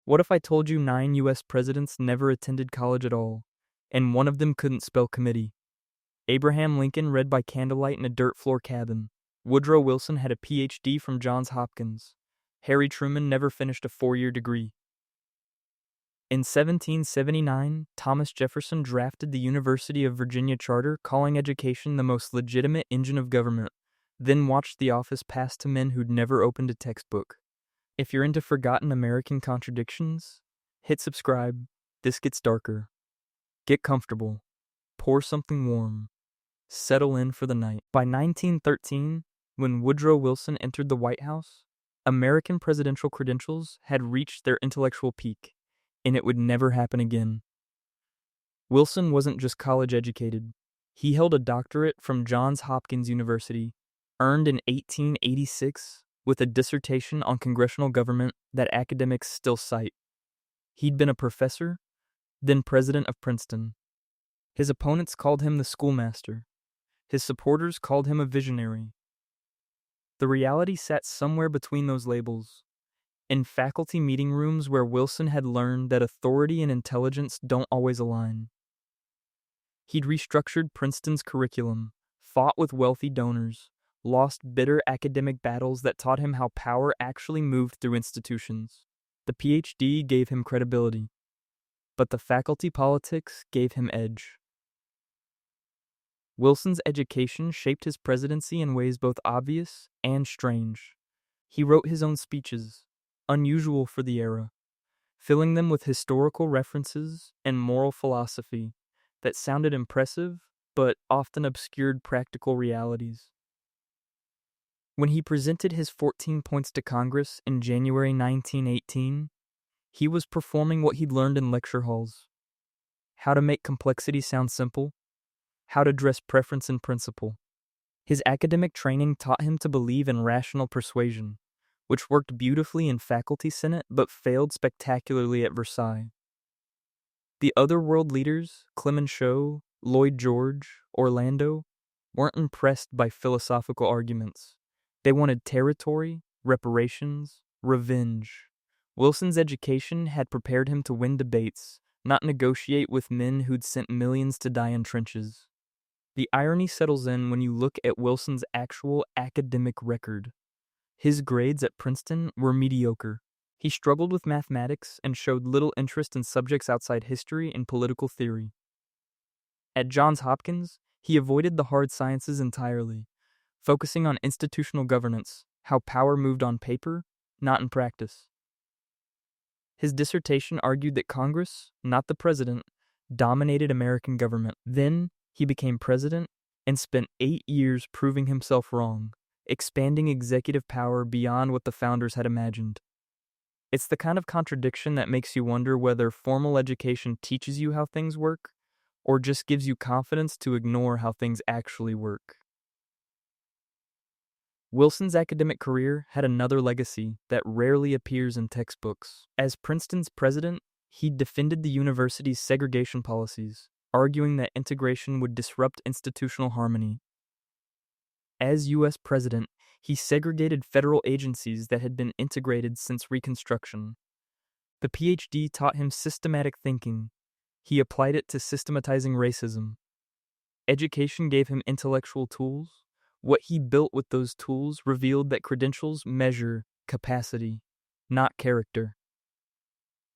What if I told you 9 U.S. presidents never attended college at all, and one of them couldn't spell committee? Abraham Lincoln read by candlelight in a dirt floor cabin. Woodrow Wilson had a Ph.D. from Johns Hopkins. Harry Truman never finished a 4-year degree. In 1779, Thomas Jefferson drafted the University of Virginia Charter, calling education the most legitimate engine of government, then watched the office pass to men who'd never opened a textbook. If you're into forgotten American contradictions, hit subscribe. This gets darker. Get comfortable. Pour something warm. Settle in for the night. By 1913, when Woodrow Wilson entered the White House, American presidential credentials had reached their intellectual peak, and it would never happen again. Wilson wasn't just college educated. He held a doctorate from Johns Hopkins University, earned in 1886 with a dissertation on congressional government that academics still cite. He'd been a professor, then president of Princeton. His opponents called him the schoolmaster. His supporters called him a visionary. The reality sat somewhere between those labels. In faculty meeting rooms where Wilson had learned that authority and intelligence don't always align. He'd restructured Princeton's curriculum, fought with wealthy donors, lost bitter academic battles that taught him how power actually moved through institutions. The Ph.D. gave him credibility, but the faculty politics gave him edge. Wilson's education shaped his presidency in ways both obvious and strange. He wrote his own speeches, unusual for the era, filling them with historical references and moral philosophy that sounded impressive but often obscured practical realities. When he presented his 14 points to Congress in January 1918, he was performing what he'd learned in lecture halls: how to make complexity sound simple, how to dress preference in principle. His academic training taught him to believe in rational persuasion, which worked beautifully in faculty senate but failed spectacularly at Versailles. The other world leaders, Clemenceau, Lloyd George, Orlando, weren't impressed by philosophical arguments. They wanted territory, reparations, revenge. Wilson's education had prepared him to win debates, not negotiate with men who'd sent millions to die in trenches. The irony settles in when you look at Wilson's actual academic record. His grades at Princeton were mediocre. He struggled with mathematics and showed little interest in subjects outside history and political theory. At Johns Hopkins, he avoided the hard sciences entirely, focusing on institutional governance, how power moved on paper, not in practice. His dissertation argued that Congress, not the president, dominated American government. Then, he became president and spent 8 years proving himself wrong, expanding executive power beyond what the founders had imagined. It's the kind of contradiction that makes you wonder whether formal education teaches you how things work, or just gives you confidence to ignore how things actually work. Wilson's academic career had another legacy that rarely appears in textbooks. As Princeton's president, he defended the university's segregation policies, arguing that integration would disrupt institutional harmony. As U.S. president, he segregated federal agencies that had been integrated since Reconstruction. The Ph.D. taught him systematic thinking. He applied it to systematizing racism. Education gave him intellectual tools. What he built with those tools revealed that credentials measure capacity, not character.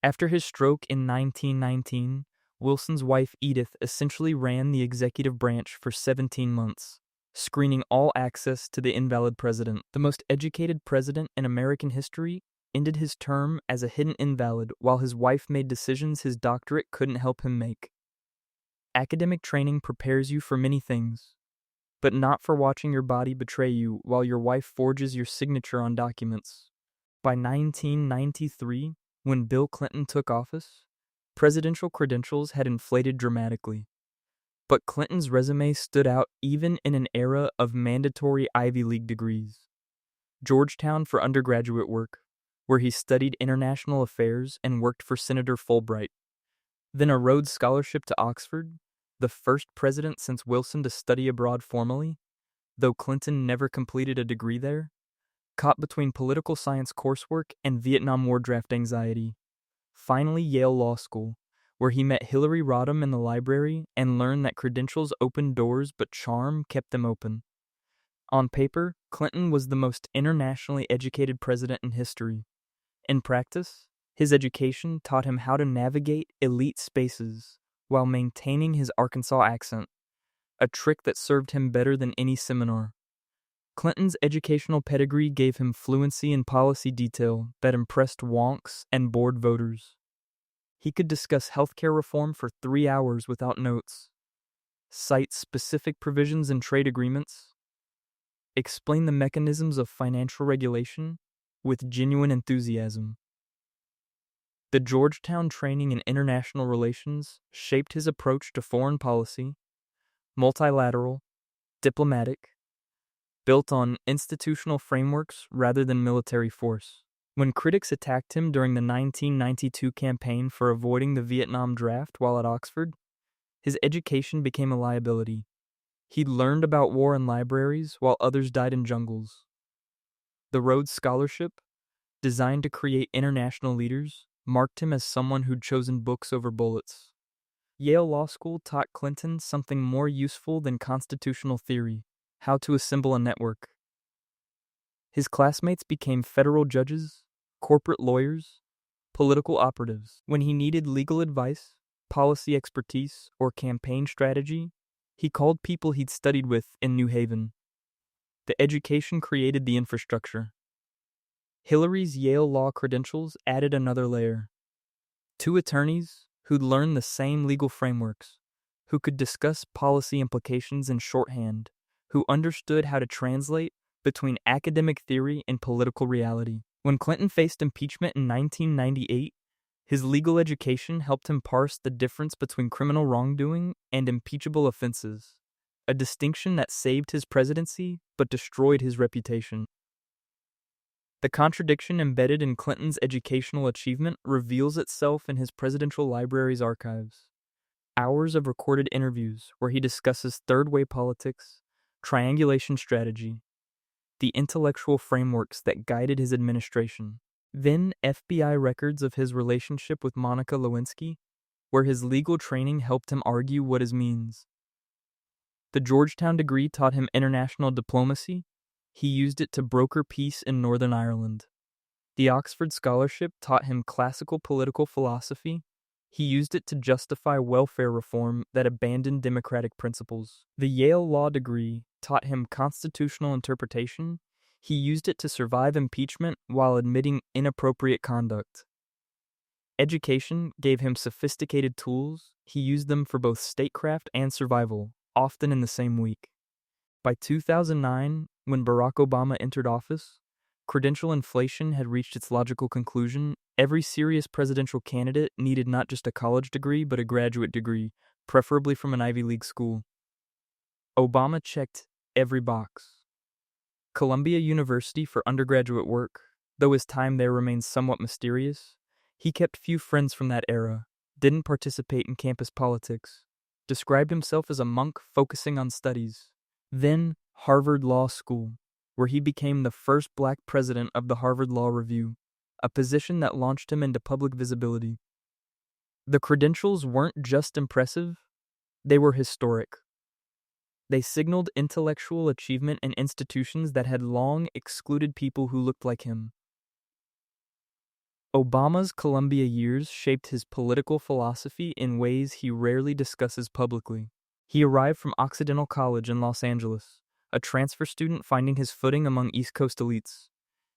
After his stroke in 1919, Wilson's wife Edith essentially ran the executive branch for 17 months, screening all access to the invalid president. The most educated president in American history ended his term as a hidden invalid while his wife made decisions his doctorate couldn't help him make. Academic training prepares you for many things, but not for watching your body betray you while your wife forges your signature on documents. By 1993, when Bill Clinton took office, presidential credentials had inflated dramatically. But Clinton's resume stood out even in an era of mandatory Ivy League degrees. Georgetown for undergraduate work, where he studied international affairs and worked for Senator Fulbright. Then a Rhodes Scholarship to Oxford, the first president since Wilson to study abroad formally, though Clinton never completed a degree there. Caught between political science coursework and Vietnam War draft anxiety, Finally, Yale Law School, where he met Hillary Rodham in the library and learned that credentials opened doors but charm kept them open. On paper, Clinton was the most internationally educated president in history. In practice, his education taught him how to navigate elite spaces while maintaining his Arkansas accent, a trick that served him better than any seminar. Clinton's educational pedigree gave him fluency in policy detail that impressed wonks and bored voters. He could discuss healthcare reform for 3 hours without notes, cite specific provisions in trade agreements, explain the mechanisms of financial regulation with genuine enthusiasm. The Georgetown training in international relations shaped his approach to foreign policy, multilateral, diplomatic, built on institutional frameworks rather than military force. When critics attacked him during the 1992 campaign for avoiding the Vietnam draft while at Oxford, his education became a liability. He learned about war in libraries while others died in jungles. The Rhodes Scholarship, designed to create international leaders, marked him as someone who'd chosen books over bullets. Yale Law School taught Clinton something more useful than constitutional theory: how to assemble a network. His classmates became federal judges, corporate lawyers, political operatives. When he needed legal advice, policy expertise, or campaign strategy, he called people he'd studied with in New Haven. The education created the infrastructure. Hillary's Yale Law credentials added another layer. 2 attorneys who'd learned the same legal frameworks, who could discuss policy implications in shorthand, who understood how to translate between academic theory and political reality. When Clinton faced impeachment in 1998, his legal education helped him parse the difference between criminal wrongdoing and impeachable offenses, a distinction that saved his presidency but destroyed his reputation. The contradiction embedded in Clinton's educational achievement reveals itself in his presidential library's archives. Hours of recorded interviews where he discusses third-way politics, triangulation strategy, the intellectual frameworks that guided his administration. Then FBI records of his relationship with Monica Lewinsky, where his legal training helped him argue what his means. The Georgetown degree taught him international diplomacy. He used it to broker peace in Northern Ireland. The Oxford Scholarship taught him classical political philosophy. He used it to justify welfare reform that abandoned democratic principles. The Yale Law degree taught him constitutional interpretation. He used it to survive impeachment while admitting inappropriate conduct. Education gave him sophisticated tools. He used them for both statecraft and survival, often in the same week. By 2009, when Barack Obama entered office, credential inflation had reached its logical conclusion. Every serious presidential candidate needed not just a college degree, but a graduate degree, preferably from an Ivy League school. Obama checked every box. Columbia University for undergraduate work, though his time there remains somewhat mysterious. He kept few friends from that era, didn't participate in campus politics, described himself as a monk focusing on studies. Then Harvard Law School, where he became the first black president of the Harvard Law Review, a position that launched him into public visibility. The credentials weren't just impressive, they were historic. They signaled intellectual achievement in institutions that had long excluded people who looked like him. Obama's Columbia years shaped his political philosophy in ways he rarely discusses publicly. He arrived from Occidental College in Los Angeles, a transfer student finding his footing among East Coast elites.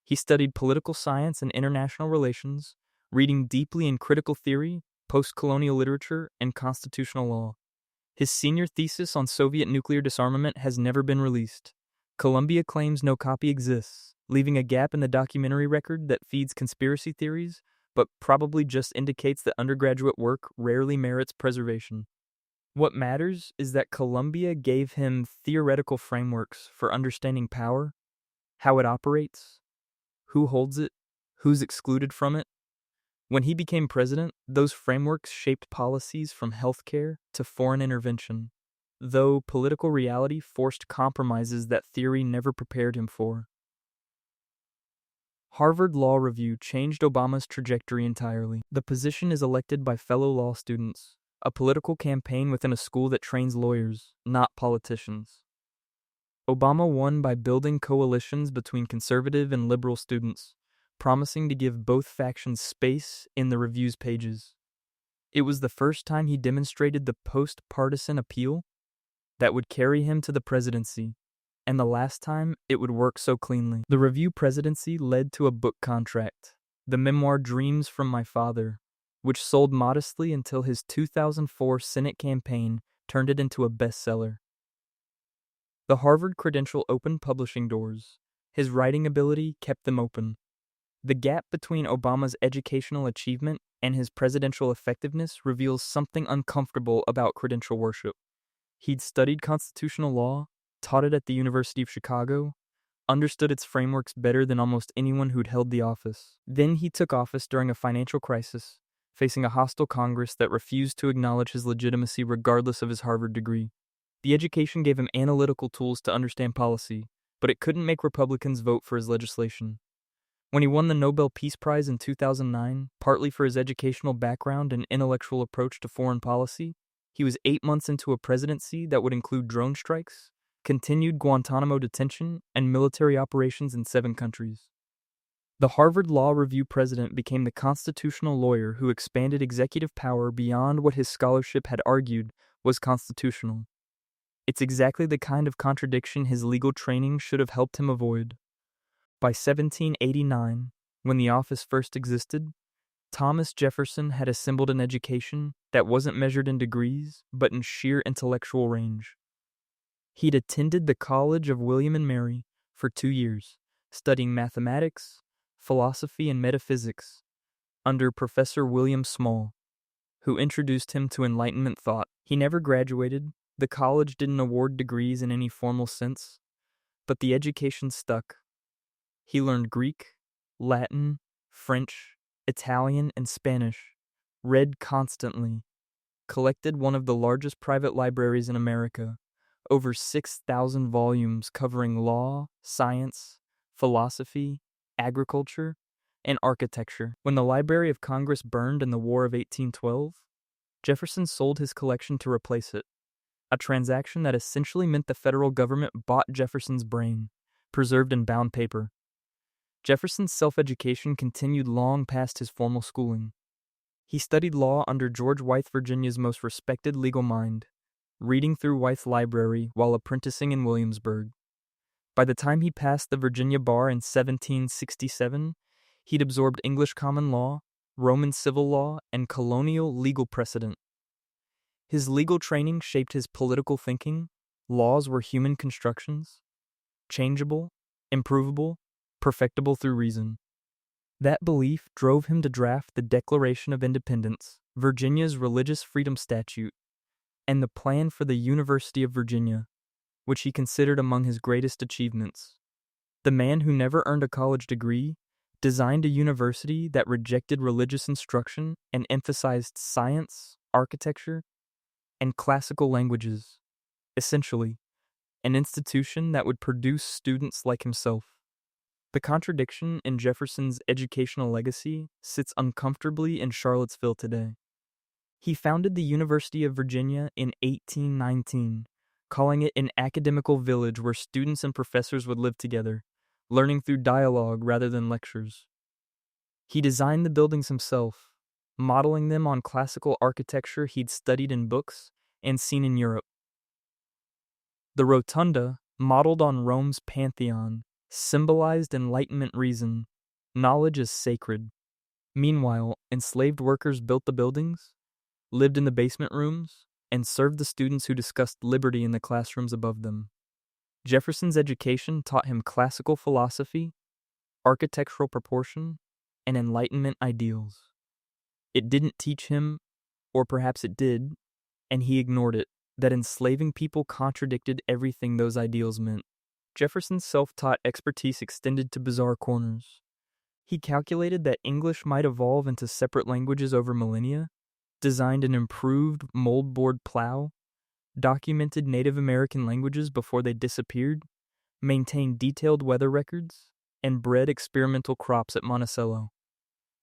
He studied political science and international relations, reading deeply in critical theory, post-colonial literature, and constitutional law. His senior thesis on Soviet nuclear disarmament has never been released. Columbia claims no copy exists, leaving a gap in the documentary record that feeds conspiracy theories, but probably just indicates that undergraduate work rarely merits preservation. What matters is that Columbia gave him theoretical frameworks for understanding power, how it operates, who holds it, who's excluded from it. When he became president, those frameworks shaped policies from healthcare to foreign intervention, though political reality forced compromises that theory never prepared him for. Harvard Law Review changed Obama's trajectory entirely. The position is elected by fellow law students, a political campaign within a school that trains lawyers, not politicians. Obama won by building coalitions between conservative and liberal students, promising to give both factions space in the review's pages. It was the first time he demonstrated the post-partisan appeal that would carry him to the presidency, and the last time it would work so cleanly. The review presidency led to a book contract, the memoir Dreams from My Father, which sold modestly until his 2004 Senate campaign turned it into a bestseller. The Harvard credential opened publishing doors. His writing ability kept them open. The gap between Obama's educational achievement and his presidential effectiveness reveals something uncomfortable about credential worship. He'd studied constitutional law, taught it at the University of Chicago, understood its frameworks better than almost anyone who'd held the office. Then he took office during a financial crisis, facing a hostile Congress that refused to acknowledge his legitimacy regardless of his Harvard degree. The education gave him analytical tools to understand policy, but it couldn't make Republicans vote for his legislation. When he won the Nobel Peace Prize in 2009, partly for his educational background and intellectual approach to foreign policy, he was 8 months into a presidency that would include drone strikes, continued Guantanamo detention, and military operations in 7 countries. The Harvard Law Review president became the constitutional lawyer who expanded executive power beyond what his scholarship had argued was constitutional. It's exactly the kind of contradiction his legal training should have helped him avoid. By 1789, when the office first existed, Thomas Jefferson had assembled an education that wasn't measured in degrees, but in sheer intellectual range. He'd attended the College of William and Mary for 2 years, studying mathematics, philosophy, and metaphysics under Professor William Small, who introduced him to Enlightenment thought. He never graduated. The college didn't award degrees in any formal sense, but the education stuck. He learned Greek, Latin, French, Italian, and Spanish, read constantly, collected one of the largest private libraries in America, over 6,000 volumes covering law, science, philosophy, agriculture, and architecture. When the Library of Congress burned in the War of 1812, Jefferson sold his collection to replace it, a transaction that essentially meant the federal government bought Jefferson's brain, preserved in bound paper. Jefferson's self-education continued long past his formal schooling. He studied law under George Wythe, Virginia's most respected legal mind, reading through Wythe's library while apprenticing in Williamsburg. By the time he passed the Virginia bar in 1767, he'd absorbed English common law, Roman civil law, and colonial legal precedent. His legal training shaped his political thinking. Laws were human constructions, changeable, improvable, perfectible through reason. That belief drove him to draft the Declaration of Independence, Virginia's religious freedom statute, and the plan for the University of Virginia, which he considered among his greatest achievements. The man who never earned a college degree designed a university that rejected religious instruction and emphasized science, architecture, and classical languages. Essentially, an institution that would produce students like himself. The contradiction in Jefferson's educational legacy sits uncomfortably in Charlottesville today. He founded the University of Virginia in 1819, calling it an academical village where students and professors would live together, learning through dialogue rather than lectures. He designed the buildings himself, modeling them on classical architecture he'd studied in books and seen in Europe. The rotunda, modeled on Rome's Pantheon, symbolized Enlightenment reason. Knowledge is sacred. Meanwhile, enslaved workers built the buildings, lived in the basement rooms, and served the students who discussed liberty in the classrooms above them. Jefferson's education taught him classical philosophy, architectural proportion, and Enlightenment ideals. It didn't teach him, or perhaps it did, and he ignored it, that enslaving people contradicted everything those ideals meant. Jefferson's self-taught expertise extended to bizarre corners. He calculated that English might evolve into separate languages over millennia, designed an improved moldboard plow, documented Native American languages before they disappeared, maintained detailed weather records, and bred experimental crops at Monticello.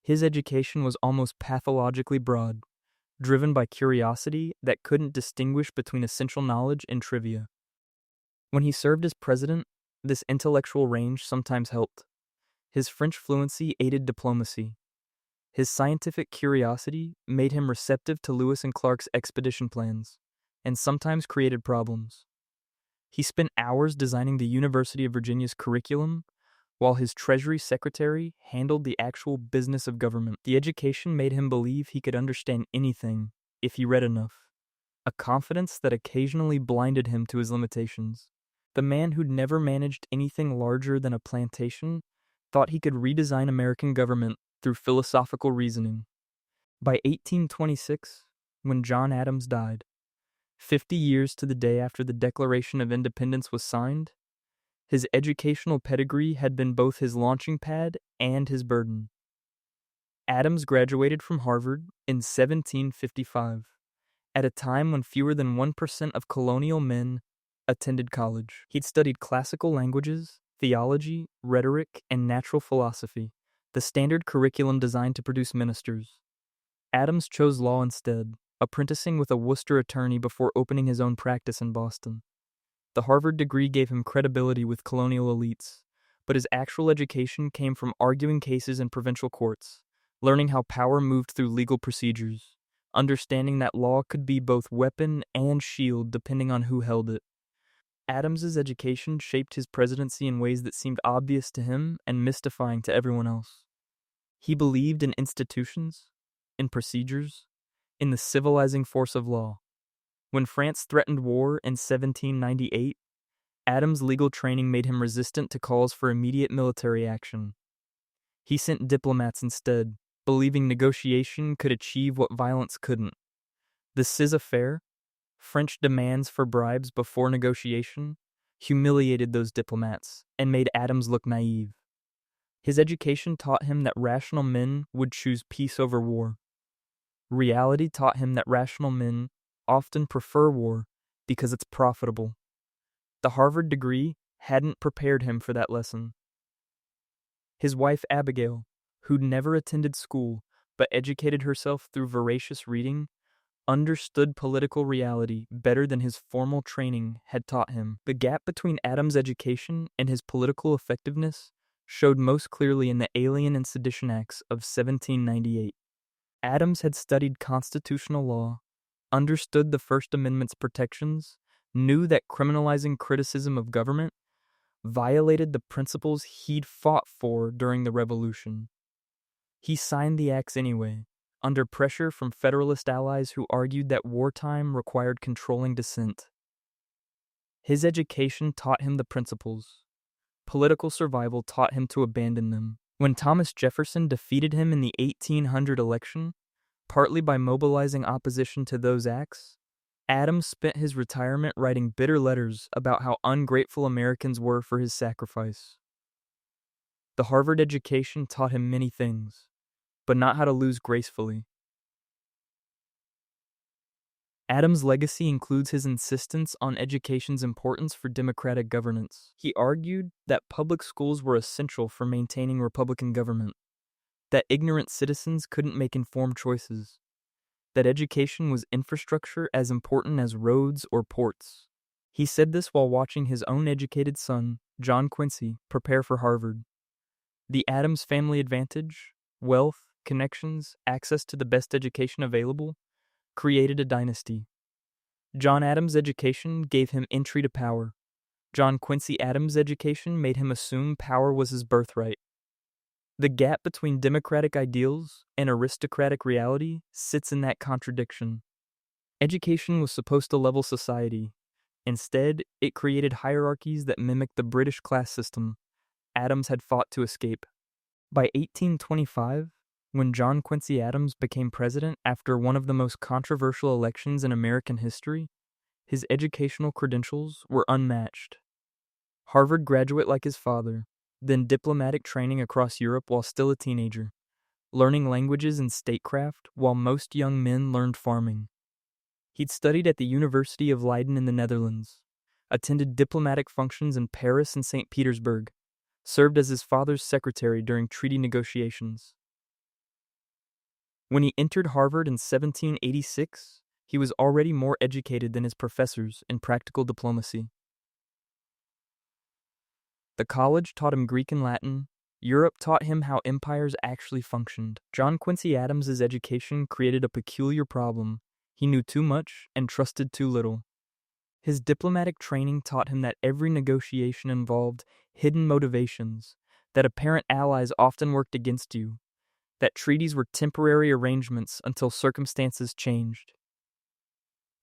His education was almost pathologically broad, driven by curiosity that couldn't distinguish between essential knowledge and trivia. When he served as president, this intellectual range sometimes helped. His French fluency aided diplomacy. His scientific curiosity made him receptive to Lewis and Clark's expedition plans, and sometimes created problems. He spent hours designing the University of Virginia's curriculum, while his Treasury Secretary handled the actual business of government. The education made him believe he could understand anything if he read enough, a confidence that occasionally blinded him to his limitations. The man who'd never managed anything larger than a plantation thought he could redesign American government through philosophical reasoning. By 1826, when John Adams died, 50 years to the day after the Declaration of Independence was signed, his educational pedigree had been both his launching pad and his burden. Adams graduated from Harvard in 1755, at a time when fewer than 1% of colonial men attended college. He'd studied classical languages, theology, rhetoric, and natural philosophy, the standard curriculum designed to produce ministers. Adams chose law instead, apprenticing with a Worcester attorney before opening his own practice in Boston. The Harvard degree gave him credibility with colonial elites, but his actual education came from arguing cases in provincial courts, learning how power moved through legal procedures, understanding that law could be both weapon and shield depending on who held it. Adams's education shaped his presidency in ways that seemed obvious to him and mystifying to everyone else. He believed in institutions, in procedures, in the civilizing force of law. When France threatened war in 1798, Adams' legal training made him resistant to calls for immediate military action. He sent diplomats instead, believing negotiation could achieve what violence couldn't. The cessez-faire, French demands for bribes before negotiation, humiliated those diplomats and made Adams look naive. His education taught him that rational men would choose peace over war. Reality taught him that rational men often prefer war because it's profitable. The Harvard degree hadn't prepared him for that lesson. His wife Abigail, who'd never attended school but educated herself through voracious reading, understood political reality better than his formal training had taught him. The gap between Adams' education and his political effectiveness showed most clearly in the Alien and Sedition Acts of 1798. Adams had studied constitutional law, understood the First Amendment's protections, knew that criminalizing criticism of government violated the principles he'd fought for during the Revolution. He signed the acts anyway, under pressure from Federalist allies who argued that wartime required controlling dissent. His education taught him the principles. Political survival taught him to abandon them. When Thomas Jefferson defeated him in the 1800 election, partly by mobilizing opposition to those acts, Adams spent his retirement writing bitter letters about how ungrateful Americans were for his sacrifice. The Harvard education taught him many things, but not how to lose gracefully. Adams' legacy includes his insistence on education's importance for democratic governance. He argued that public schools were essential for maintaining Republican government, that ignorant citizens couldn't make informed choices, that education was infrastructure as important as roads or ports. He said this while watching his own educated son, John Quincy, prepare for Harvard. The Adams family advantage, wealth, connections, access to the best education available, created a dynasty. John Adams' education gave him entry to power. John Quincy Adams' education made him assume power was his birthright. The gap between democratic ideals and aristocratic reality sits in that contradiction. Education was supposed to level society. Instead, it created hierarchies that mimicked the British class system Adams had fought to escape. By 1825, when John Quincy Adams became president after one of the most controversial elections in American history, his educational credentials were unmatched. Harvard graduate like his father, then diplomatic training across Europe while still a teenager, learning languages and statecraft while most young men learned farming. He'd studied at the University of Leiden in the Netherlands, attended diplomatic functions in Paris and St. Petersburg, served as his father's secretary during treaty negotiations. When he entered Harvard in 1786, he was already more educated than his professors in practical diplomacy. The college taught him Greek and Latin. Europe taught him how empires actually functioned. John Quincy Adams's education created a peculiar problem. He knew too much and trusted too little. His diplomatic training taught him that every negotiation involved hidden motivations, that apparent allies often worked against you, that treaties were temporary arrangements until circumstances changed.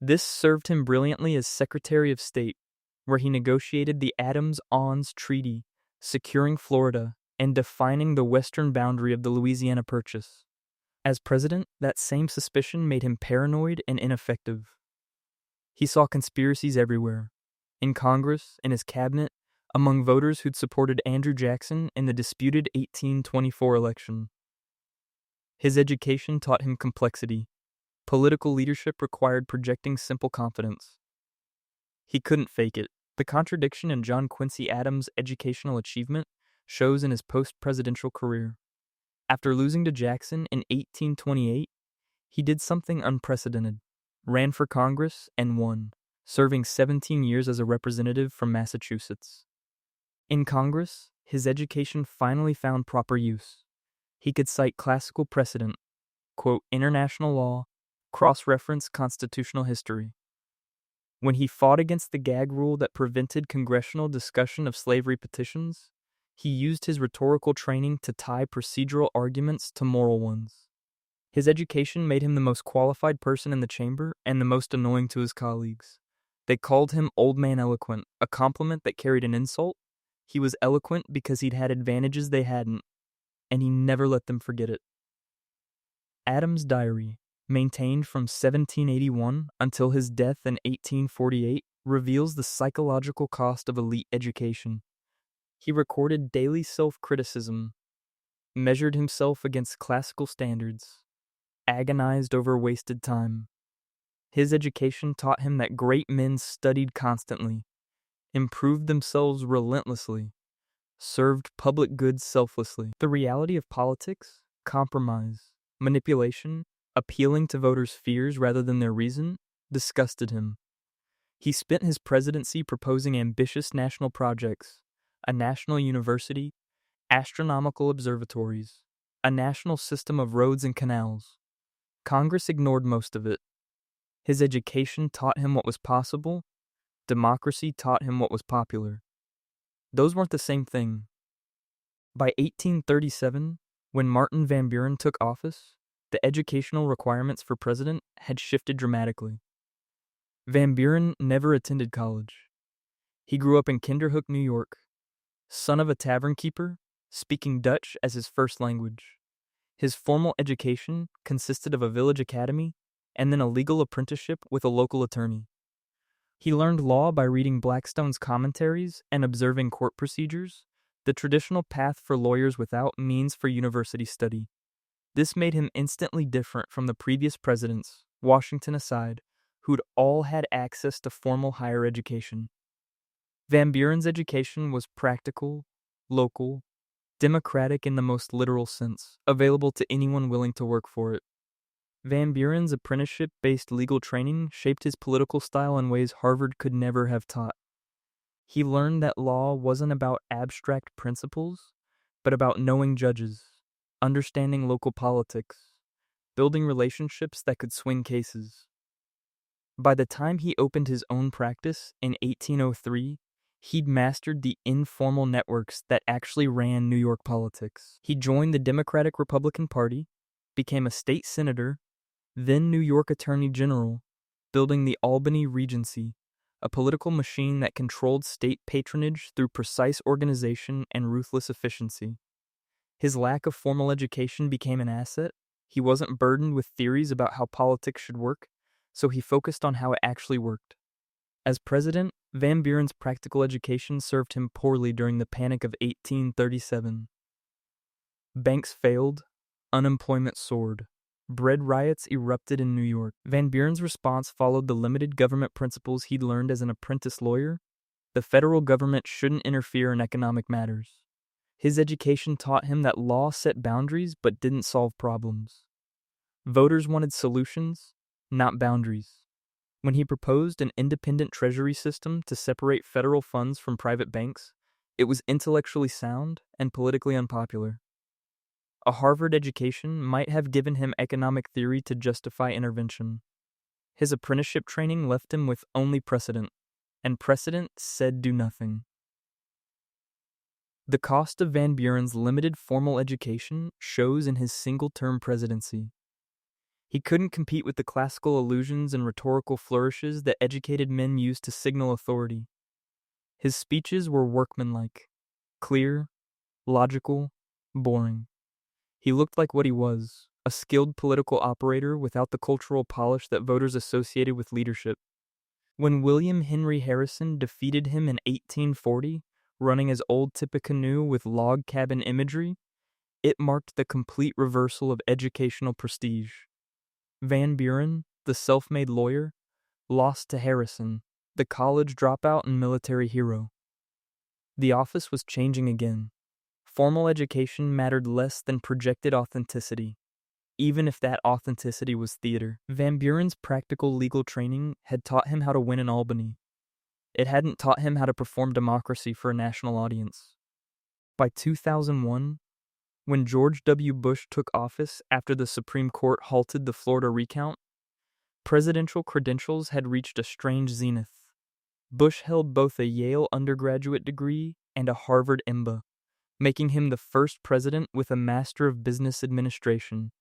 This served him brilliantly as Secretary of State, where he negotiated the Adams-Onnes Treaty, securing Florida and defining the western boundary of the Louisiana Purchase. As president, that same suspicion made him paranoid and ineffective. He saw conspiracies everywhere, in Congress, in his cabinet, among voters who'd supported Andrew Jackson in the disputed 1824 election. His education taught him complexity. Political leadership required projecting simple confidence. He couldn't fake it. The contradiction in John Quincy Adams' educational achievement shows in his post-presidential career. After losing to Jackson in 1828, he did something unprecedented, ran for Congress, and won, serving 17 years as a representative from Massachusetts. In Congress, his education finally found proper use. He could cite classical precedent, quote international law, cross-reference constitutional history. When he fought against the gag rule that prevented congressional discussion of slavery petitions, he used his rhetorical training to tie procedural arguments to moral ones. His education made him the most qualified person in the chamber and the most annoying to his colleagues. They called him Old Man Eloquent, a compliment that carried an insult. He was eloquent because he'd had advantages they hadn't, and he never let them forget it. Adams' diary, maintained from 1781 until his death in 1848, reveals the psychological cost of elite education. He recorded daily self-criticism, measured himself against classical standards, agonized over wasted time. His education taught him that great men studied constantly, improved themselves relentlessly, served public good selflessly. The reality of politics, compromise, manipulation, appealing to voters' fears rather than their reason, disgusted him. He spent his presidency proposing ambitious national projects, a national university, astronomical observatories, a national system of roads and canals. Congress ignored most of it. His education taught him what was possible. Democracy taught him what was popular. Those weren't the same thing. By 1837, when Martin Van Buren took office, the educational requirements for president had shifted dramatically. Van Buren never attended college. He grew up in Kinderhook, New York, son of a tavern keeper, speaking Dutch as his first language. His formal education consisted of a village academy and then a legal apprenticeship with a local attorney. He learned law by reading Blackstone's commentaries and observing court procedures, the traditional path for lawyers without means for university study. This made him instantly different from the previous presidents, Washington aside, who'd all had access to formal higher education. Van Buren's education was practical, local, democratic in the most literal sense, available to anyone willing to work for it. Van Buren's apprenticeship-based legal training shaped his political style in ways Harvard could never have taught. He learned that law wasn't about abstract principles, but about knowing judges, understanding local politics, building relationships that could swing cases. By the time he opened his own practice in 1803, he'd mastered the informal networks that actually ran New York politics. He joined the Democratic-Republican Party, became a state senator, then New York Attorney General, building the Albany Regency, a political machine that controlled state patronage through precise organization and ruthless efficiency. His lack of formal education became an asset. He wasn't burdened with theories about how politics should work, so he focused on how it actually worked. As president, Van Buren's practical education served him poorly during the Panic of 1837. Banks failed, unemployment soared. Bread riots erupted in New York. Van Buren's response followed the limited government principles he'd learned as an apprentice lawyer. The federal government shouldn't interfere in economic matters. His education taught him that law set boundaries but didn't solve problems. Voters wanted solutions, not boundaries. When he proposed an independent treasury system to separate federal funds from private banks, it was intellectually sound and politically unpopular. A Harvard education might have given him economic theory to justify intervention. His apprenticeship training left him with only precedent, and precedent said do nothing. The cost of Van Buren's limited formal education shows in his single-term presidency. He couldn't compete with the classical allusions and rhetorical flourishes that educated men used to signal authority. His speeches were workmanlike, clear, logical, boring. He looked like what he was, a skilled political operator without the cultural polish that voters associated with leadership. When William Henry Harrison defeated him in 1840, running as Old Tippecanoe with log cabin imagery, it marked the complete reversal of educational prestige. Van Buren, the self-made lawyer, lost to Harrison, the college dropout and military hero. The office was changing again. Formal education mattered less than projected authenticity, even if that authenticity was theater. Van Buren's practical legal training had taught him how to win in Albany. It hadn't taught him how to perform democracy for a national audience. By 2001, when George W. Bush took office after the Supreme Court halted the Florida recount, presidential credentials had reached a strange zenith. Bush held both a Yale undergraduate degree and a Harvard MBA, making him the first president with a Master of Business Administration.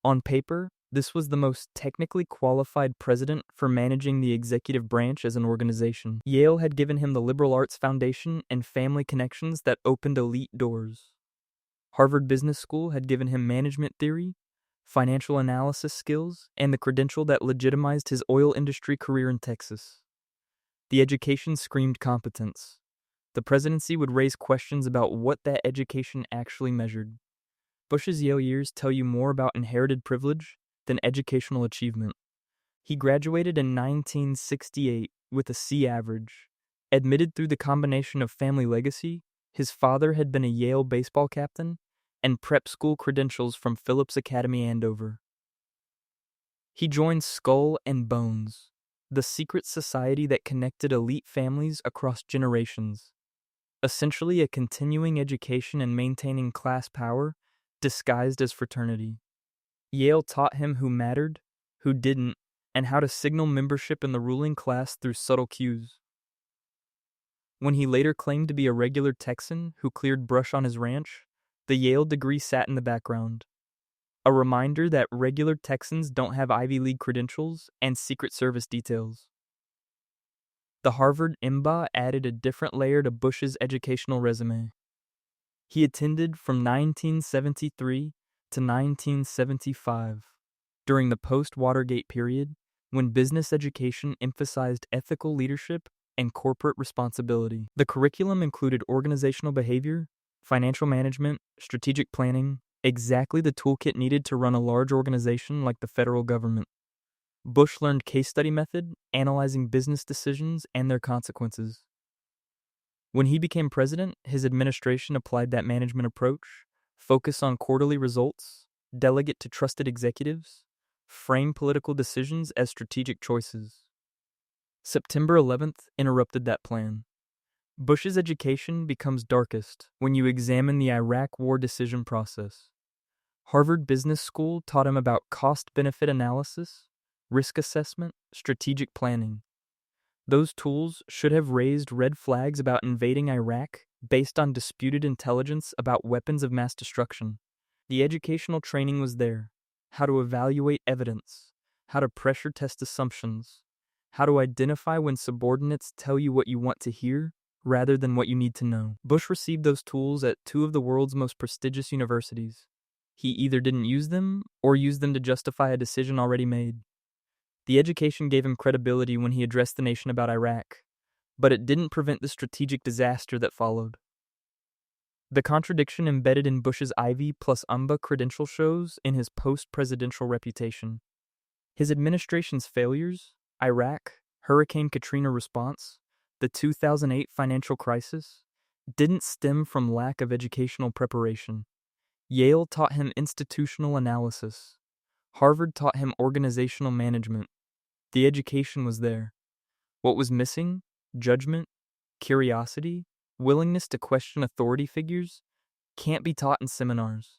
On paper, this was the most technically qualified president for managing the executive branch as an organization. Yale had given him the liberal arts foundation and family connections that opened elite doors. Harvard Business School had given him management theory, financial analysis skills, and the credential that legitimized his oil industry career in Texas. The education screamed competence. The presidency would raise questions about what that education actually measured. Bush's Yale years tell you more about inherited privilege than educational achievement. He graduated in 1968 with a C average. Admitted through the combination of family legacy, his father had been a Yale baseball captain, and prep school credentials from Phillips Academy Andover. He joined Skull and Bones, the secret society that connected elite families across generations. Essentially a continuing education and maintaining class power disguised as fraternity. Yale taught him who mattered, who didn't, and how to signal membership in the ruling class through subtle cues. When he later claimed to be a regular Texan who cleared brush on his ranch, the Yale degree sat in the background. A reminder that regular Texans don't have Ivy League credentials and Secret Service details. The Harvard MBA added a different layer to Bush's educational resume. He attended from 1973 to 1975, during the post-Watergate period, when business education emphasized ethical leadership and corporate responsibility. The curriculum included organizational behavior, financial management, strategic planning, exactly the toolkit needed to run a large organization like the federal government. Bush learned case study method, analyzing business decisions and their consequences. When he became president, his administration applied that management approach, focus on quarterly results, delegate to trusted executives, frame political decisions as strategic choices. September 11th interrupted that plan. Bush's education becomes darkest when you examine the Iraq War decision process. Harvard Business School taught him about cost-benefit analysis, risk assessment, strategic planning. Those tools should have raised red flags about invading Iraq based on disputed intelligence about weapons of mass destruction. The educational training was there: how to evaluate evidence, how to pressure test assumptions, how to identify when subordinates tell you what you want to hear rather than what you need to know. Bush received those tools at two of the world's most prestigious universities. He either didn't use them or used them to justify a decision already made. The education gave him credibility when he addressed the nation about Iraq, but it didn't prevent the strategic disaster that followed. The contradiction embedded in Bush's Ivy plus UMBA credential shows in his post-presidential reputation. His administration's failures, Iraq, Hurricane Katrina response, the 2008 financial crisis, didn't stem from lack of educational preparation. Yale taught him institutional analysis. Harvard taught him organizational management. The education was there. What was missing? Judgment, curiosity, willingness to question authority figures, can't be taught in seminars.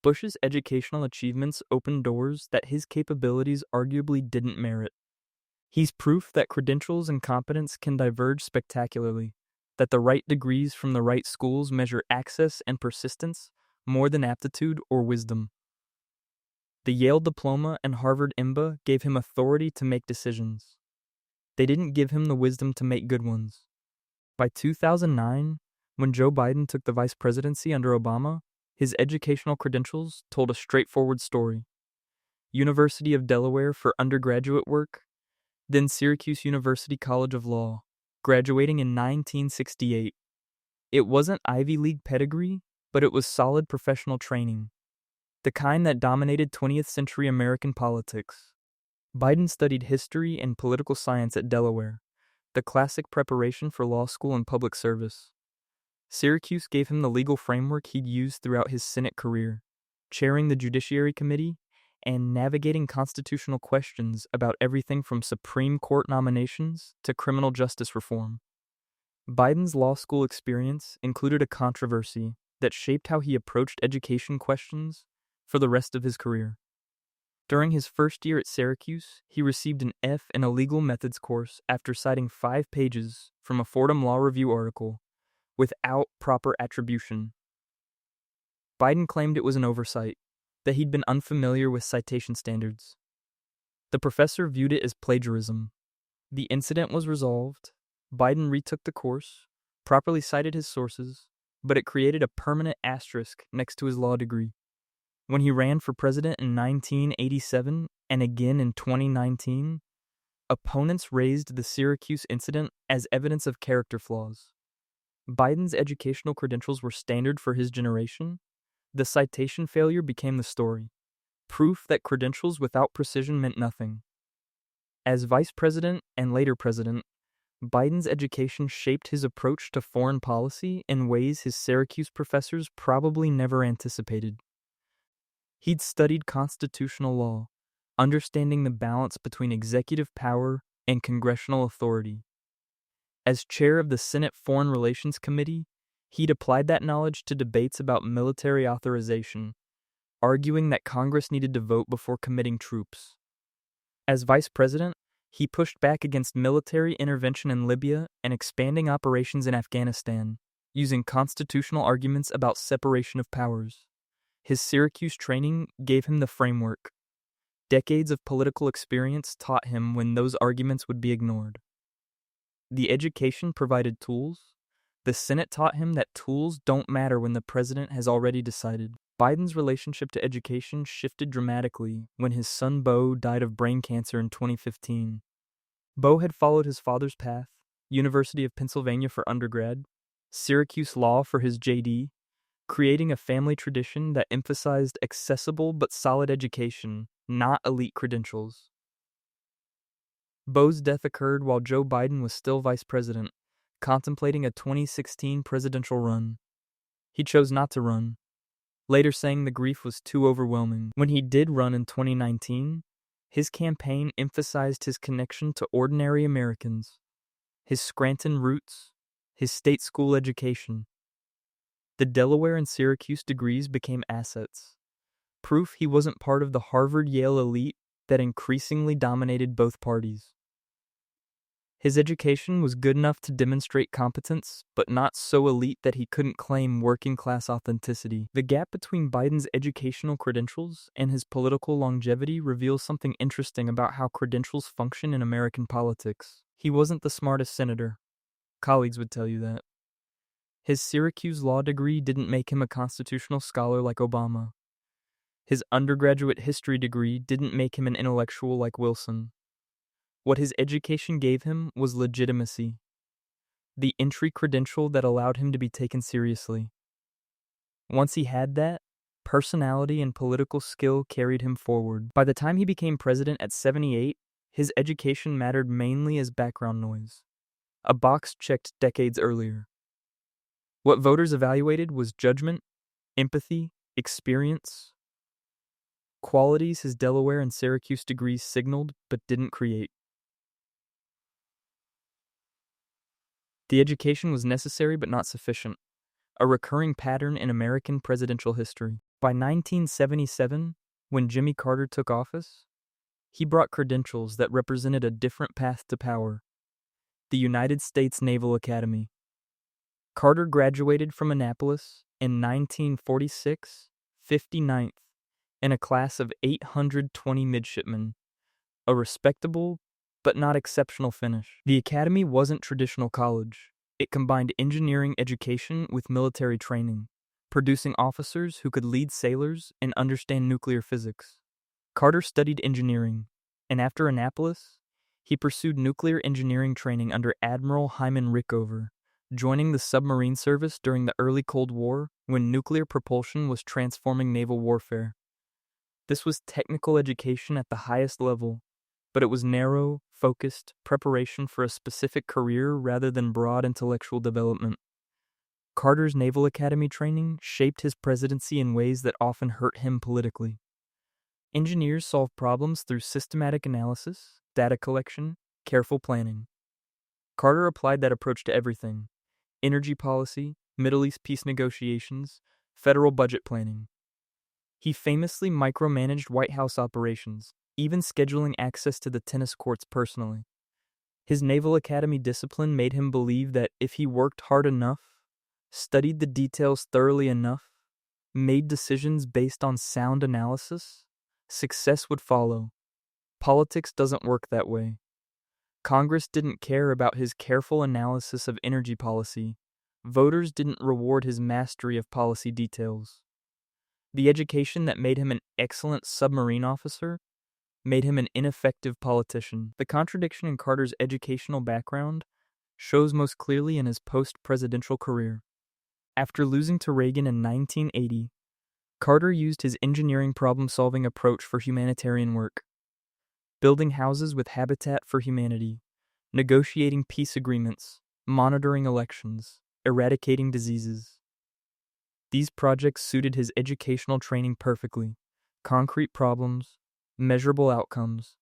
Bush's educational achievements opened doors that his capabilities arguably didn't merit. He's proof that credentials and competence can diverge spectacularly, that the right degrees from the right schools measure access and persistence more than aptitude or wisdom. The Yale diploma and Harvard MBA gave him authority to make decisions. They didn't give him the wisdom to make good ones. By 2009, when Joe Biden took the vice presidency under Obama, his educational credentials told a straightforward story. University of Delaware for undergraduate work, then Syracuse University College of Law, graduating in 1968. It wasn't Ivy League pedigree, but it was solid professional training, the kind that dominated 20th century American politics. Biden studied history and political science at Delaware, the classic preparation for law school and public service. Syracuse gave him the legal framework he'd use throughout his Senate career, chairing the Judiciary Committee and navigating constitutional questions about everything from Supreme Court nominations to criminal justice reform. Biden's law school experience included a controversy that shaped how he approached education questions for the rest of his career. During his first year at Syracuse, he received an F in a legal methods course after citing 5 pages from a Fordham Law Review article without proper attribution. Biden claimed it was an oversight, that he'd been unfamiliar with citation standards. The professor viewed it as plagiarism. The incident was resolved. Biden retook the course, properly cited his sources, but it created a permanent asterisk next to his law degree. When he ran for president in 1987 and again in 2019, opponents raised the Syracuse incident as evidence of character flaws. Biden's educational credentials were standard for his generation. The citation failure became the story, proof that credentials without precision meant nothing. As vice president and later president, Biden's education shaped his approach to foreign policy in ways his Syracuse professors probably never anticipated. He'd studied constitutional law, understanding the balance between executive power and congressional authority. As chair of the Senate Foreign Relations Committee, he'd applied that knowledge to debates about military authorization, arguing that Congress needed to vote before committing troops. As vice president, he pushed back against military intervention in Libya and expanding operations in Afghanistan, using constitutional arguments about separation of powers. His Syracuse training gave him the framework. Decades of political experience taught him when those arguments would be ignored. The education provided tools. The Senate taught him that tools don't matter when the president has already decided. Biden's relationship to education shifted dramatically when his son Beau died of brain cancer in 2015. Beau had followed his father's path, University of Pennsylvania for undergrad, Syracuse Law for his J.D., creating a family tradition that emphasized accessible but solid education, not elite credentials. Beau's death occurred while Joe Biden was still vice president, contemplating a 2016 presidential run. He chose not to run, later saying the grief was too overwhelming. When he did run in 2019, his campaign emphasized his connection to ordinary Americans, his Scranton roots, his state school education. The Delaware and Syracuse degrees became assets, proof he wasn't part of the Harvard-Yale elite that increasingly dominated both parties. His education was good enough to demonstrate competence, but not so elite that he couldn't claim working-class authenticity. The gap between Biden's educational credentials and his political longevity reveals something interesting about how credentials function in American politics. He wasn't the smartest senator. Colleagues would tell you that. His Syracuse law degree didn't make him a constitutional scholar like Obama. His undergraduate history degree didn't make him an intellectual like Wilson. What his education gave him was legitimacy, the entry credential that allowed him to be taken seriously. Once he had that, personality and political skill carried him forward. By the time he became president at 78, his education mattered mainly as background noise, a box checked decades earlier. What voters evaluated was judgment, empathy, experience, qualities his Delaware and Syracuse degrees signaled but didn't create. The education was necessary but not sufficient, a recurring pattern in American presidential history. By 1977, when Jimmy Carter took office, he brought credentials that represented a different path to power: the United States Naval Academy. Carter graduated from Annapolis in 1946, 59th, in a class of 820 midshipmen, a respectable but not exceptional finish. The academy wasn't traditional college. It combined engineering education with military training, producing officers who could lead sailors and understand nuclear physics. Carter studied engineering, and after Annapolis, he pursued nuclear engineering training under Admiral Hyman Rickover, joining the submarine service during the early Cold War when nuclear propulsion was transforming naval warfare. This was technical education at the highest level, but it was narrow, focused preparation for a specific career rather than broad intellectual development. Carter's Naval Academy training shaped his presidency in ways that often hurt him politically. Engineers solve problems through systematic analysis, data collection, careful planning. Carter applied that approach to everything: energy policy, Middle East peace negotiations, federal budget planning. He famously micromanaged White House operations, even scheduling access to the tennis courts personally. His Naval Academy discipline made him believe that if he worked hard enough, studied the details thoroughly enough, made decisions based on sound analysis, success would follow. Politics doesn't work that way. Congress didn't care about his careful analysis of energy policy. Voters didn't reward his mastery of policy details. The education that made him an excellent submarine officer made him an ineffective politician. The contradiction in Carter's educational background shows most clearly in his post-presidential career. After losing to Reagan in 1980, Carter used his engineering problem-solving approach for humanitarian work, building houses with Habitat for Humanity, negotiating peace agreements, monitoring elections, eradicating diseases. These projects suited his educational training perfectly: concrete problems, measurable outcomes,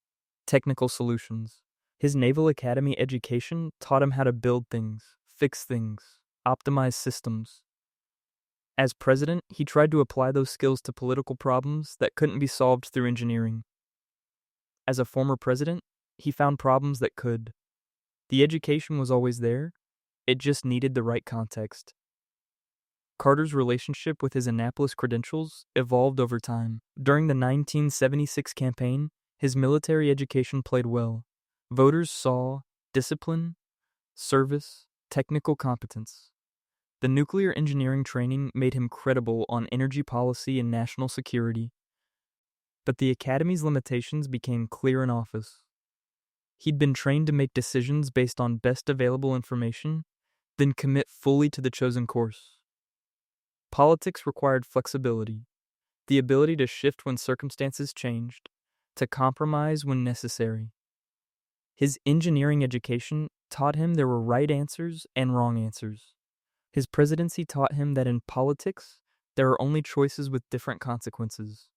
technical solutions. His Naval Academy education taught him how to build things, fix things, optimize systems. As president, he tried to apply those skills to political problems that couldn't be solved through engineering. As a former president, he found problems that could. The education was always there, it just needed the right context. Carter's relationship with his Annapolis credentials evolved over time. During the 1976 campaign, his military education played well. Voters saw discipline, service, technical competence. The nuclear engineering training made him credible on energy policy and national security. But the Academy's limitations became clear in office. He'd been trained to make decisions based on best available information, then commit fully to the chosen course. Politics required flexibility, the ability to shift when circumstances changed, to compromise when necessary. His engineering education taught him there were right answers and wrong answers. His presidency taught him that in politics, there are only choices with different consequences,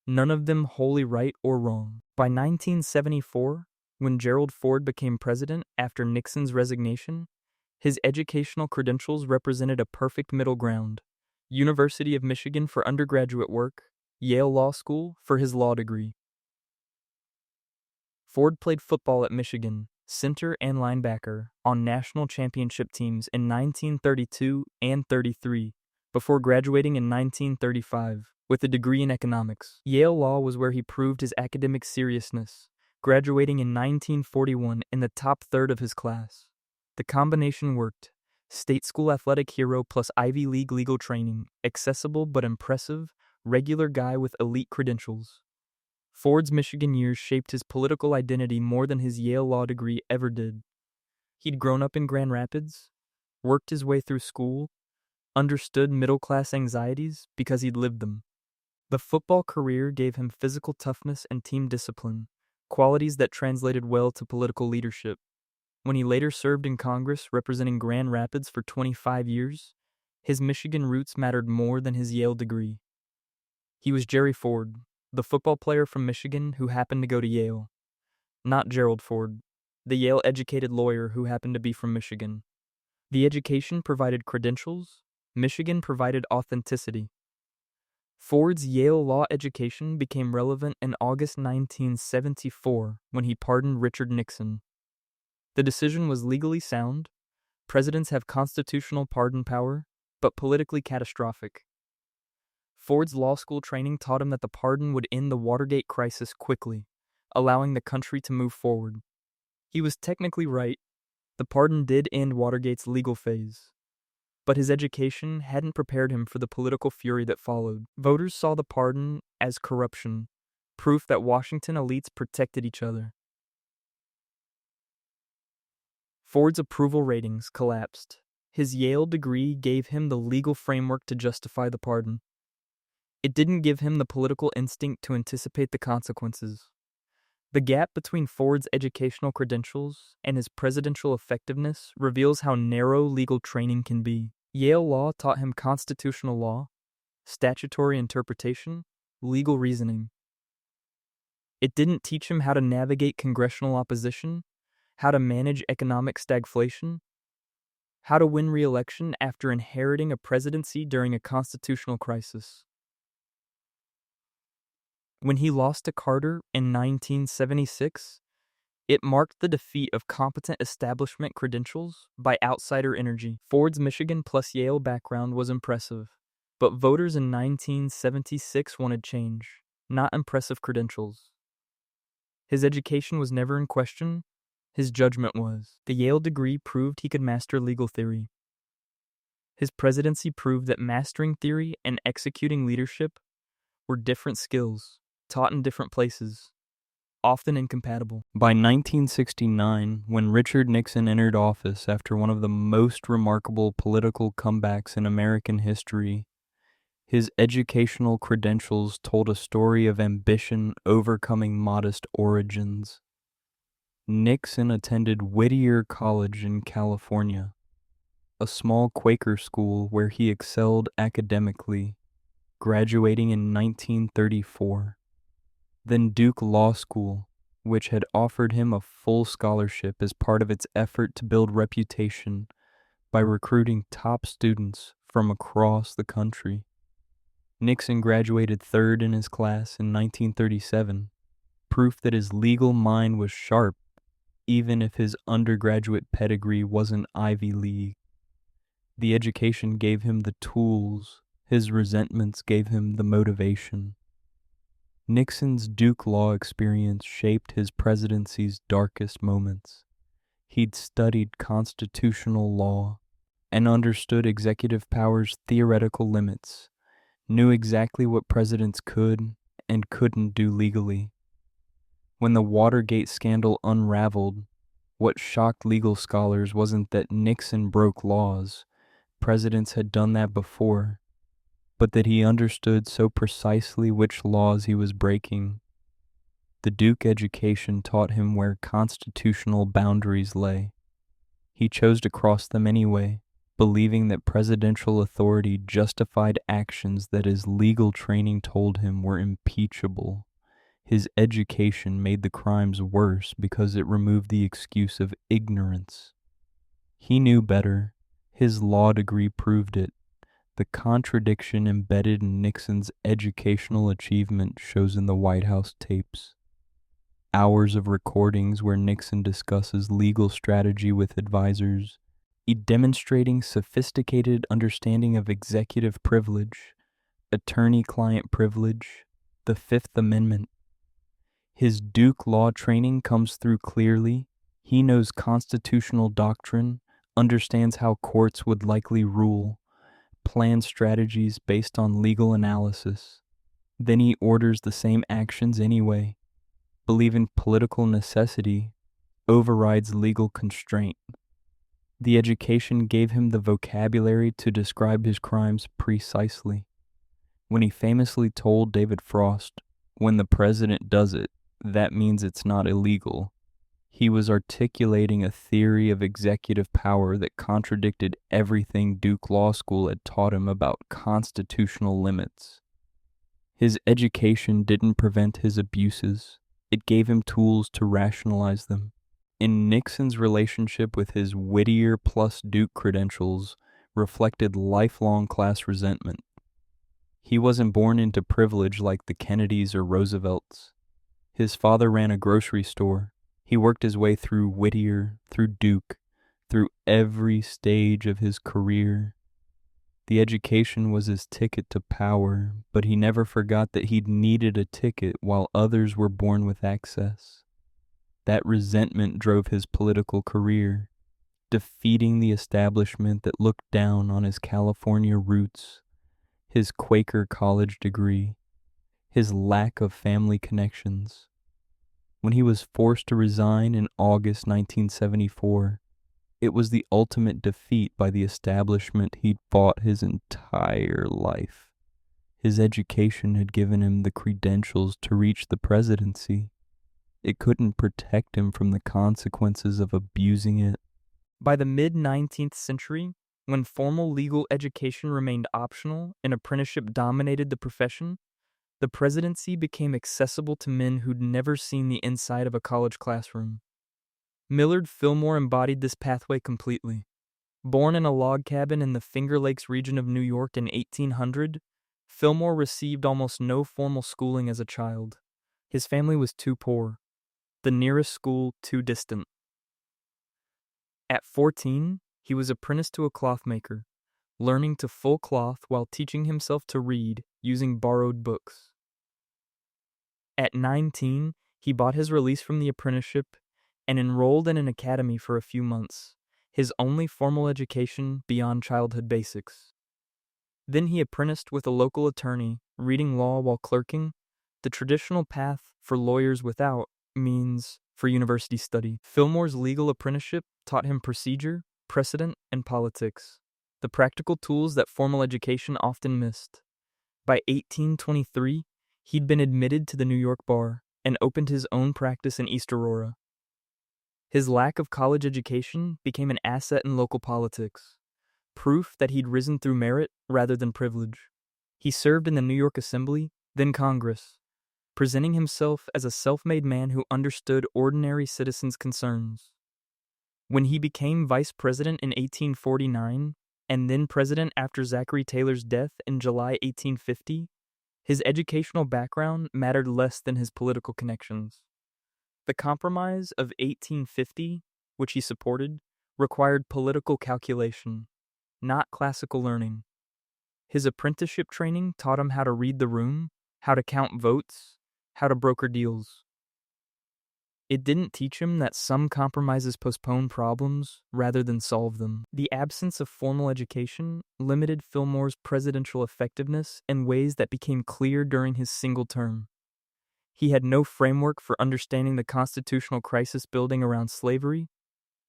none of them wholly right or wrong. By 1974, when Gerald Ford became president after Nixon's resignation, his educational credentials represented a perfect middle ground: University of Michigan for undergraduate work, Yale Law School for his law degree. Ford played football at Michigan, center and linebacker, on national championship teams in 1932 and 33, before graduating in 1935 with a degree in economics. Yale Law was where he proved his academic seriousness, graduating in 1941 in the top third of his class. The combination worked: state school athletic hero plus Ivy League legal training, accessible but impressive, regular guy with elite credentials. Ford's Michigan years shaped his political identity more than his Yale Law degree ever did. He'd grown up in Grand Rapids, worked his way through school, understood middle-class anxieties because he'd lived them. The football career gave him physical toughness and team discipline, qualities that translated well to political leadership. When he later served in Congress representing Grand Rapids for 25 years, His Michigan roots mattered more than his Yale degree. He was Jerry Ford, the football player from Michigan who happened to go to Yale, not Gerald Ford, the Yale-educated lawyer who happened to be from Michigan. The education provided credentials, Michigan provided authenticity. Ford's Yale law education became relevant in August 1974 when he pardoned Richard Nixon. The decision was legally sound. Presidents have constitutional pardon power, but politically catastrophic. Ford's law school training taught him that the pardon would end the Watergate crisis quickly, allowing the country to move forward. He was technically right. The pardon did end Watergate's legal phase. But his education hadn't prepared him for the political fury that followed. Voters saw the pardon as corruption, proof that Washington elites protected each other. Ford's approval ratings collapsed. His Yale degree gave him the legal framework to justify the pardon. It didn't give him the political instinct to anticipate the consequences. The gap between Ford's educational credentials and his presidential effectiveness reveals how narrow legal training can be. Yale law taught him constitutional law, statutory interpretation, legal reasoning. It didn't teach him how to navigate congressional opposition, how to manage economic stagflation, how to win re-election after inheriting a presidency during a constitutional crisis. When he lost to Carter in 1976, it marked the defeat of competent establishment credentials by outsider energy. Ford's Michigan plus Yale background was impressive, but voters in 1976 wanted change, not impressive credentials. His education was never in question. His judgment was. The Yale degree proved he could master legal theory. His presidency proved that mastering theory and executing leadership were different skills, taught in different places, often incompatible. By 1969, when Richard Nixon entered office after one of the most remarkable political comebacks in American history, his educational credentials told a story of ambition overcoming modest origins. Nixon attended Whittier College in California, a small Quaker school where he excelled academically, graduating in 1934. Then Duke Law School, which had offered him a full scholarship as part of its effort to build reputation by recruiting top students from across the country. Nixon graduated third in his class in 1937, proof that his legal mind was sharp, even if his undergraduate pedigree wasn't Ivy League. The education gave him the tools, his resentments gave him the motivation. Nixon's Duke Law experience shaped his presidency's darkest moments. He'd studied constitutional law and understood executive power's theoretical limits, knew exactly what presidents could and couldn't do legally. When the Watergate scandal unraveled, what shocked legal scholars wasn't that Nixon broke laws. Presidents had done that before, but that he understood so precisely which laws he was breaking. The Duke education taught him where constitutional boundaries lay. He chose to cross them anyway, believing that presidential authority justified actions that his legal training told him were impeachable. His education made the crimes worse because it removed the excuse of ignorance. He knew better. His law degree proved it. The contradiction embedded in Nixon's educational achievement shows in the White House tapes. Hours of recordings where Nixon discusses legal strategy with advisors, demonstrating sophisticated understanding of executive privilege, attorney-client privilege, the Fifth Amendment. His Duke Law training comes through clearly. He knows constitutional doctrine, understands how courts would likely rule, plans strategies based on legal analysis. Then he orders the same actions anyway, believing political necessity overrides legal constraint. The education gave him the vocabulary to describe his crimes precisely. When he famously told David Frost, "When the president does it, that means it's not illegal," He was articulating a theory of executive power that contradicted everything Duke Law School had taught him about constitutional limits. His education didn't prevent his abuses, it gave him tools to rationalize them. In Nixon's relationship with his Whittier plus Duke credentials reflected lifelong class resentment. He wasn't born into privilege like the Kennedys or Roosevelts. His father ran a grocery store. He worked his way through Whittier, through Duke, through every stage of his career. The education was his ticket to power, but he never forgot that he'd needed a ticket while others were born with access. That resentment drove his political career, defeating the establishment that looked down on his California roots, his Quaker college degree, his lack of family connections. When he was forced to resign in August 1974, it was the ultimate defeat by the establishment he'd fought his entire life. His education had given him the credentials to reach the presidency. It couldn't protect him from the consequences of abusing it. By the mid-19th century, when formal legal education remained optional and apprenticeship dominated the profession, the presidency became accessible to men who'd never seen the inside of a college classroom. Millard Fillmore embodied this pathway completely. Born in a log cabin in the Finger Lakes region of New York in 1800, Fillmore received almost no formal schooling as a child. His family was too poor, the nearest school too distant. At 14, he was apprenticed to a clothmaker, learning to full cloth while teaching himself to read using borrowed books. At 19, he bought his release from the apprenticeship and enrolled in an academy for a few months, his only formal education beyond childhood basics. Then he apprenticed with a local attorney, reading law while clerking, the traditional path for lawyers without means for university study. Fillmore's legal apprenticeship taught him procedure, precedent, and politics, the practical tools that formal education often missed. By 1823, he'd been admitted to the New York bar and opened his own practice in East Aurora. His lack of college education became an asset in local politics, proof that he'd risen through merit rather than privilege. He served in the New York Assembly, then Congress, presenting himself as a self-made man who understood ordinary citizens' concerns. When he became vice president in 1849, and then president after Zachary Taylor's death in July 1850, his educational background mattered less than his political connections. The Compromise of 1850, which he supported, required political calculation, not classical learning. His apprenticeship training taught him how to read the room, how to count votes, how to broker deals. It didn't teach him that some compromises postpone problems rather than solve them. The absence of formal education limited Fillmore's presidential effectiveness in ways that became clear during his single term. He had no framework for understanding the constitutional crisis building around slavery,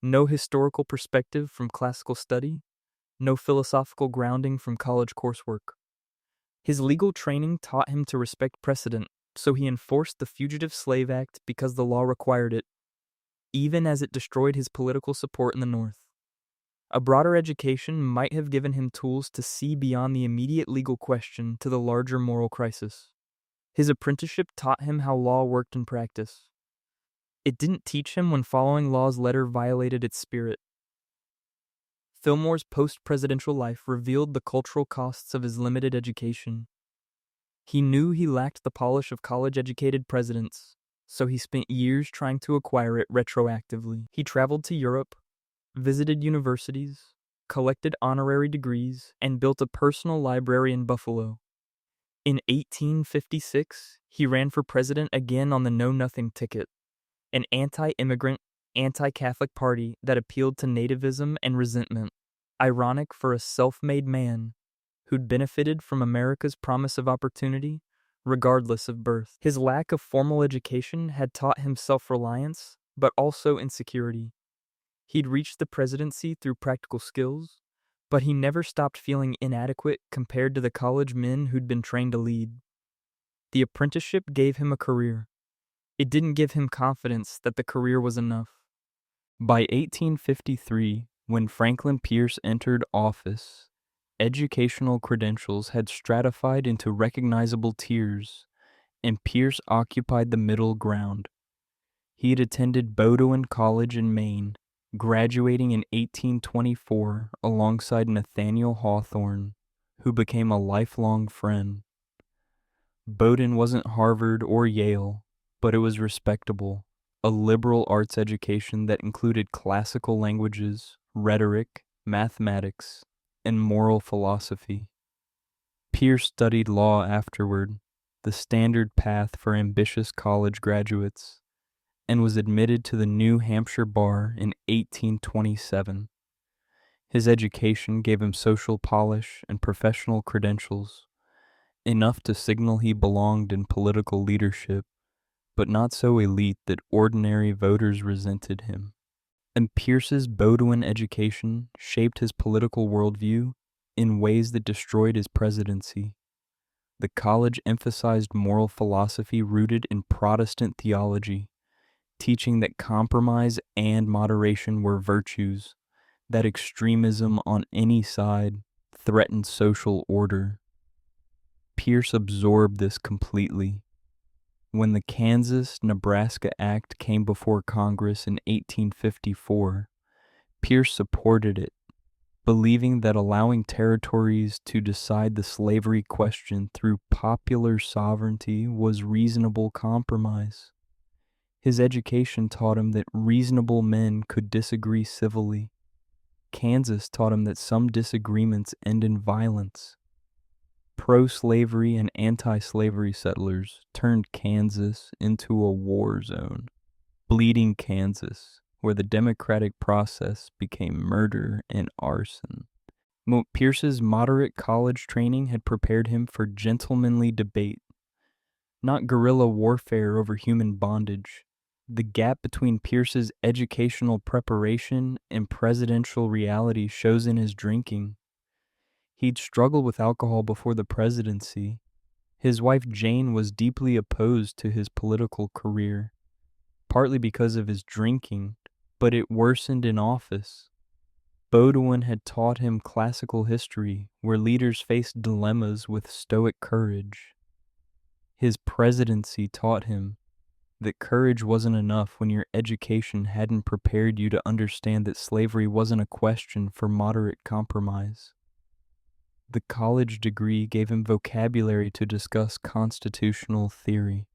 no historical perspective from classical study, no philosophical grounding from college coursework. His legal training taught him to respect precedent, so he enforced the Fugitive Slave Act because the law required it, even as it destroyed his political support in the North. A broader education might have given him tools to see beyond the immediate legal question to the larger moral crisis. His apprenticeship taught him how law worked in practice. It didn't teach him when following law's letter violated its spirit. Fillmore's post-presidential life revealed the cultural costs of his limited education. He knew he lacked the polish of college-educated presidents, so he spent years trying to acquire it retroactively. He traveled to Europe, visited universities, collected honorary degrees, and built a personal library in Buffalo. In 1856, he ran for president again on the Know-Nothing ticket, an anti-immigrant, anti-Catholic party that appealed to nativism and resentment. Ironic for a self-made man who'd benefited from America's promise of opportunity, regardless of birth. His lack of formal education had taught him self-reliance, but also insecurity. He'd reached the presidency through practical skills, but he never stopped feeling inadequate compared to the college men who'd been trained to lead. The apprenticeship gave him a career. It didn't give him confidence that the career was enough. By 1853, when Franklin Pierce entered office, educational credentials had stratified into recognizable tiers, and Pierce occupied the middle ground. He had attended Bowdoin College in Maine, graduating in 1824 alongside Nathaniel Hawthorne, who became a lifelong friend. Bowdoin wasn't Harvard or Yale, but it was respectable, a liberal arts education that included classical languages, rhetoric, mathematics, and moral philosophy. Pierce studied law afterward, the standard path for ambitious college graduates, and was admitted to the New Hampshire bar in 1827. His education gave him social polish and professional credentials, enough to signal he belonged in political leadership, but not so elite that ordinary voters resented him. And Pierce's Bowdoin education shaped his political worldview in ways that destroyed his presidency. The college emphasized moral philosophy rooted in Protestant theology, teaching that compromise and moderation were virtues, that extremism on any side threatened social order. Pierce absorbed this completely. When the Kansas-Nebraska Act came before Congress in 1854, Pierce supported it, believing that allowing territories to decide the slavery question through popular sovereignty was reasonable compromise. His education taught him that reasonable men could disagree civilly. Kansas taught him that some disagreements end in violence. Pro-slavery and anti-slavery settlers turned Kansas into a war zone. Bleeding Kansas, where the democratic process became murder and arson. Pierce's moderate college training had prepared him for gentlemanly debate, not guerrilla warfare over human bondage. The gap between Pierce's educational preparation and presidential reality shows in his drinking. He'd struggled with alcohol before the presidency. His wife Jane was deeply opposed to his political career, partly because of his drinking, but it worsened in office. Bowdoin had taught him classical history, where leaders faced dilemmas with stoic courage. His presidency taught him that courage wasn't enough when your education hadn't prepared you to understand that slavery wasn't a question for moderate compromise. The college degree gave him vocabulary to discuss constitutional theory.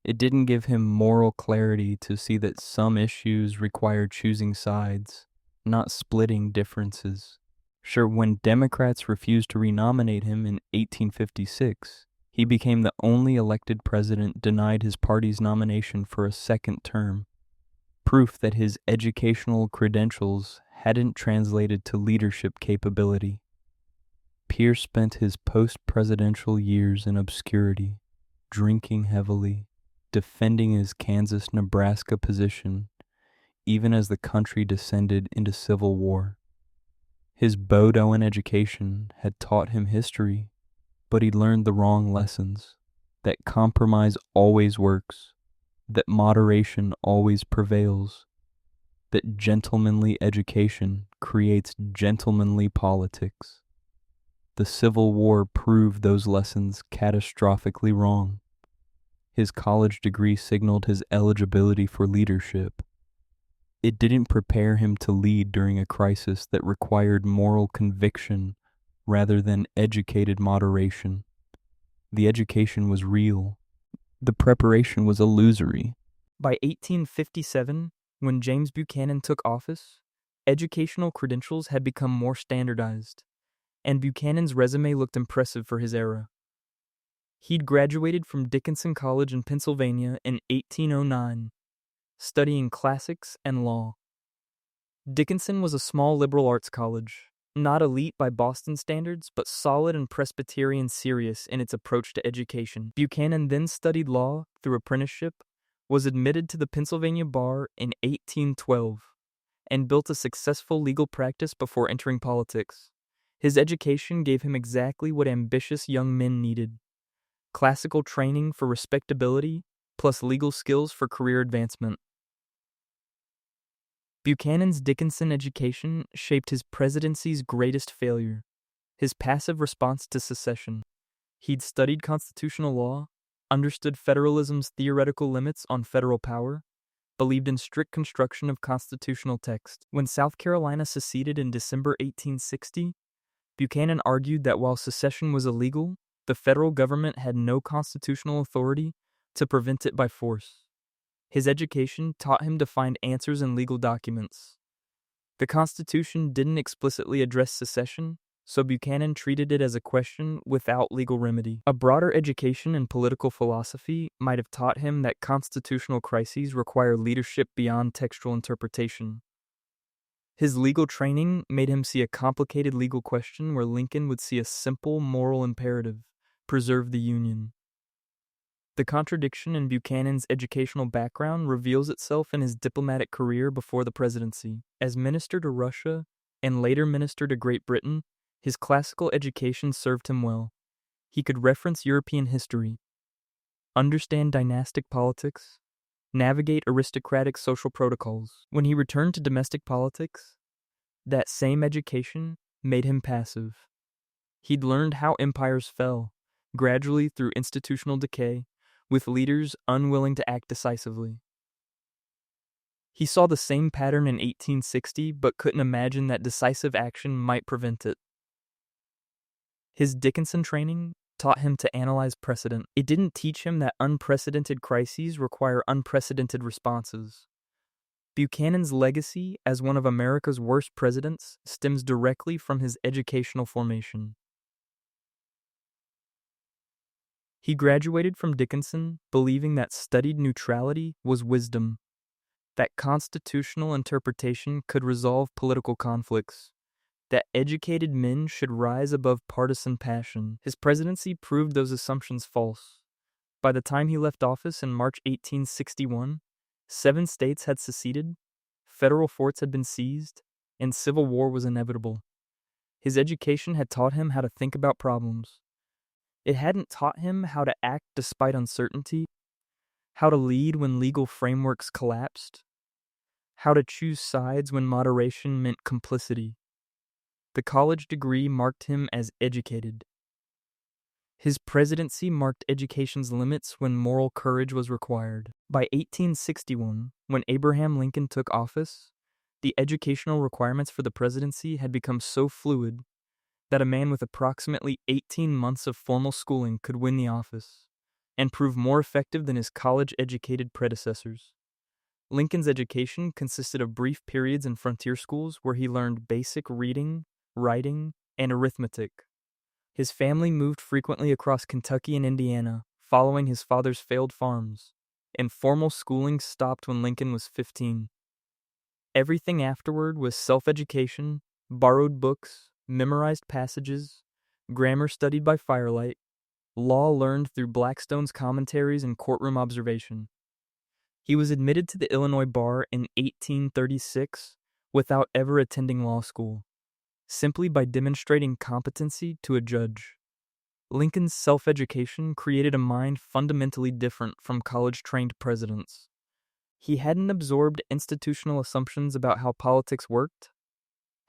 It didn't give him moral clarity to see that some issues require choosing sides, not splitting differences. Sure, when Democrats refused to renominate him in 1856, he became the only elected president denied his party's nomination for a second term, proof that his educational credentials hadn't translated to leadership capability. Pierce spent his post-presidential years in obscurity, drinking heavily, defending his Kansas-Nebraska position, even as the country descended into civil war. His Bowdoin education had taught him history, but he learned the wrong lessons, that compromise always works, that moderation always prevails, that gentlemanly education creates gentlemanly politics. The Civil War proved those lessons catastrophically wrong. His college degree signaled his eligibility for leadership. It didn't prepare him to lead during a crisis that required moral conviction rather than educated moderation. The education was real. The preparation was illusory. By 1857, when James Buchanan took office, educational credentials had become more standardized, and Buchanan's resume looked impressive for his era. He'd graduated from Dickinson College in Pennsylvania in 1809, studying classics and law. Dickinson was a small liberal arts college, not elite by Boston standards, but solid and Presbyterian serious in its approach to education. Buchanan then studied law through apprenticeship, was admitted to the Pennsylvania bar in 1812, and built a successful legal practice before entering politics. His education gave him exactly what ambitious young men needed: classical training for respectability, plus legal skills for career advancement. Buchanan's Dickinson education shaped his presidency's greatest failure, his passive response to secession. He'd studied constitutional law, understood federalism's theoretical limits on federal power, believed in strict construction of constitutional text. When South Carolina seceded in December 1860, Buchanan argued that while secession was illegal, the federal government had no constitutional authority to prevent it by force. His education taught him to find answers in legal documents. The Constitution didn't explicitly address secession, so Buchanan treated it as a question without legal remedy. A broader education in political philosophy might have taught him that constitutional crises require leadership beyond textual interpretation. His legal training made him see a complicated legal question where Lincoln would see a simple moral imperative: preserve the Union. The contradiction in Buchanan's educational background reveals itself in his diplomatic career before the presidency. As minister to Russia and later minister to Great Britain, his classical education served him well. He could reference European history, understand dynastic politics, navigate aristocratic social protocols. When he returned to domestic politics, that same education made him passive. He'd learned how empires fell, gradually through institutional decay, with leaders unwilling to act decisively. He saw the same pattern in 1860 but couldn't imagine that decisive action might prevent it. His Dickinson training taught him to analyze precedent. It didn't teach him that unprecedented crises require unprecedented responses. Buchanan's legacy as one of America's worst presidents stems directly from his educational formation. He graduated from Dickinson believing that studied neutrality was wisdom, that constitutional interpretation could resolve political conflicts, that educated men should rise above partisan passion. His presidency proved those assumptions false. By the time he left office in March 1861, 7 states had seceded, federal forts had been seized, and civil war was inevitable. His education had taught him how to think about problems. It hadn't taught him how to act despite uncertainty, how to lead when legal frameworks collapsed, how to choose sides when moderation meant complicity. The college degree marked him as educated. His presidency marked education's limits when moral courage was required. By 1861, when Abraham Lincoln took office, the educational requirements for the presidency had become so fluid that a man with approximately 18 months of formal schooling could win the office and prove more effective than his college-educated predecessors. Lincoln's education consisted of brief periods in frontier schools where he learned basic reading, writing, and arithmetic. His family moved frequently across Kentucky and Indiana, following his father's failed farms, and formal schooling stopped when Lincoln was 15. Everything afterward was self-education, borrowed books, memorized passages, grammar studied by firelight, law learned through Blackstone's commentaries and courtroom observation. He was admitted to the Illinois bar in 1836 without ever attending law school, simply by demonstrating competency to a judge. Lincoln's self-education created a mind fundamentally different from college-trained presidents. He hadn't absorbed institutional assumptions about how politics worked,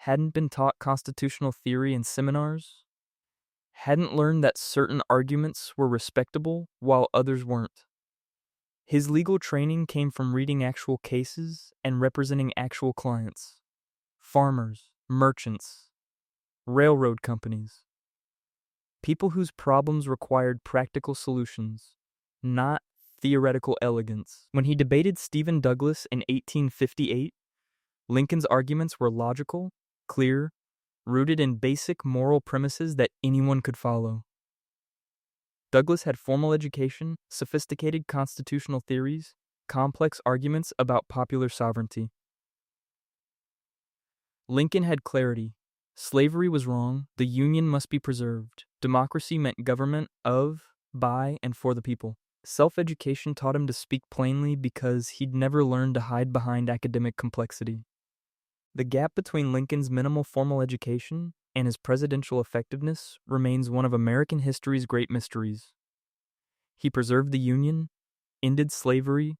hadn't been taught constitutional theory in seminars, hadn't learned that certain arguments were respectable while others weren't. His legal training came from reading actual cases and representing actual clients: farmers, merchants, railroad companies, people whose problems required practical solutions, not theoretical elegance. When he debated Stephen Douglas in 1858, Lincoln's arguments were logical, clear, rooted in basic moral premises that anyone could follow. Douglas had formal education, sophisticated constitutional theories, complex arguments about popular sovereignty. Lincoln had clarity. Slavery was wrong, the Union must be preserved. Democracy meant government of, by, and for the people. Self-education taught him to speak plainly because he'd never learned to hide behind academic complexity. The gap between Lincoln's minimal formal education and his presidential effectiveness remains one of American history's great mysteries. He preserved the Union, ended slavery,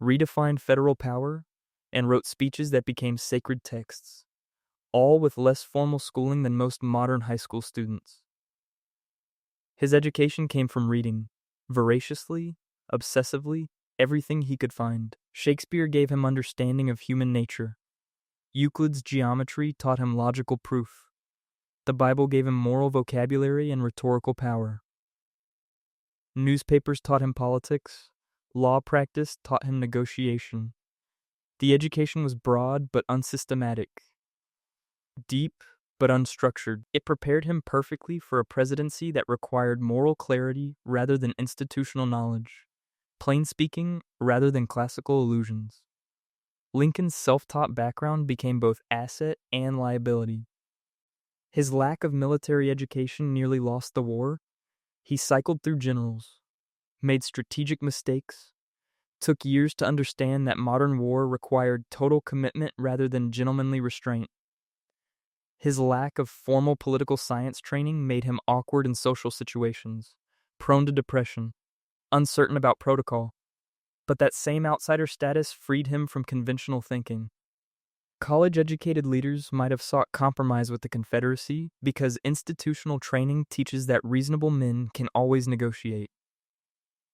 redefined federal power, and wrote speeches that became sacred texts, all with less formal schooling than most modern high school students. His education came from reading, voraciously, obsessively, everything he could find. Shakespeare gave him understanding of human nature. Euclid's geometry taught him logical proof. The Bible gave him moral vocabulary and rhetorical power. Newspapers taught him politics. Law practice taught him negotiation. The education was broad but unsystematic, deep but unstructured. It prepared him perfectly for a presidency that required moral clarity rather than institutional knowledge, plain speaking rather than classical illusions. Lincoln's self-taught background became both asset and liability. His lack of military education nearly lost the war. He cycled through generals, made strategic mistakes, took years to understand that modern war required total commitment rather than gentlemanly restraint. His lack of formal political science training made him awkward in social situations, prone to depression, uncertain about protocol. But that same outsider status freed him from conventional thinking. College-educated leaders might have sought compromise with the Confederacy because institutional training teaches that reasonable men can always negotiate.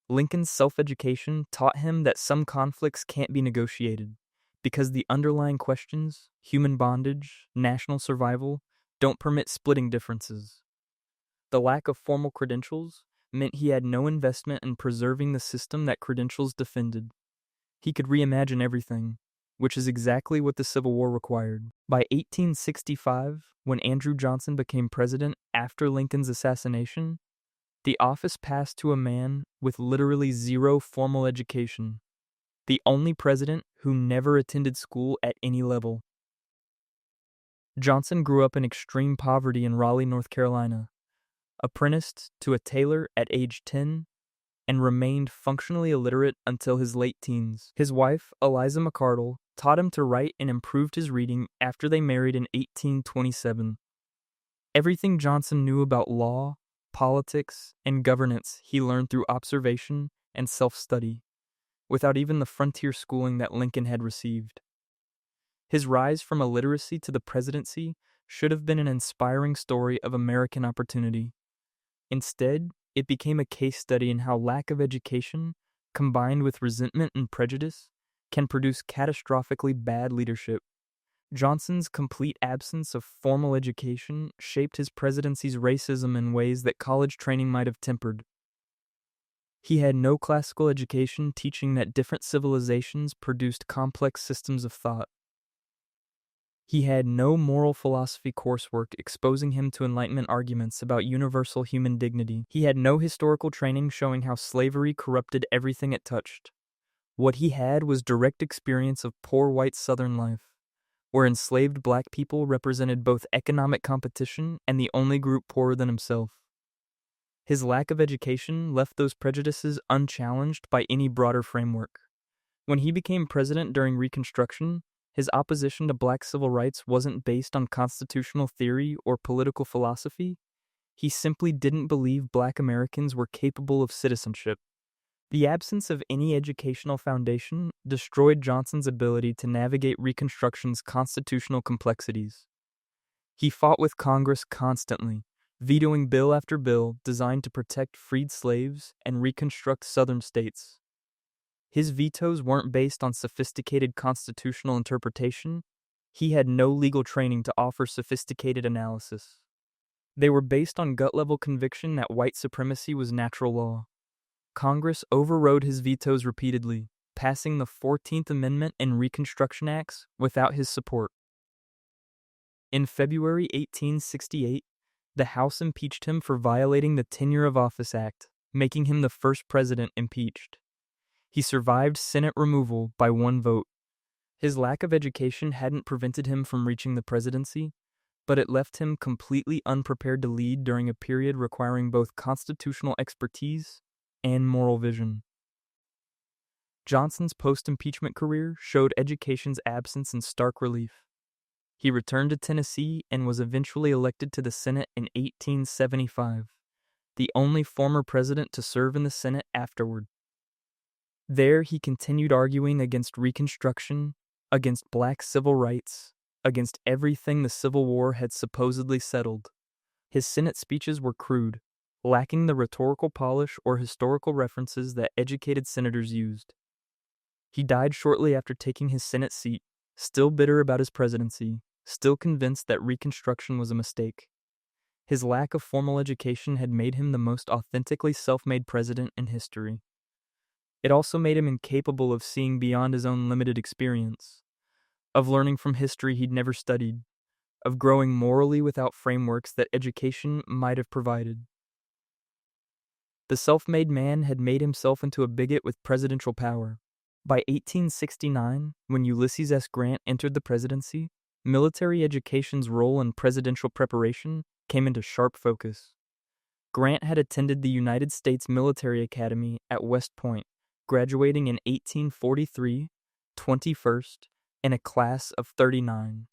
Lincoln's self-education taught him that some conflicts can't be negotiated because the underlying questions, human bondage, national survival, don't permit splitting differences. The lack of formal credentials meant he had no investment in preserving the system that credentials defended. He could reimagine everything, which is exactly what the Civil War required. By 1865, when Andrew Johnson became president after Lincoln's assassination, the office passed to a man with literally zero formal education, the only president who never attended school at any level. Johnson grew up in extreme poverty in Raleigh, North Carolina, apprenticed to a tailor at age 10, and remained functionally illiterate until his late teens. His wife, Eliza McCardle, taught him to write and improved his reading after they married in 1827. Everything Johnson knew about law, politics, and governance he learned through observation and self-study, without even the frontier schooling that Lincoln had received. His rise from illiteracy to the presidency should have been an inspiring story of American opportunity. Instead, it became a case study in how lack of education, combined with resentment and prejudice, can produce catastrophically bad leadership. Johnson's complete absence of formal education shaped his presidency's racism in ways that college training might have tempered. He had no classical education teaching that different civilizations produced complex systems of thought. He had no moral philosophy coursework exposing him to Enlightenment arguments about universal human dignity. He had no historical training showing how slavery corrupted everything it touched. What he had was direct experience of poor white Southern life, where enslaved black people represented both economic competition and the only group poorer than himself. His lack of education left those prejudices unchallenged by any broader framework. When he became president during Reconstruction, his opposition to black civil rights wasn't based on constitutional theory or political philosophy. He simply didn't believe black Americans were capable of citizenship. The absence of any educational foundation destroyed Johnson's ability to navigate Reconstruction's constitutional complexities. He fought with Congress constantly, vetoing bill after bill designed to protect freed slaves and reconstruct Southern states. His vetoes weren't based on sophisticated constitutional interpretation. He had no legal training to offer sophisticated analysis. They were based on gut-level conviction that white supremacy was natural law. Congress overrode his vetoes repeatedly, passing the 14th Amendment and Reconstruction Acts without his support. In February 1868, the House impeached him for violating the Tenure of Office Act, making him the first president impeached. He survived Senate removal by one vote. His lack of education hadn't prevented him from reaching the presidency, but it left him completely unprepared to lead during a period requiring both constitutional expertise and moral vision. Johnson's post-impeachment career showed education's absence in stark relief. He returned to Tennessee and was eventually elected to the Senate in 1875, the only former president to serve in the Senate afterward. There, he continued arguing against Reconstruction, against black civil rights, against everything the Civil War had supposedly settled. His Senate speeches were crude, lacking the rhetorical polish or historical references that educated senators used. He died shortly after taking his Senate seat, still bitter about his presidency, still convinced that Reconstruction was a mistake. His lack of formal education had made him the most authentically self-made president in history. It also made him incapable of seeing beyond his own limited experience, of learning from history he'd never studied, of growing morally without frameworks that education might have provided. The self-made man had made himself into a bigot with presidential power. By 1869, when Ulysses S. Grant entered the presidency, military education's role in presidential preparation came into sharp focus. Grant had attended the United States Military Academy at West Point, graduating in 1843, 21st, in a class of 39.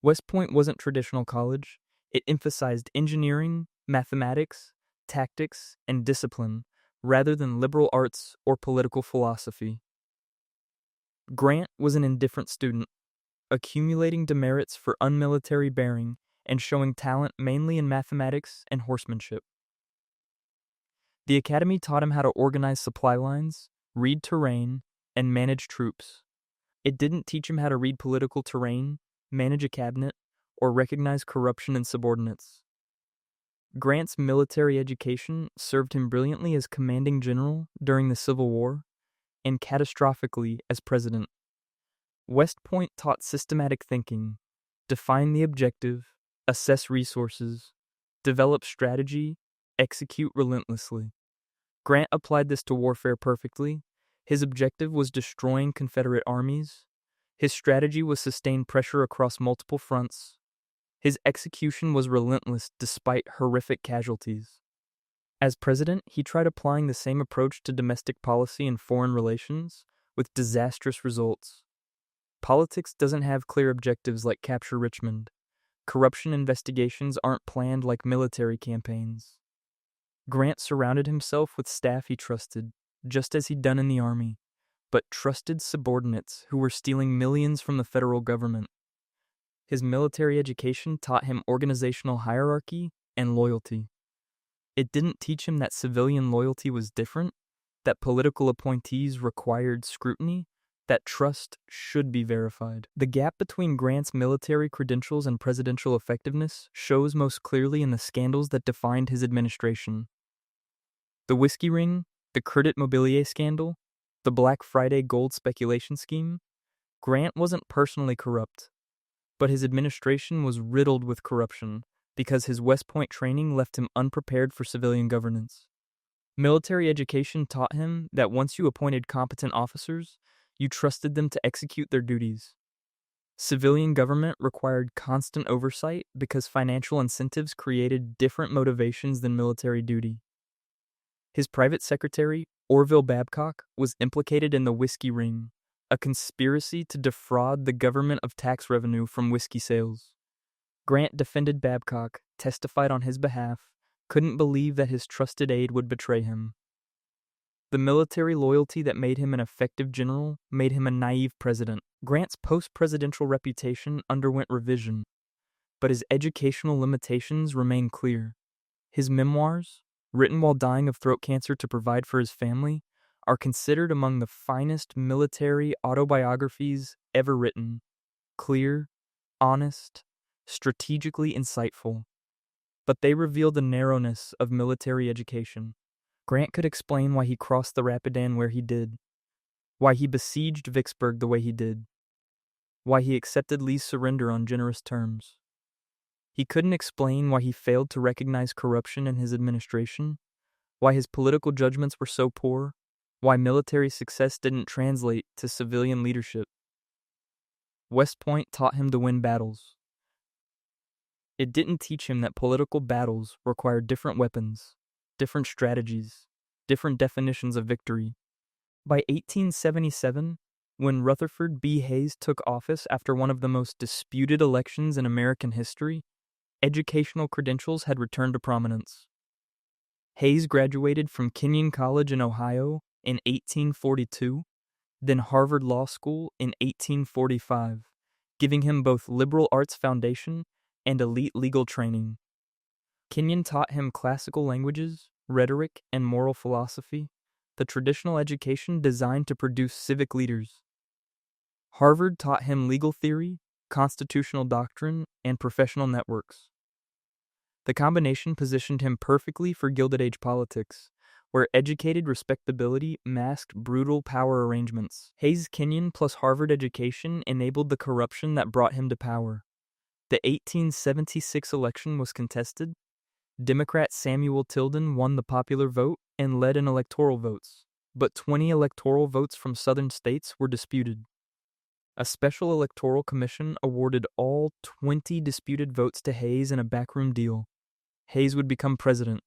West Point wasn't traditional college. It emphasized engineering, mathematics, tactics, and discipline, rather than liberal arts or political philosophy. Grant was an indifferent student, accumulating demerits for unmilitary bearing and showing talent mainly in mathematics and horsemanship. The academy taught him how to organize supply lines, read terrain, and manage troops. It didn't teach him how to read political terrain, manage a cabinet, or recognize corruption in subordinates. Grant's military education served him brilliantly as commanding general during the Civil War and catastrophically as president. West Point taught systematic thinking, define the objective, assess resources, develop strategy, execute relentlessly. Grant applied this to warfare perfectly. His objective was destroying Confederate armies. His strategy was sustain pressure across multiple fronts. His execution was relentless despite horrific casualties. As president, he tried applying the same approach to domestic policy and foreign relations, with disastrous results. Politics doesn't have clear objectives like capture Richmond. Corruption investigations aren't planned like military campaigns. Grant surrounded himself with staff he trusted, just as he'd done in the Army, but trusted subordinates who were stealing millions from the federal government. His military education taught him organizational hierarchy and loyalty. It didn't teach him that civilian loyalty was different, that political appointees required scrutiny, that trust should be verified. The gap between Grant's military credentials and presidential effectiveness shows most clearly in the scandals that defined his administration. The whiskey ring, the Credit Mobilier scandal, the Black Friday gold speculation scheme. Grant wasn't personally corrupt, but his administration was riddled with corruption because his West Point training left him unprepared for civilian governance. Military education taught him that once you appointed competent officers, you trusted them to execute their duties. Civilian government required constant oversight because financial incentives created different motivations than military duty. His private secretary, Orville Babcock, was implicated in the whiskey ring, a conspiracy to defraud the government of tax revenue from whiskey sales. Grant defended Babcock, testified on his behalf, couldn't believe that his trusted aide would betray him. The military loyalty that made him an effective general made him a naive president. Grant's post-presidential reputation underwent revision, but his educational limitations remain clear. His memoirs, written while dying of throat cancer to provide for his family, are considered among the finest military autobiographies ever written. Clear, honest, strategically insightful. But they reveal the narrowness of military education. Grant could explain why he crossed the Rapidan where he did, why he besieged Vicksburg the way he did, why he accepted Lee's surrender on generous terms. He couldn't explain why he failed to recognize corruption in his administration, why his political judgments were so poor, why military success didn't translate to civilian leadership. West Point taught him to win battles. It didn't teach him that political battles require different weapons, different strategies, different definitions of victory. By 1877, when Rutherford B. Hayes took office after one of the most disputed elections in American history, educational credentials had returned to prominence. Hayes graduated from Kenyon College in Ohio in 1842 then Harvard Law School in 1845, giving him both liberal arts foundation and elite legal training. Kenyon taught him classical languages, rhetoric, and moral philosophy, the traditional education designed to produce civic leaders. Harvard taught him legal theory, constitutional doctrine, and professional networks. The combination positioned him perfectly for Gilded Age politics, where educated respectability masked brutal power arrangements. Hayes Kenyon plus Harvard education enabled the corruption that brought him to power. The 1876 election was contested. Democrat Samuel Tilden won the popular vote and led in electoral votes, but 20 electoral votes from southern states were disputed. A special electoral commission awarded all 20 disputed votes to Hayes in a backroom deal. Hayes would become president,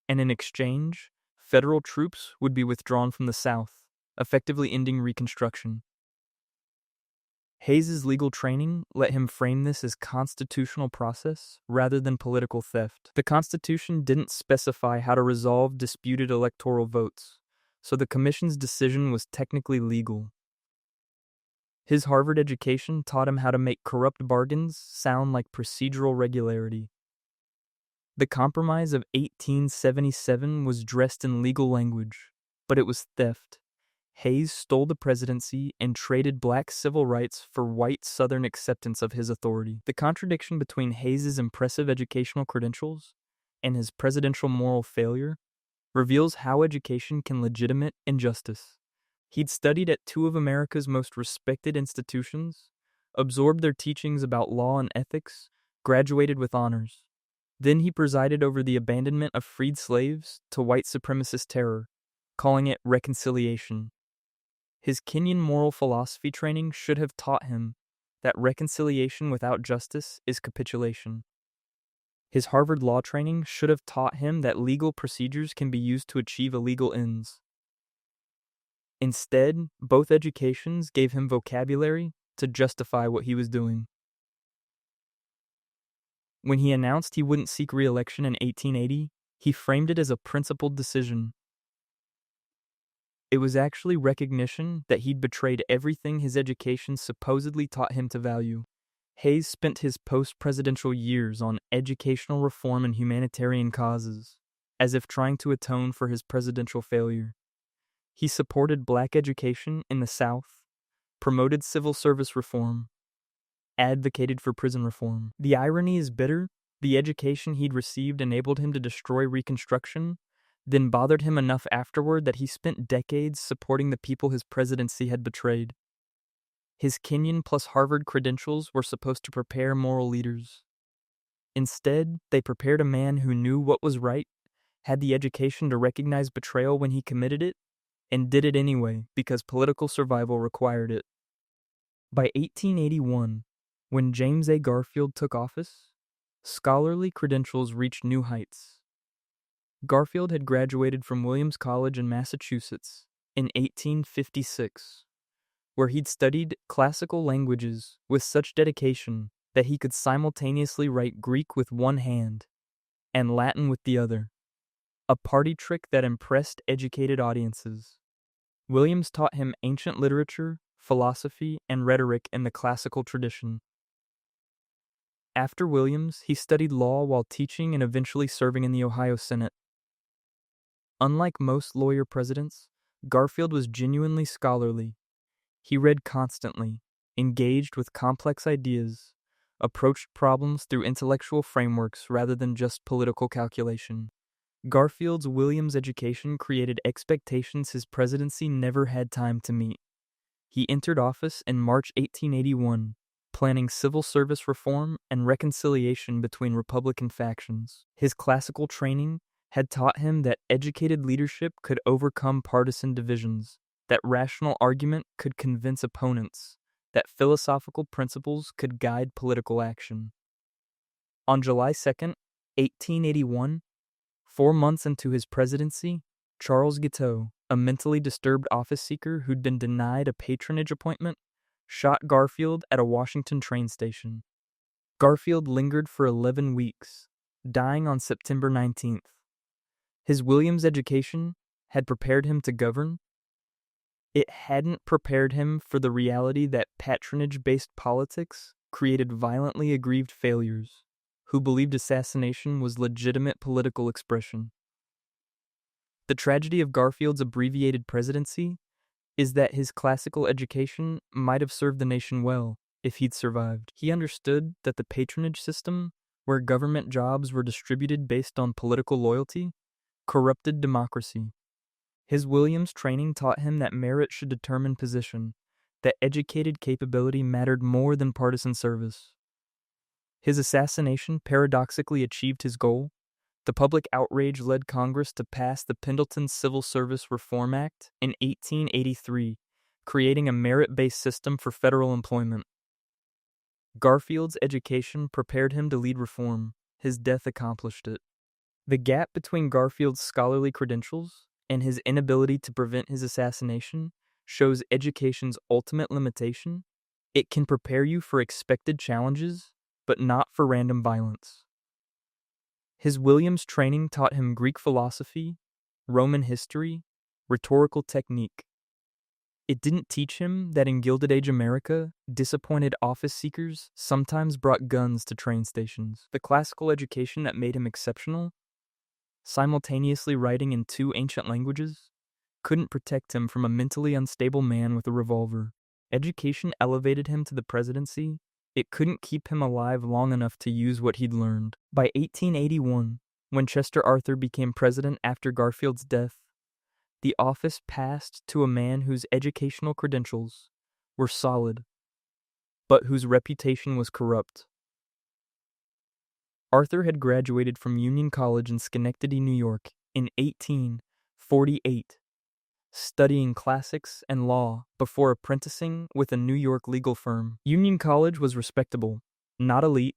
and in exchange, federal troops would be withdrawn from the South, effectively ending Reconstruction. Hayes's legal training let him frame this as constitutional process rather than political theft. The Constitution didn't specify how to resolve disputed electoral votes, so the commission's decision was technically legal. His Harvard education taught him how to make corrupt bargains sound like procedural regularity. The Compromise of 1877 was dressed in legal language, but it was theft. Hayes stole the presidency and traded black civil rights for white Southern acceptance of his authority. The contradiction between Hayes's impressive educational credentials and his presidential moral failure reveals how education can legitimate injustice. He'd studied at two of America's most respected institutions, absorbed their teachings about law and ethics, graduated with honors. Then he presided over the abandonment of freed slaves to white supremacist terror, calling it reconciliation. His Kenyon moral philosophy training should have taught him that reconciliation without justice is capitulation. His Harvard law training should have taught him that legal procedures can be used to achieve illegal ends. Instead, both educations gave him vocabulary to justify what he was doing. When he announced he wouldn't seek re-election in 1880, he framed it as a principled decision. It was actually recognition that he'd betrayed everything his education supposedly taught him to value. Hayes spent his post-presidential years on educational reform and humanitarian causes, as if trying to atone for his presidential failure. He supported black education in the South, promoted civil service reform, advocated for prison reform. The irony is bitter. The education he'd received enabled him to destroy Reconstruction, then bothered him enough afterward that he spent decades supporting the people his presidency had betrayed. His Kenyon plus Harvard credentials were supposed to prepare moral leaders. Instead, they prepared a man who knew what was right, had the education to recognize betrayal when he committed it, and did it anyway because political survival required it. By 1881, when James A. Garfield took office, scholarly credentials reached new heights. Garfield had graduated from Williams College in Massachusetts in 1856, where he'd studied classical languages with such dedication that he could simultaneously write Greek with one hand and Latin with the other, a party trick that impressed educated audiences. Williams taught him ancient literature, philosophy, and rhetoric in the classical tradition. After Williams, he studied law while teaching and eventually serving in the Ohio Senate. Unlike most lawyer presidents, Garfield was genuinely scholarly. He read constantly, engaged with complex ideas, approached problems through intellectual frameworks rather than just political calculation. Garfield's Williams education created expectations his presidency never had time to meet. He entered office in March 1881, planning civil service reform and reconciliation between Republican factions. His classical training had taught him that educated leadership could overcome partisan divisions, that rational argument could convince opponents, that philosophical principles could guide political action. On July 2nd, 1881, 4 months into his presidency, Charles Guiteau, a mentally disturbed office seeker who'd been denied a patronage appointment, shot Garfield at a Washington train station. Garfield lingered for 11 weeks, dying on September 19th. His Williams education had prepared him to govern, It hadn't prepared him for the reality that patronage-based politics created violently aggrieved failures who believed assassination was legitimate political expression. The tragedy of Garfield's abbreviated presidency is that his classical education might have served the nation well if he'd survived. He understood that the patronage system, where government jobs were distributed based on political loyalty, corrupted democracy. His Williams training taught him that merit should determine position, that educated capability mattered more than partisan service. His assassination paradoxically achieved his goal. The public outrage led Congress to pass the Pendleton Civil Service Reform Act in 1883, creating a merit-based system for federal employment. Garfield's education prepared him to lead reform. His death accomplished it. The gap between Garfield's scholarly credentials and his inability to prevent his assassination shows education's ultimate limitation. It can prepare you for expected challenges, but not for random violence. His Williams training taught him Greek philosophy, Roman history, rhetorical technique. It didn't teach him that in Gilded Age America, disappointed office seekers sometimes brought guns to train stations. The classical education that made him exceptional, simultaneously writing in 2 ancient languages, couldn't protect him from a mentally unstable man with a revolver. Education elevated him to the presidency. It couldn't keep him alive long enough to use what he'd learned. By 1881, when Chester Arthur became president after Garfield's death, the office passed to a man whose educational credentials were solid, but whose reputation was corrupt. Arthur had graduated from Union College in Schenectady, New York, in 1848, studying classics and law before apprenticing with a New York legal firm. Union College was respectable, not elite.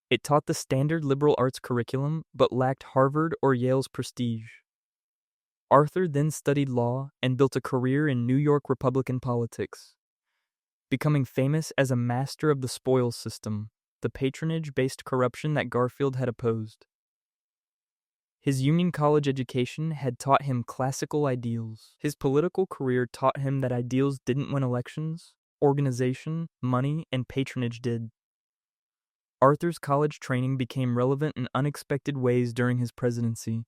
It taught the standard liberal arts curriculum, but lacked Harvard or Yale's prestige. Arthur then studied law and built a career in New York Republican politics, becoming famous as a master of the spoils system, the patronage-based corruption that Garfield had opposed. His Union College education had taught him classical ideals. His political career taught him that ideals didn't win elections, organization, money, and patronage did. Arthur's college training became relevant in unexpected ways during his presidency.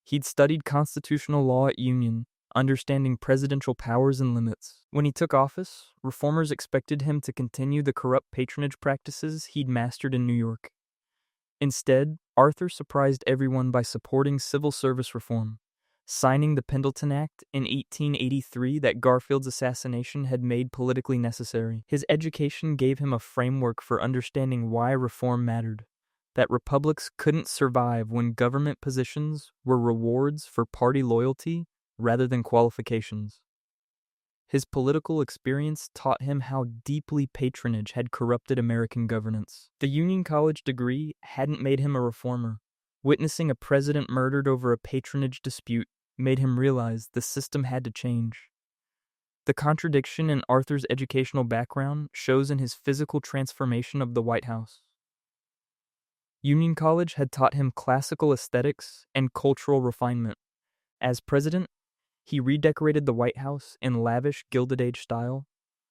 He'd studied constitutional law at Union, understanding presidential powers and limits. When he took office, reformers expected him to continue the corrupt patronage practices he'd mastered in New York. Instead, Arthur surprised everyone by supporting civil service reform, signing the Pendleton Act in 1883 that Garfield's assassination had made politically necessary. His education gave him a framework for understanding why reform mattered, that republics couldn't survive when government positions were rewards for party loyalty rather than qualifications. His political experience taught him how deeply patronage had corrupted American governance. The Union College degree hadn't made him a reformer. Witnessing a president murdered over a patronage dispute made him realize the system had to change. The contradiction in Arthur's educational background shows in his physical transformation of the White House. Union College had taught him classical aesthetics and cultural refinement. As president, he redecorated the White House in lavish Gilded Age style,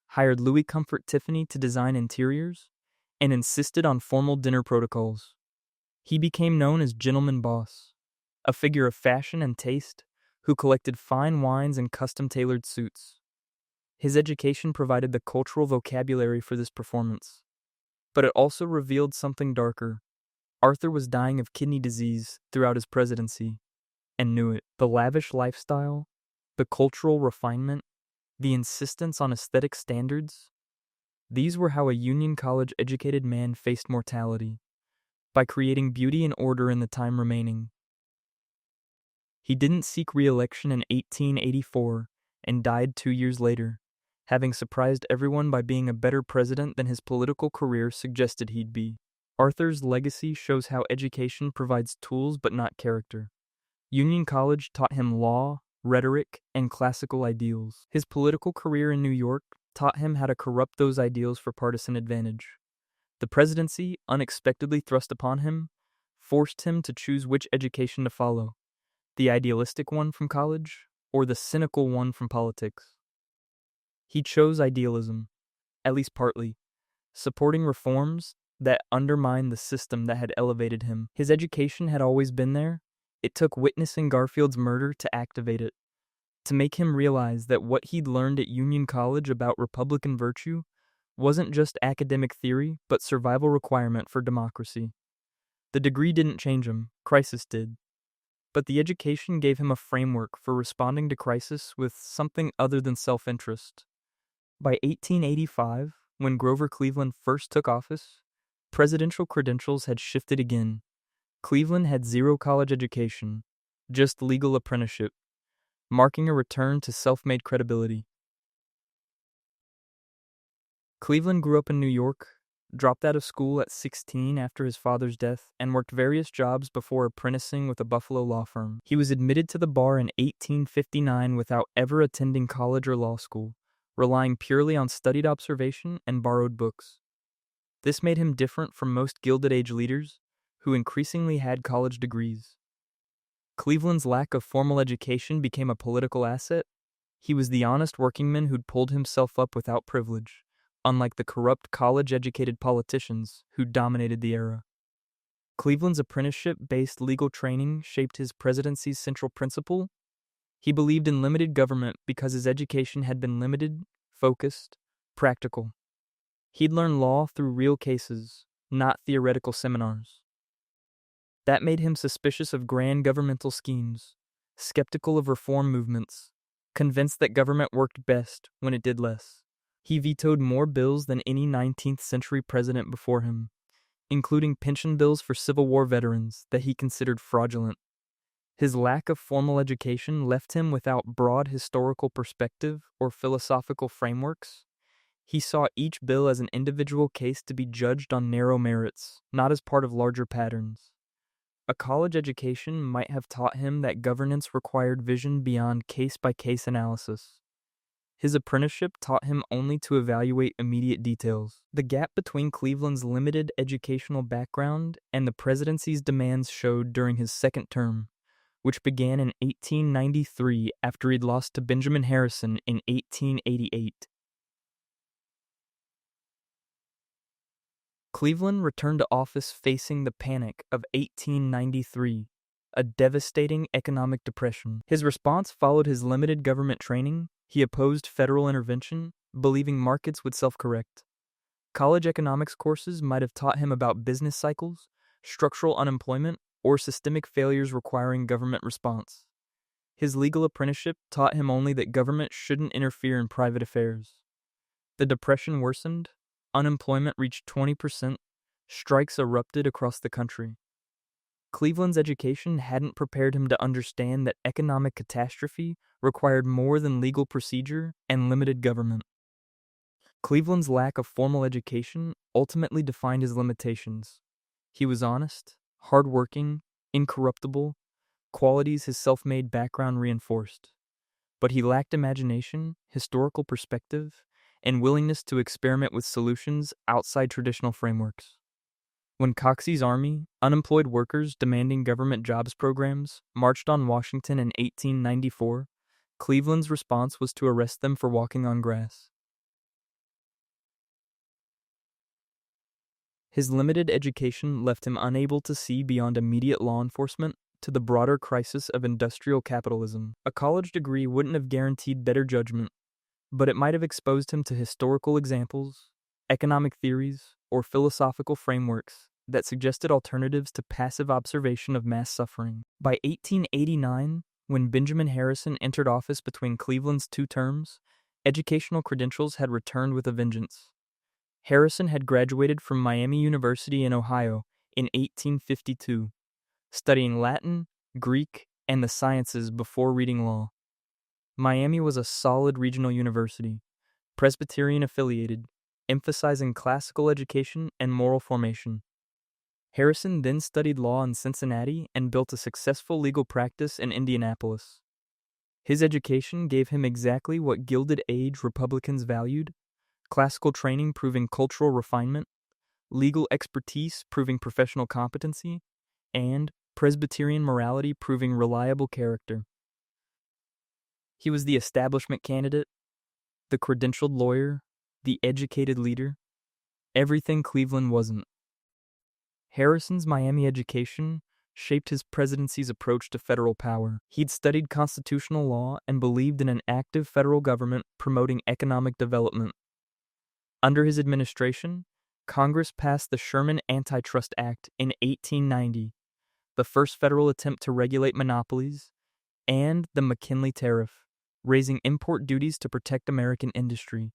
hired Louis Comfort Tiffany to design interiors, and insisted on formal dinner protocols. He became known as Gentleman Boss, a figure of fashion and taste who collected fine wines and custom-tailored suits. His education provided the cultural vocabulary for this performance, but it also revealed something darker. Arthur was dying of kidney disease throughout his presidency, and knew it. The lavish lifestyle, the cultural refinement, the insistence on aesthetic standards, these were how a Union College-educated man faced mortality, by creating beauty and order in the time remaining. He didn't seek re-election in 1884 and died 2 years later, having surprised everyone by being a better president than his political career suggested he'd be. Arthur's legacy shows how education provides tools but not character. Union College taught him law, rhetoric, and classical ideals. His political career in New York taught him how to corrupt those ideals for partisan advantage. The presidency, unexpectedly thrust upon him, forced him to choose which education to follow, the idealistic one from college or the cynical one from politics. He chose idealism, at least partly, supporting reforms that undermined the system that had elevated him. His education had always been there. It took witnessing Garfield's murder to activate it, to make him realize that what he'd learned at Union College about Republican virtue wasn't just academic theory, but survival requirement for democracy. The degree didn't change him, crisis did. But the education gave him a framework for responding to crisis with something other than self-interest. By 1885, when Grover Cleveland first took office, presidential credentials had shifted again. Cleveland had zero college education, just legal apprenticeship, marking a return to self-made credibility. Cleveland grew up in New York, dropped out of school at 16 after his father's death, and worked various jobs before apprenticing with a Buffalo law firm. He was admitted to the bar in 1859 without ever attending college or law school, relying purely on studied observation and borrowed books. This made him different from most Gilded Age leaders, who increasingly had college degrees. Cleveland's lack of formal education became a political asset. He was the honest workingman who'd pulled himself up without privilege, unlike the corrupt college-educated politicians who dominated the era. Cleveland's apprenticeship-based legal training shaped his presidency's central principle. He believed in limited government because his education had been limited, focused, practical. He'd learn law through real cases, not theoretical seminars. That made him suspicious of grand governmental schemes, skeptical of reform movements, convinced that government worked best when it did less. He vetoed more bills than any 19th century president before him, including pension bills for Civil War veterans that he considered fraudulent. His lack of formal education left him without broad historical perspective or philosophical frameworks. He saw each bill as an individual case to be judged on narrow merits, not as part of larger patterns. A college education might have taught him that governance required vision beyond case-by-case analysis. His apprenticeship taught him only to evaluate immediate details. The gap between Cleveland's limited educational background and the presidency's demands showed during his second term, which began in 1893 after he'd lost to Benjamin Harrison in 1888. Cleveland returned to office facing the panic of 1893, a devastating economic depression. His response followed his limited government training. He opposed federal intervention, believing markets would self-correct. College economics courses might have taught him about business cycles, structural unemployment, or systemic failures requiring government response. His legal apprenticeship taught him only that government shouldn't interfere in private affairs. The depression worsened. Unemployment reached 20%, strikes erupted across the country. Cleveland's education hadn't prepared him to understand that economic catastrophe required more than legal procedure and limited government. Cleveland's lack of formal education ultimately defined his limitations. He was honest, hardworking, incorruptible, qualities his self-made background reinforced. But he lacked imagination, historical perspective, and willingness to experiment with solutions outside traditional frameworks. When Coxey's army, unemployed workers demanding government jobs programs, marched on Washington in 1894, Cleveland's response was to arrest them for walking on grass. His limited education left him unable to see beyond immediate law enforcement to the broader crisis of industrial capitalism. A college degree wouldn't have guaranteed better judgment, but it might have exposed him to historical examples, economic theories, or philosophical frameworks that suggested alternatives to passive observation of mass suffering. By 1889, when Benjamin Harrison entered office between Cleveland's two terms, educational credentials had returned with a vengeance. Harrison had graduated from Miami University in Ohio in 1852, studying Latin, Greek, and the sciences before reading law. Miami was a solid regional university, Presbyterian-affiliated, emphasizing classical education and moral formation. Harrison then studied law in Cincinnati and built a successful legal practice in Indianapolis. His education gave him exactly what Gilded Age Republicans valued: classical training proving cultural refinement, legal expertise proving professional competency, and Presbyterian morality proving reliable character. He was the establishment candidate, the credentialed lawyer, the educated leader, everything Cleveland wasn't. Harrison's Miami education shaped his presidency's approach to federal power. He'd studied constitutional law and believed in an active federal government promoting economic development. Under his administration, Congress passed the Sherman Antitrust Act in 1890, the first federal attempt to regulate monopolies, and the McKinley Tariff, raising import duties to protect American industry.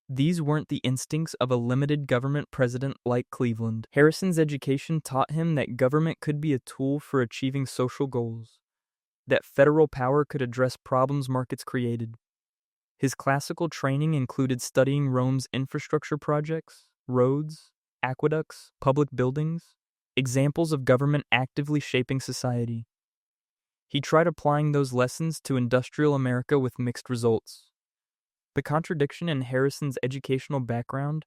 These weren't the instincts of a limited government president like Cleveland. Harrison's education taught him that government could be a tool for achieving social goals, that federal power could address problems markets created. His classical training included studying Rome's infrastructure projects, roads, aqueducts, public buildings, examples of government actively shaping society. He tried applying those lessons to industrial America with mixed results. The contradiction in Harrison's educational background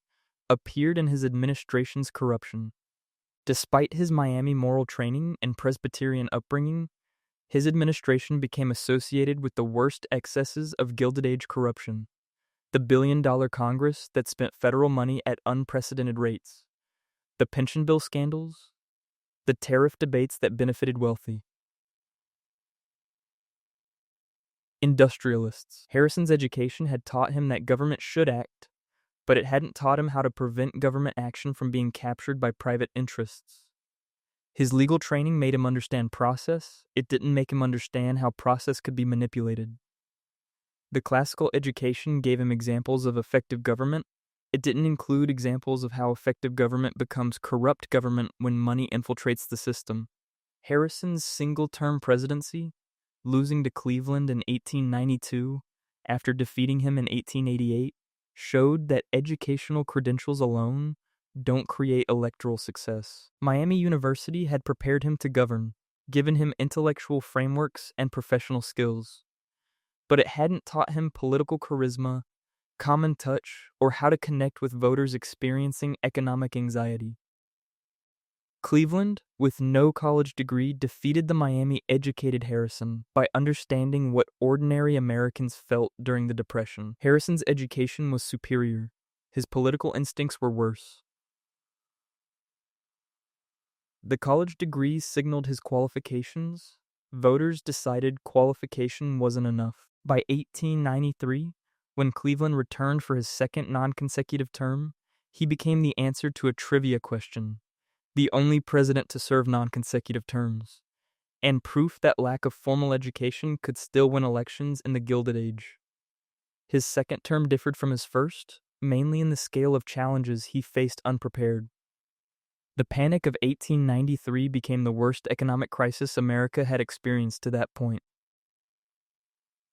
appeared in his administration's corruption. Despite his Miami moral training and Presbyterian upbringing, his administration became associated with the worst excesses of Gilded Age corruption: the billion-dollar Congress that spent federal money at unprecedented rates, the pension bill scandals, the tariff debates that benefited wealthy. Industrialists. Harrison's education had taught him that government should act, but it hadn't taught him how to prevent government action from being captured by private interests. His legal training made him understand process. It didn't make him understand how process could be manipulated. The classical education gave him examples of effective government. It didn't include examples of how effective government becomes corrupt government when money infiltrates the system. Harrison's single-term presidency, losing to Cleveland in 1892 after defeating him in 1888, showed that educational credentials alone don't create electoral success. Miami University had prepared him to govern, given him intellectual frameworks and professional skills, but it hadn't taught him political charisma, common touch, or how to connect with voters experiencing economic anxiety. Cleveland, with no college degree, defeated the Miami-educated Harrison by understanding what ordinary Americans felt during the Depression. Harrison's education was superior. His political instincts were worse. The college degree signaled his qualifications. Voters decided qualification wasn't enough. By 1893, when Cleveland returned for his second non-consecutive term, he became the answer to a trivia question, the only president to serve non-consecutive terms, and proof that lack of formal education could still win elections in the Gilded Age. His second term differed from his first, mainly in the scale of challenges he faced unprepared. The Panic of 1893 became the worst economic crisis America had experienced to that point.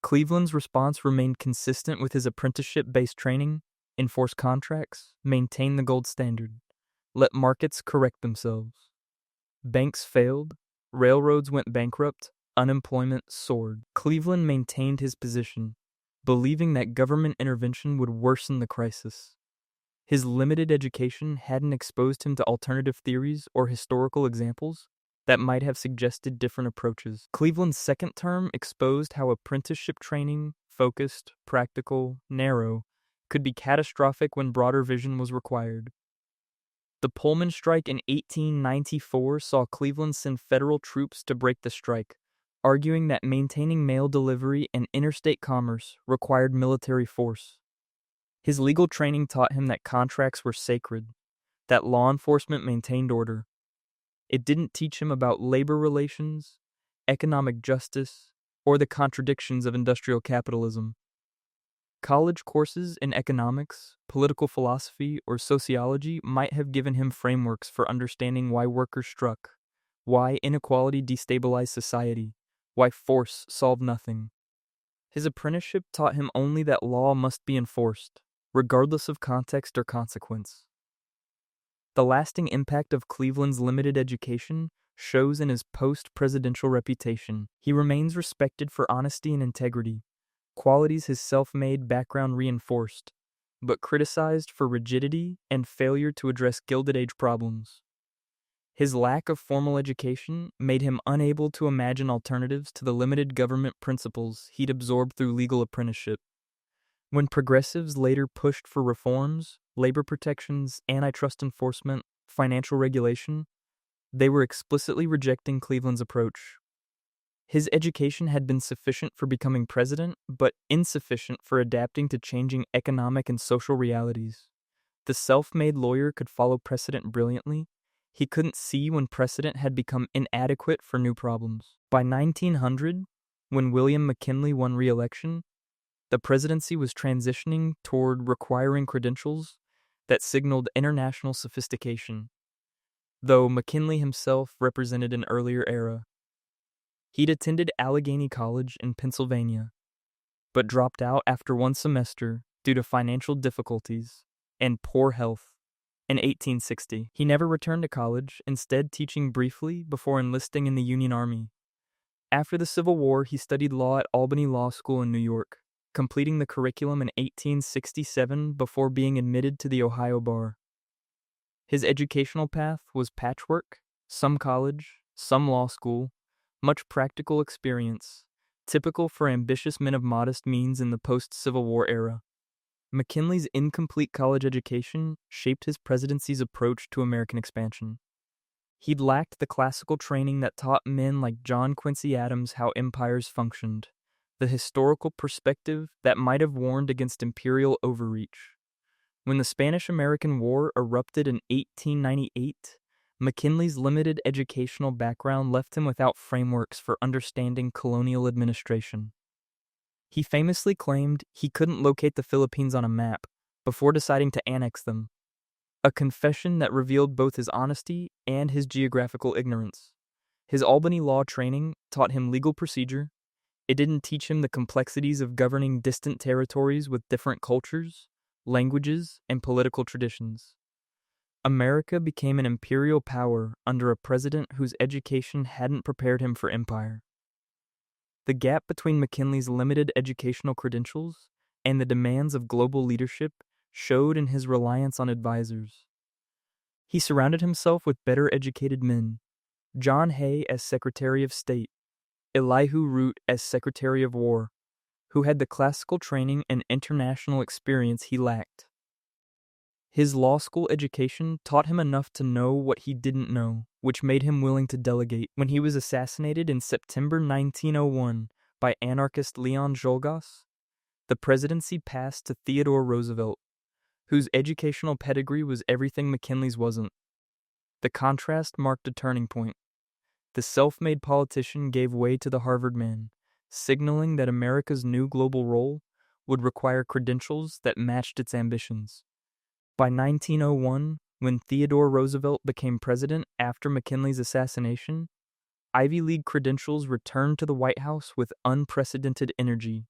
Cleveland's response remained consistent with his apprenticeship-based training: enforce contracts, maintain the gold standard, let markets correct themselves. Banks failed, railroads went bankrupt, unemployment soared. Cleveland maintained his position, believing that government intervention would worsen the crisis. His limited education hadn't exposed him to alternative theories or historical examples that might have suggested different approaches. Cleveland's second term exposed how apprenticeship training, focused, practical, narrow, could be catastrophic when broader vision was required. The Pullman strike in 1894 saw Cleveland send federal troops to break the strike, arguing that maintaining mail delivery and interstate commerce required military force. His legal training taught him that contracts were sacred, that law enforcement maintained order. It didn't teach him about labor relations, economic justice, or the contradictions of industrial capitalism. College courses in economics, political philosophy, or sociology might have given him frameworks for understanding why workers struck, why inequality destabilized society, why force solved nothing. His apprenticeship taught him only that law must be enforced, regardless of context or consequence. The lasting impact of Cleveland's limited education shows in his post-presidential reputation. He remains respected for honesty and integrity, qualities his self-made background reinforced, but criticized for rigidity and failure to address Gilded Age problems. His lack of formal education made him unable to imagine alternatives to the limited government principles he'd absorbed through legal apprenticeship. When progressives later pushed for reforms, labor protections, antitrust enforcement, financial regulation, they were explicitly rejecting Cleveland's approach. His education had been sufficient for becoming president, but insufficient for adapting to changing economic and social realities. The self-made lawyer could follow precedent brilliantly. He couldn't see when precedent had become inadequate for new problems. By 1900, when William McKinley won re-election, the presidency was transitioning toward requiring credentials that signaled international sophistication, though McKinley himself represented an earlier era. He'd attended Allegheny College in Pennsylvania, but dropped out after one semester due to financial difficulties and poor health. In 1860, he never returned to college, instead teaching briefly before enlisting in the Union Army. After the Civil War, he studied law at Albany Law School in New York, completing the curriculum in 1867 before being admitted to the Ohio bar. His educational path was patchwork, some college, some law school, much practical experience, typical for ambitious men of modest means in the post-Civil War era. McKinley's incomplete college education shaped his presidency's approach to American expansion. He'd lacked the classical training that taught men like John Quincy Adams how empires functioned, the historical perspective that might have warned against imperial overreach. When the Spanish-American War erupted in 1898, McKinley's limited educational background left him without frameworks for understanding colonial administration. He famously claimed he couldn't locate the Philippines on a map before deciding to annex them, a confession that revealed both his honesty and his geographical ignorance. His Albany law training taught him legal procedure. It didn't teach him the complexities of governing distant territories with different cultures, languages, and political traditions. America became an imperial power under a president whose education hadn't prepared him for empire. The gap between McKinley's limited educational credentials and the demands of global leadership showed in his reliance on advisors. He surrounded himself with better educated men, John Hay as Secretary of State, Elihu Root as Secretary of War, who had the classical training and international experience he lacked. His law school education taught him enough to know what he didn't know, which made him willing to delegate. When he was assassinated in September 1901 by anarchist Leon Czolgosz, the presidency passed to Theodore Roosevelt, whose educational pedigree was everything McKinley's wasn't. The contrast marked a turning point. The self-made politician gave way to the Harvard man, signaling that America's new global role would require credentials that matched its ambitions. By 1901, when Theodore Roosevelt became president after McKinley's assassination, Ivy League credentials returned to the White House with unprecedented energy.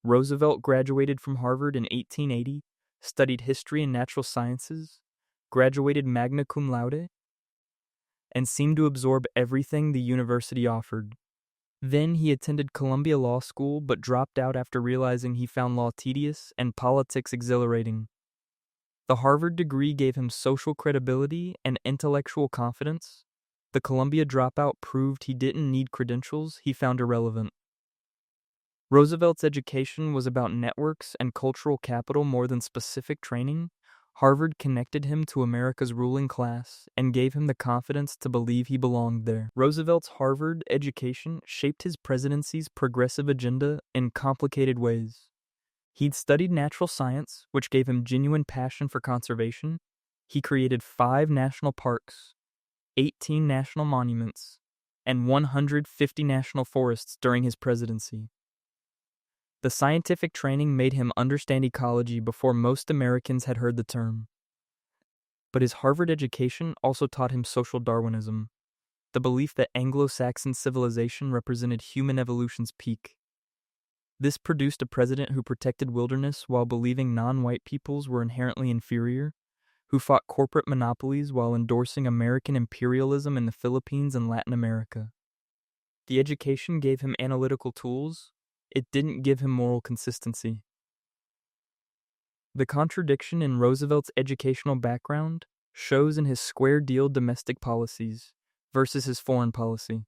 Roosevelt graduated from Harvard in 1880, studied history and natural sciences, graduated magna cum laude, and seemed to absorb everything the university offered. Then he attended Columbia Law School but dropped out after realizing he found law tedious and politics exhilarating. The Harvard degree gave him social credibility and intellectual confidence. The Columbia dropout proved he didn't need credentials he found irrelevant. Roosevelt's education was about networks and cultural capital more than specific training. Harvard connected him to America's ruling class and gave him the confidence to believe he belonged there. Roosevelt's Harvard education shaped his presidency's progressive agenda in complicated ways. He'd studied natural science, which gave him genuine passion for conservation. He created 5 national parks, 18 national monuments, and 150 national forests during his presidency. The scientific training made him understand ecology before most Americans had heard the term. But his Harvard education also taught him social Darwinism, the belief that Anglo-Saxon civilization represented human evolution's peak. This produced a president who protected wilderness while believing non-white peoples were inherently inferior, who fought corporate monopolies while endorsing American imperialism in the Philippines and Latin America. The education gave him analytical tools. It didn't give him moral consistency. The contradiction in Roosevelt's educational background shows in his square-deal domestic policies versus his foreign policy.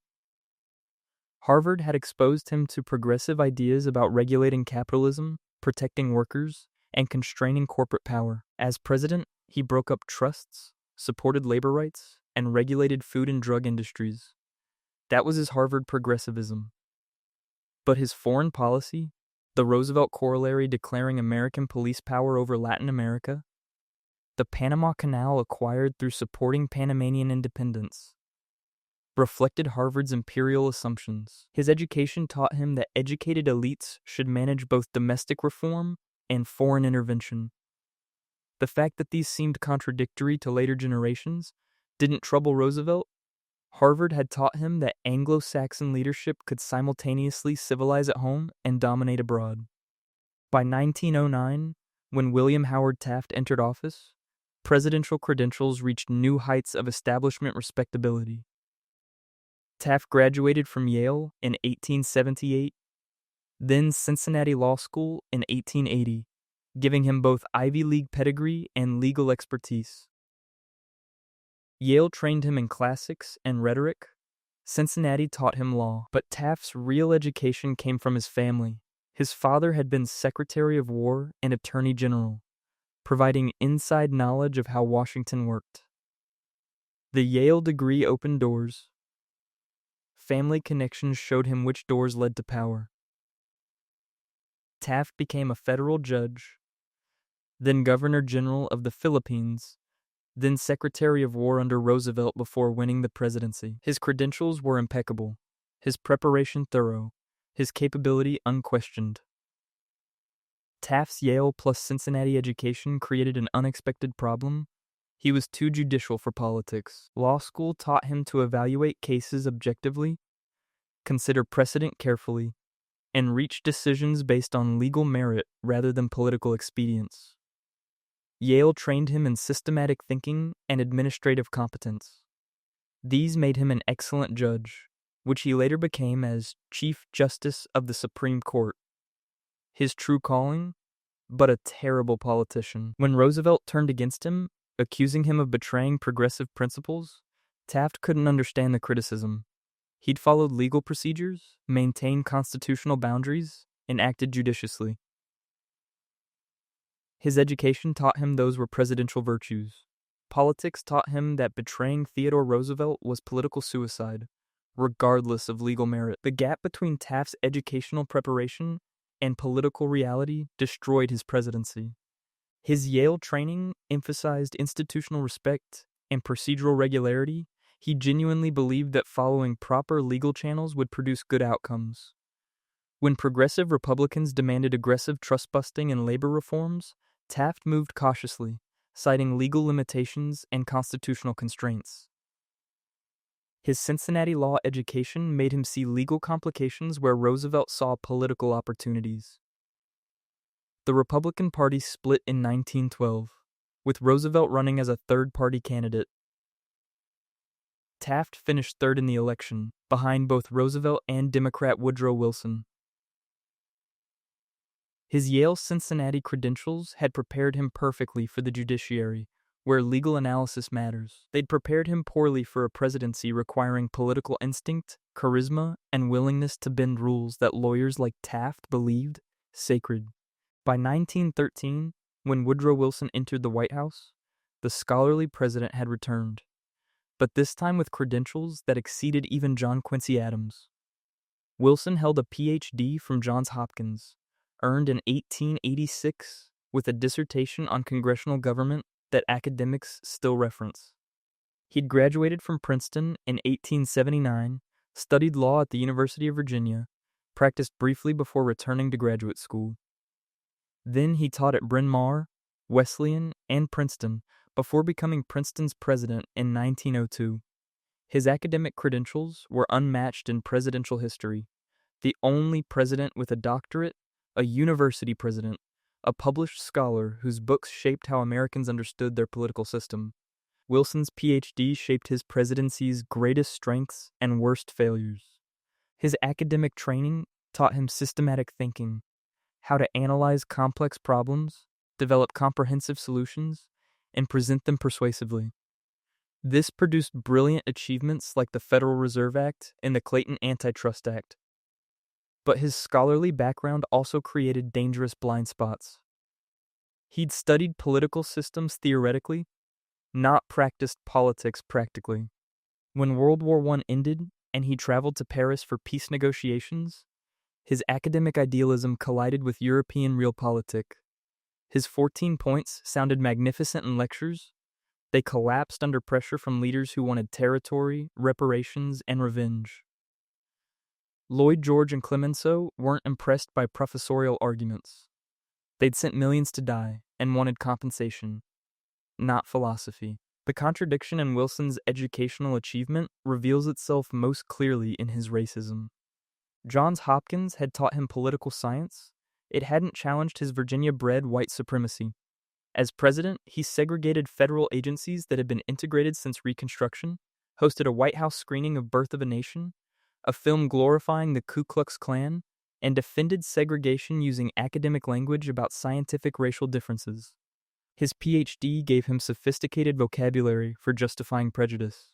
Harvard had exposed him to progressive ideas about regulating capitalism, protecting workers, and constraining corporate power. As president, he broke up trusts, supported labor rights, and regulated food and drug industries. That was his Harvard progressivism. But his foreign policy, the Roosevelt corollary declaring American police power over Latin America, the Panama Canal acquired through supporting Panamanian independence, reflected Harvard's imperial assumptions. His education taught him that educated elites should manage both domestic reform and foreign intervention. The fact that these seemed contradictory to later generations didn't trouble Roosevelt. Harvard had taught him that Anglo-Saxon leadership could simultaneously civilize at home and dominate abroad. By 1909, when William Howard Taft entered office, presidential credentials reached new heights of establishment respectability. Taft graduated from Yale in 1878, then Cincinnati Law School in 1880, giving him both Ivy League pedigree and legal expertise. Yale trained him in classics and rhetoric. Cincinnati taught him law, but Taft's real education came from his family. His father had been Secretary of War and Attorney General, providing inside knowledge of how Washington worked. The Yale degree opened doors. Family connections showed him which doors led to power. Taft became a federal judge, then Governor General of the Philippines, then Secretary of War under Roosevelt before winning the presidency. His credentials were impeccable, his preparation thorough, his capability unquestioned. Taft's Yale plus Cincinnati education created an unexpected problem. He was too judicial for politics. Law school taught him to evaluate cases objectively, consider precedent carefully, and reach decisions based on legal merit rather than political expedience. Yale trained him in systematic thinking and administrative competence. These made him an excellent judge, which he later became as Chief Justice of the Supreme Court. His true calling, but a terrible politician. When Roosevelt turned against him, accusing him of betraying progressive principles, Taft couldn't understand the criticism. He'd followed legal procedures, maintained constitutional boundaries, and acted judiciously. His education taught him those were presidential virtues. Politics taught him that betraying Theodore Roosevelt was political suicide, regardless of legal merit. The gap between Taft's educational preparation and political reality destroyed his presidency. His Yale training emphasized institutional respect and procedural regularity. He genuinely believed that following proper legal channels would produce good outcomes. When progressive Republicans demanded aggressive trust-busting and labor reforms, Taft moved cautiously, citing legal limitations and constitutional constraints. His Cincinnati law education made him see legal complications where Roosevelt saw political opportunities. The Republican Party split in 1912, with Roosevelt running as a third-party candidate. Taft finished third in the election, behind both Roosevelt and Democrat Woodrow Wilson. His Yale-Cincinnati credentials had prepared him perfectly for the judiciary, where legal analysis matters. They'd prepared him poorly for a presidency requiring political instinct, charisma, and willingness to bend rules that lawyers like Taft believed sacred. By 1913, when Woodrow Wilson entered the White House, the scholarly president had returned, but this time with credentials that exceeded even John Quincy Adams. Wilson held a Ph.D. from Johns Hopkins, earned in 1886 with a dissertation on congressional government that academics still reference. He'd graduated from Princeton in 1879, studied law at the University of Virginia, practiced briefly before returning to graduate school. Then he taught at Bryn Mawr, Wesleyan, and Princeton before becoming Princeton's president in 1902. His academic credentials were unmatched in presidential history. The only president with a doctorate, a university president, a published scholar whose books shaped how Americans understood their political system. Wilson's Ph.D. shaped his presidency's greatest strengths and worst failures. His academic training taught him systematic thinking, how to analyze complex problems, develop comprehensive solutions, and present them persuasively. This produced brilliant achievements like the Federal Reserve Act and the Clayton Antitrust Act. But his scholarly background also created dangerous blind spots. He'd studied political systems theoretically, not practiced politics practically. When World War I ended and he traveled to Paris for peace negotiations, his academic idealism collided with European realpolitik. His 14 points sounded magnificent in lectures. They collapsed under pressure from leaders who wanted territory, reparations, and revenge. Lloyd George and Clemenceau weren't impressed by professorial arguments. They'd sent millions to die and wanted compensation, not philosophy. The contradiction in Wilson's educational achievement reveals itself most clearly in his racism. Johns Hopkins had taught him political science. It hadn't challenged his Virginia-bred white supremacy. As president, he segregated federal agencies that had been integrated since Reconstruction, hosted a White House screening of Birth of a Nation, a film glorifying the Ku Klux Klan, and defended segregation using academic language about scientific racial differences. His Ph.D. gave him sophisticated vocabulary for justifying prejudice.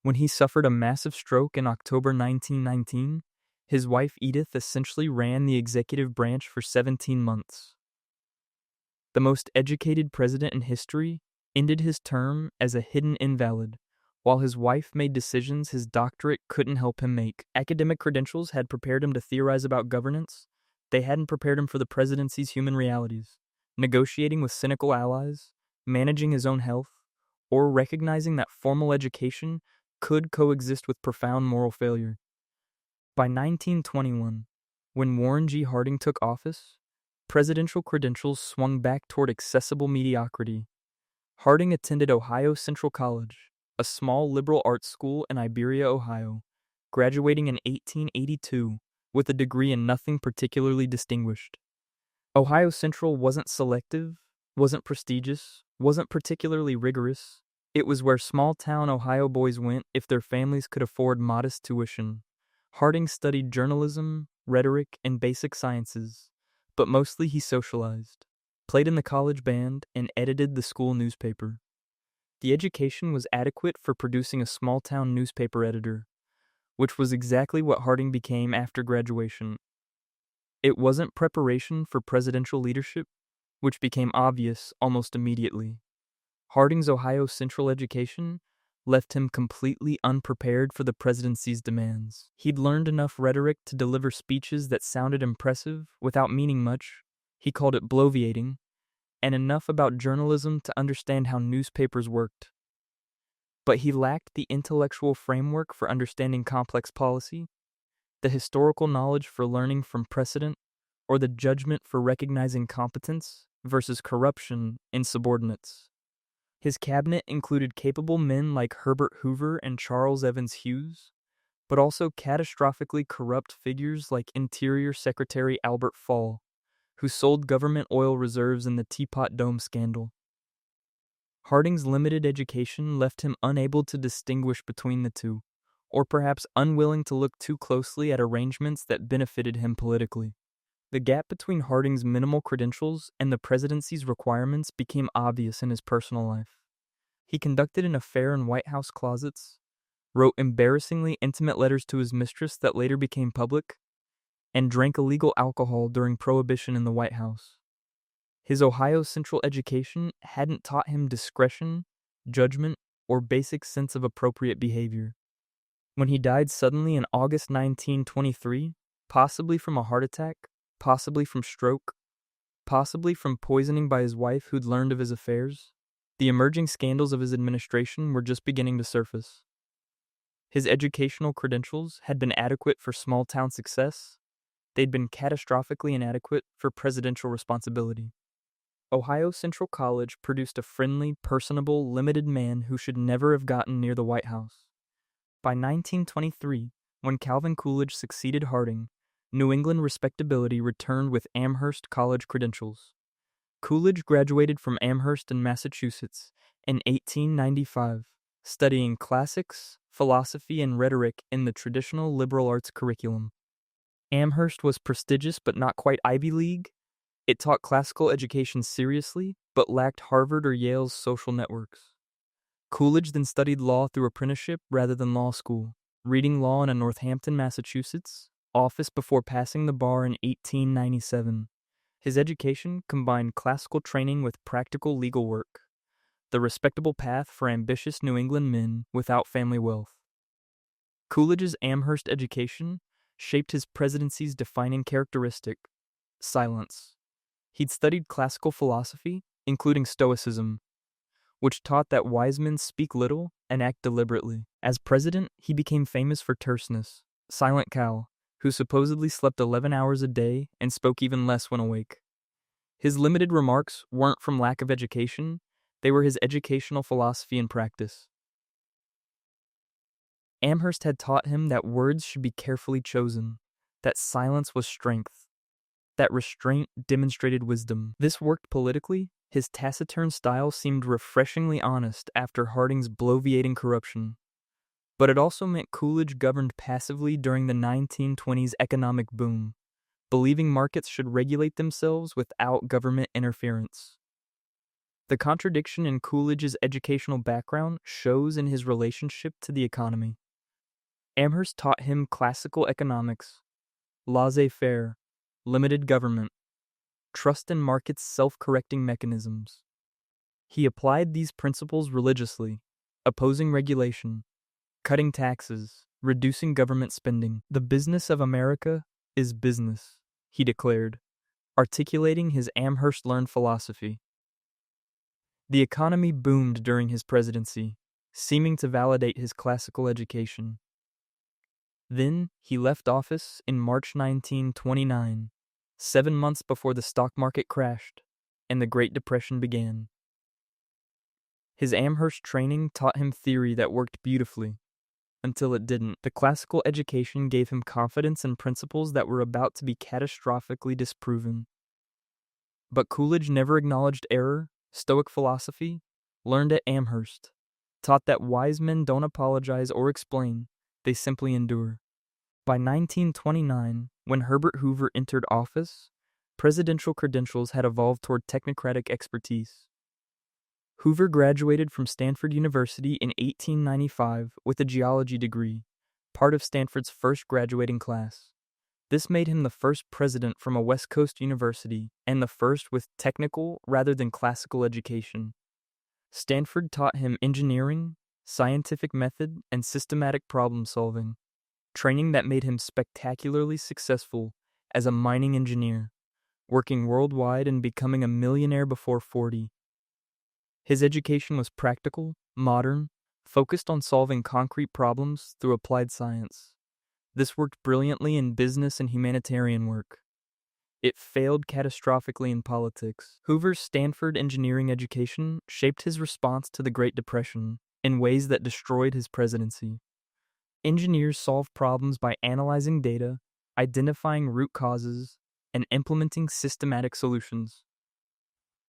When he suffered a massive stroke in October 1919, his wife Edith essentially ran the executive branch for 17 months. The most educated president in history ended his term as a hidden invalid, while his wife made decisions his doctorate couldn't help him make. Academic credentials had prepared him to theorize about governance. They hadn't prepared him for the presidency's human realities, negotiating with cynical allies, managing his own health, or recognizing that formal education could coexist with profound moral failure. By 1921, when Warren G. Harding took office, presidential credentials swung back toward accessible mediocrity. Harding attended Ohio Central College, a small liberal arts school in Iberia, Ohio, graduating in 1882 with a degree in nothing particularly distinguished. Ohio Central wasn't selective, wasn't prestigious, wasn't particularly rigorous. It was where small-town Ohio boys went if their families could afford modest tuition. Harding studied journalism, rhetoric, and basic sciences, but mostly he socialized, played in the college band, and edited the school newspaper. The education was adequate for producing a small-town newspaper editor, which was exactly what Harding became after graduation. It wasn't preparation for presidential leadership, which became obvious almost immediately. Harding's Ohio Central education left him completely unprepared for the presidency's demands. He'd learned enough rhetoric to deliver speeches that sounded impressive without meaning much. He called it bloviating, and enough about journalism to understand how newspapers worked. But he lacked the intellectual framework for understanding complex policy, the historical knowledge for learning from precedent, or the judgment for recognizing competence versus corruption in subordinates. His cabinet included capable men like Herbert Hoover and Charles Evans Hughes, but also catastrophically corrupt figures like Interior Secretary Albert Fall, who sold government oil reserves in the Teapot Dome scandal. Harding's limited education left him unable to distinguish between the two, or perhaps unwilling to look too closely at arrangements that benefited him politically. The gap between Harding's minimal credentials and the presidency's requirements became obvious in his personal life. He conducted an affair in White House closets, wrote embarrassingly intimate letters to his mistress that later became public, and drank illegal alcohol during Prohibition in the White House. His Ohio Central education hadn't taught him discretion, judgment, or basic sense of appropriate behavior. When he died suddenly in August 1923, possibly from a heart attack, possibly from stroke, possibly from poisoning by his wife who'd learned of his affairs, the emerging scandals of his administration were just beginning to surface. His educational credentials had been adequate for small-town success. They'd been catastrophically inadequate for presidential responsibility. Ohio Central College produced a friendly, personable, limited man who should never have gotten near the White House. By 1923, when Calvin Coolidge succeeded Harding, New England respectability returned with Amherst College credentials. Coolidge graduated from Amherst in Massachusetts in 1895, studying classics, philosophy, and rhetoric in the traditional liberal arts curriculum. Amherst was prestigious but not quite Ivy League. It taught classical education seriously, but lacked Harvard or Yale's social networks. Coolidge then studied law through apprenticeship rather than law school, reading law in a Northampton, Massachusetts, office before passing the bar in 1897. His education combined classical training with practical legal work, the respectable path for ambitious New England men without family wealth. Coolidge's Amherst education shaped his presidency's defining characteristic, silence. He'd studied classical philosophy, including Stoicism, which taught that wise men speak little and act deliberately. As president, he became famous for terseness, Silent Cal, who supposedly slept 11 hours a day and spoke even less when awake. His limited remarks weren't from lack of education, they were his educational philosophy and practice. Amherst had taught him that words should be carefully chosen, that silence was strength, that restraint demonstrated wisdom. This worked politically. His taciturn style seemed refreshingly honest after Harding's bloviating corruption. But it also meant Coolidge governed passively during the 1920s economic boom, believing markets should regulate themselves without government interference. The contradiction in Coolidge's educational background shows in his relationship to the economy. Amherst taught him classical economics, laissez-faire, limited government, trust in markets' self-correcting mechanisms. He applied these principles religiously, opposing regulation, cutting taxes, reducing government spending. The business of America is business, he declared, articulating his Amherst-learned philosophy. The economy boomed during his presidency, seeming to validate his classical education. Then he left office in March 1929, 7 months before the stock market crashed and the Great Depression began. His Amherst training taught him theory that worked beautifully, until it didn't. The classical education gave him confidence in principles that were about to be catastrophically disproven. But Coolidge never acknowledged error. Stoic philosophy, learned at Amherst, taught that wise men don't apologize or explain, they simply endure. By 1929, when Herbert Hoover entered office, presidential credentials had evolved toward technocratic expertise. Hoover graduated from Stanford University in 1895 with a geology degree, part of Stanford's first graduating class. This made him the first president from a West Coast university and the first with technical rather than classical education. Stanford taught him engineering, scientific method, and systematic problem solving, training that made him spectacularly successful as a mining engineer, working worldwide and becoming a millionaire before 40. His education was practical, modern, focused on solving concrete problems through applied science. This worked brilliantly in business and humanitarian work. It failed catastrophically in politics. Hoover's Stanford engineering education shaped his response to the Great Depression in ways that destroyed his presidency. Engineers solve problems by analyzing data, identifying root causes, and implementing systematic solutions.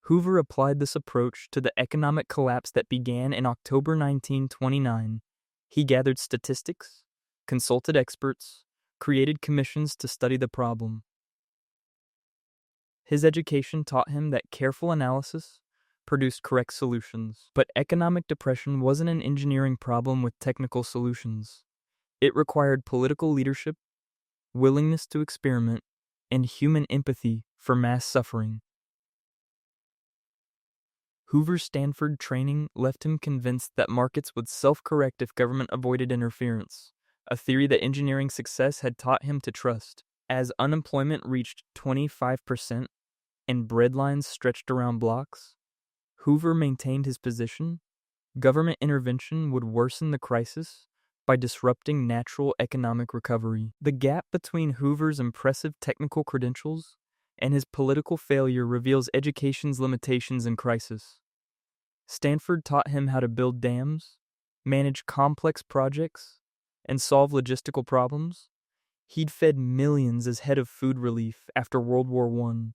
Hoover applied this approach to the economic collapse that began in October 1929. He gathered statistics, consulted experts, created commissions to study the problem. His education taught him that careful analysis produced correct solutions. But economic depression wasn't an engineering problem with technical solutions. It required political leadership, willingness to experiment, and human empathy for mass suffering. Hoover's Stanford training left him convinced that markets would self-correct if government avoided interference, a theory that engineering success had taught him to trust. As unemployment reached 25% and breadlines stretched around blocks, Hoover maintained his position. Government intervention would worsen the crisis by disrupting natural economic recovery. The gap between Hoover's impressive technical credentials and his political failure reveals education's limitations in crisis. Stanford taught him how to build dams, manage complex projects, and solve logistical problems. He'd fed millions as head of food relief after World War I,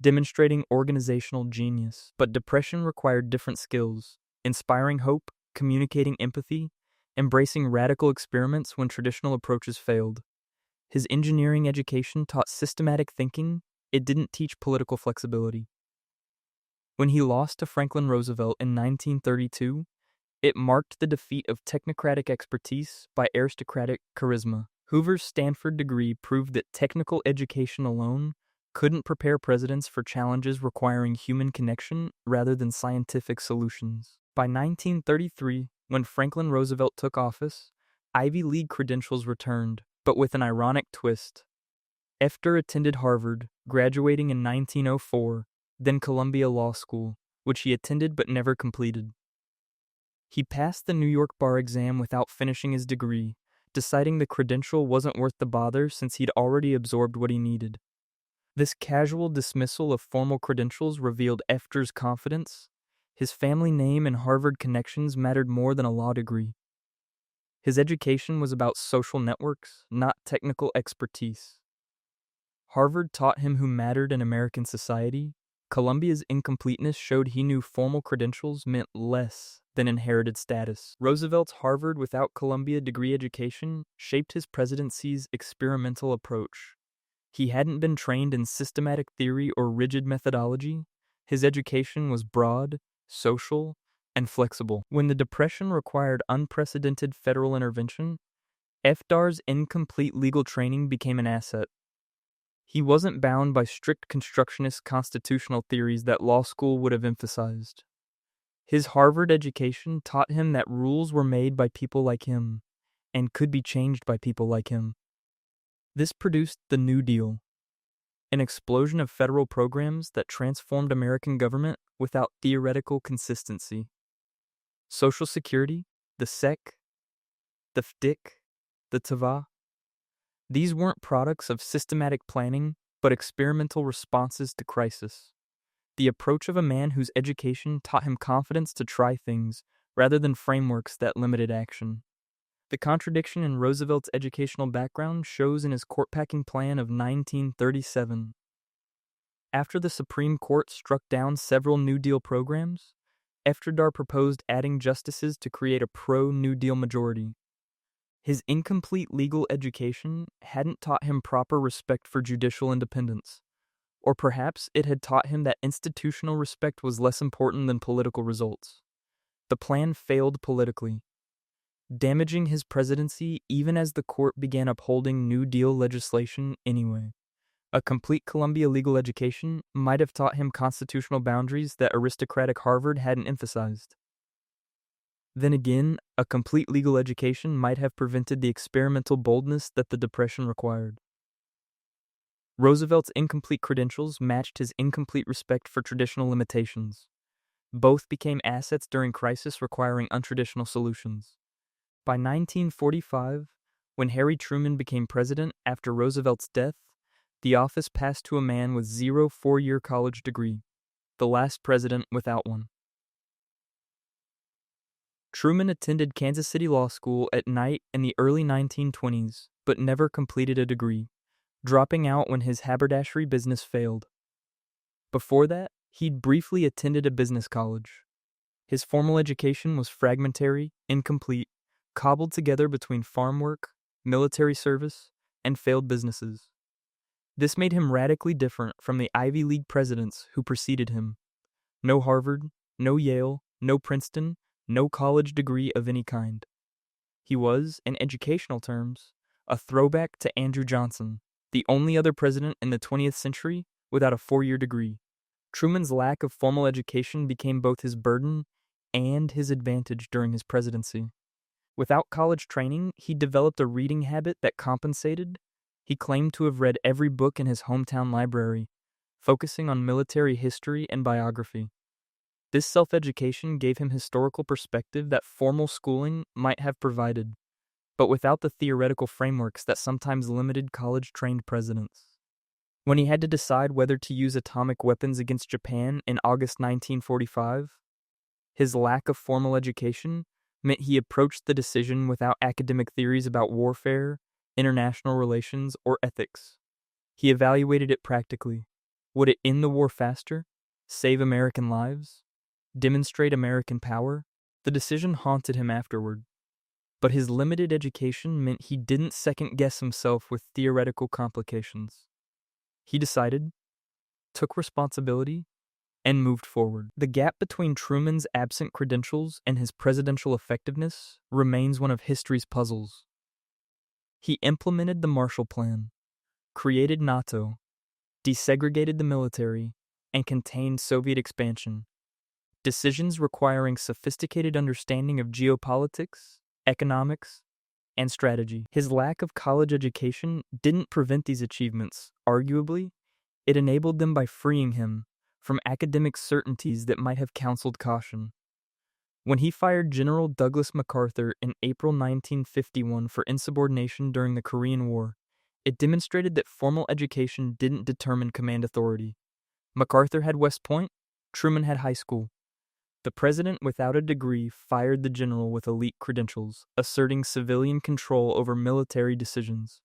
demonstrating organizational genius. But depression required different skills, inspiring hope, communicating empathy, embracing radical experiments when traditional approaches failed. His engineering education taught systematic thinking. It didn't teach political flexibility. When he lost to Franklin Roosevelt in 1932, it marked the defeat of technocratic expertise by aristocratic charisma. Hoover's Stanford degree proved that technical education alone couldn't prepare presidents for challenges requiring human connection rather than scientific solutions. By 1933, when Franklin Roosevelt took office, Ivy League credentials returned, but with an ironic twist. Ph.D. attended Harvard, graduating in 1904, then Columbia Law School, which he attended but never completed. He passed the New York bar exam without finishing his degree, deciding the credential wasn't worth the bother since he'd already absorbed what he needed. This casual dismissal of formal credentials revealed Ph.D.'s confidence. His family name and Harvard connections mattered more than a law degree. His education was about social networks, not technical expertise. Harvard taught him who mattered in American society. Columbia's incompleteness showed he knew formal credentials meant less than inherited status. Roosevelt's Harvard without Columbia degree education shaped his presidency's experimental approach. He hadn't been trained in systematic theory or rigid methodology. His education was broad, social, and flexible. When the Depression required unprecedented federal intervention, Ph.D.'s incomplete legal training became an asset. He wasn't bound by strict constructionist constitutional theories that law school would have emphasized. His Harvard education taught him that rules were made by people like him and could be changed by people like him. This produced the New Deal, an explosion of federal programs that transformed American government without theoretical consistency. Social Security, the SEC, the FDIC, the TVA. These weren't products of systematic planning, but experimental responses to crisis. The approach of a man whose education taught him confidence to try things rather than frameworks that limited action. The contradiction in Roosevelt's educational background shows in his court-packing plan of 1937. After the Supreme Court struck down several New Deal programs, Ph.D. proposed adding justices to create a pro-New Deal majority. His incomplete legal education hadn't taught him proper respect for judicial independence, or perhaps it had taught him that institutional respect was less important than political results. The plan failed politically, damaging his presidency even as the court began upholding New Deal legislation anyway. A complete Columbia legal education might have taught him constitutional boundaries that aristocratic Harvard hadn't emphasized. Then again, a complete legal education might have prevented the experimental boldness that the Depression required. Roosevelt's incomplete credentials matched his incomplete respect for traditional limitations. Both became assets during crisis requiring untraditional solutions. By 1945, when Harry Truman became president after Roosevelt's death, the office passed to a man with 0 four-year college degree, the last president without one. Truman attended Kansas City Law School at night in the early 1920s, but never completed a degree, dropping out when his haberdashery business failed. Before that, he'd briefly attended a business college. His formal education was fragmentary, incomplete, cobbled together between farm work, military service, and failed businesses. This made him radically different from the Ivy League presidents who preceded him. No Harvard, no Yale, no Princeton, no college degree of any kind. He was, in educational terms, a throwback to Andrew Johnson, the only other president in the 20th century without a four-year degree. Truman's lack of formal education became both his burden and his advantage during his presidency. Without college training, he developed a reading habit that compensated. He claimed to have read every book in his hometown library, focusing on military history and biography. This self-education gave him historical perspective that formal schooling might have provided, but without the theoretical frameworks that sometimes limited college-trained presidents. When he had to decide whether to use atomic weapons against Japan in August 1945, his lack of formal education meant he approached the decision without academic theories about warfare, international relations, or ethics. He evaluated it practically. Would it end the war faster? Save American lives? Demonstrate American power? The decision haunted him afterward. But his limited education meant he didn't second-guess himself with theoretical complications. He decided, took responsibility, and moved forward. The gap between Truman's absent credentials and his presidential effectiveness remains one of history's puzzles. He implemented the Marshall Plan, created NATO, desegregated the military, and contained Soviet expansion. Decisions requiring sophisticated understanding of geopolitics, economics, and strategy. His lack of college education didn't prevent these achievements. Arguably, it enabled them by freeing him from academic certainties that might have counseled caution. When he fired General Douglas MacArthur in April 1951 for insubordination during the Korean War, it demonstrated that formal education didn't determine command authority. MacArthur had West Point, Truman had high school. The president without a degree fired the general with elite credentials, asserting civilian control over military decisions.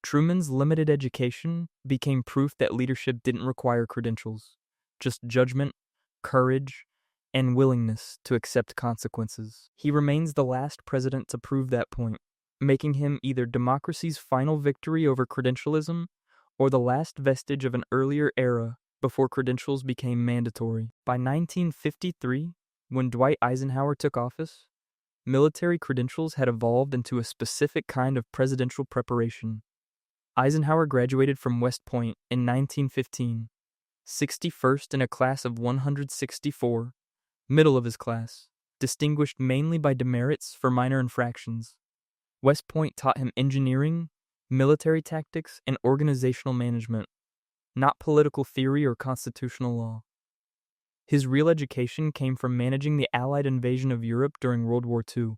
Truman's limited education became proof that leadership didn't require credentials, just judgment, courage, and willingness to accept consequences. He remains the last president to prove that point, making him either democracy's final victory over credentialism or the last vestige of an earlier era before credentials became mandatory. By 1953, when Dwight Eisenhower took office, military credentials had evolved into a specific kind of presidential preparation. Eisenhower graduated from West Point in 1915, 61st in a class of 164, middle of his class, distinguished mainly by demerits for minor infractions. West Point taught him engineering, military tactics, and organizational management, not political theory or constitutional law. His real education came from managing the Allied invasion of Europe during World War II,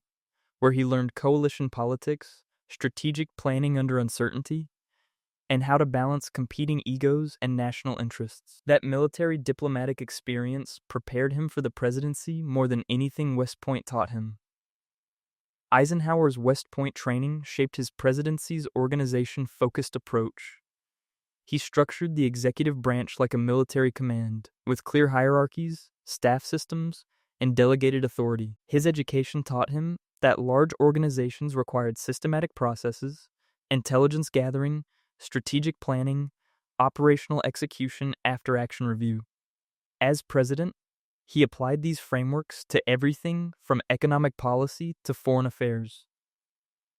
where he learned coalition politics, strategic planning under uncertainty, and how to balance competing egos and national interests. That military diplomatic experience prepared him for the presidency more than anything West Point taught him. Eisenhower's West Point training shaped his presidency's organization-focused approach. He structured the executive branch like a military command, with clear hierarchies, staff systems, and delegated authority. His education taught him that large organizations required systematic processes, intelligence gathering, strategic planning, operational execution, after-action review. As president, he applied these frameworks to everything from economic policy to foreign affairs.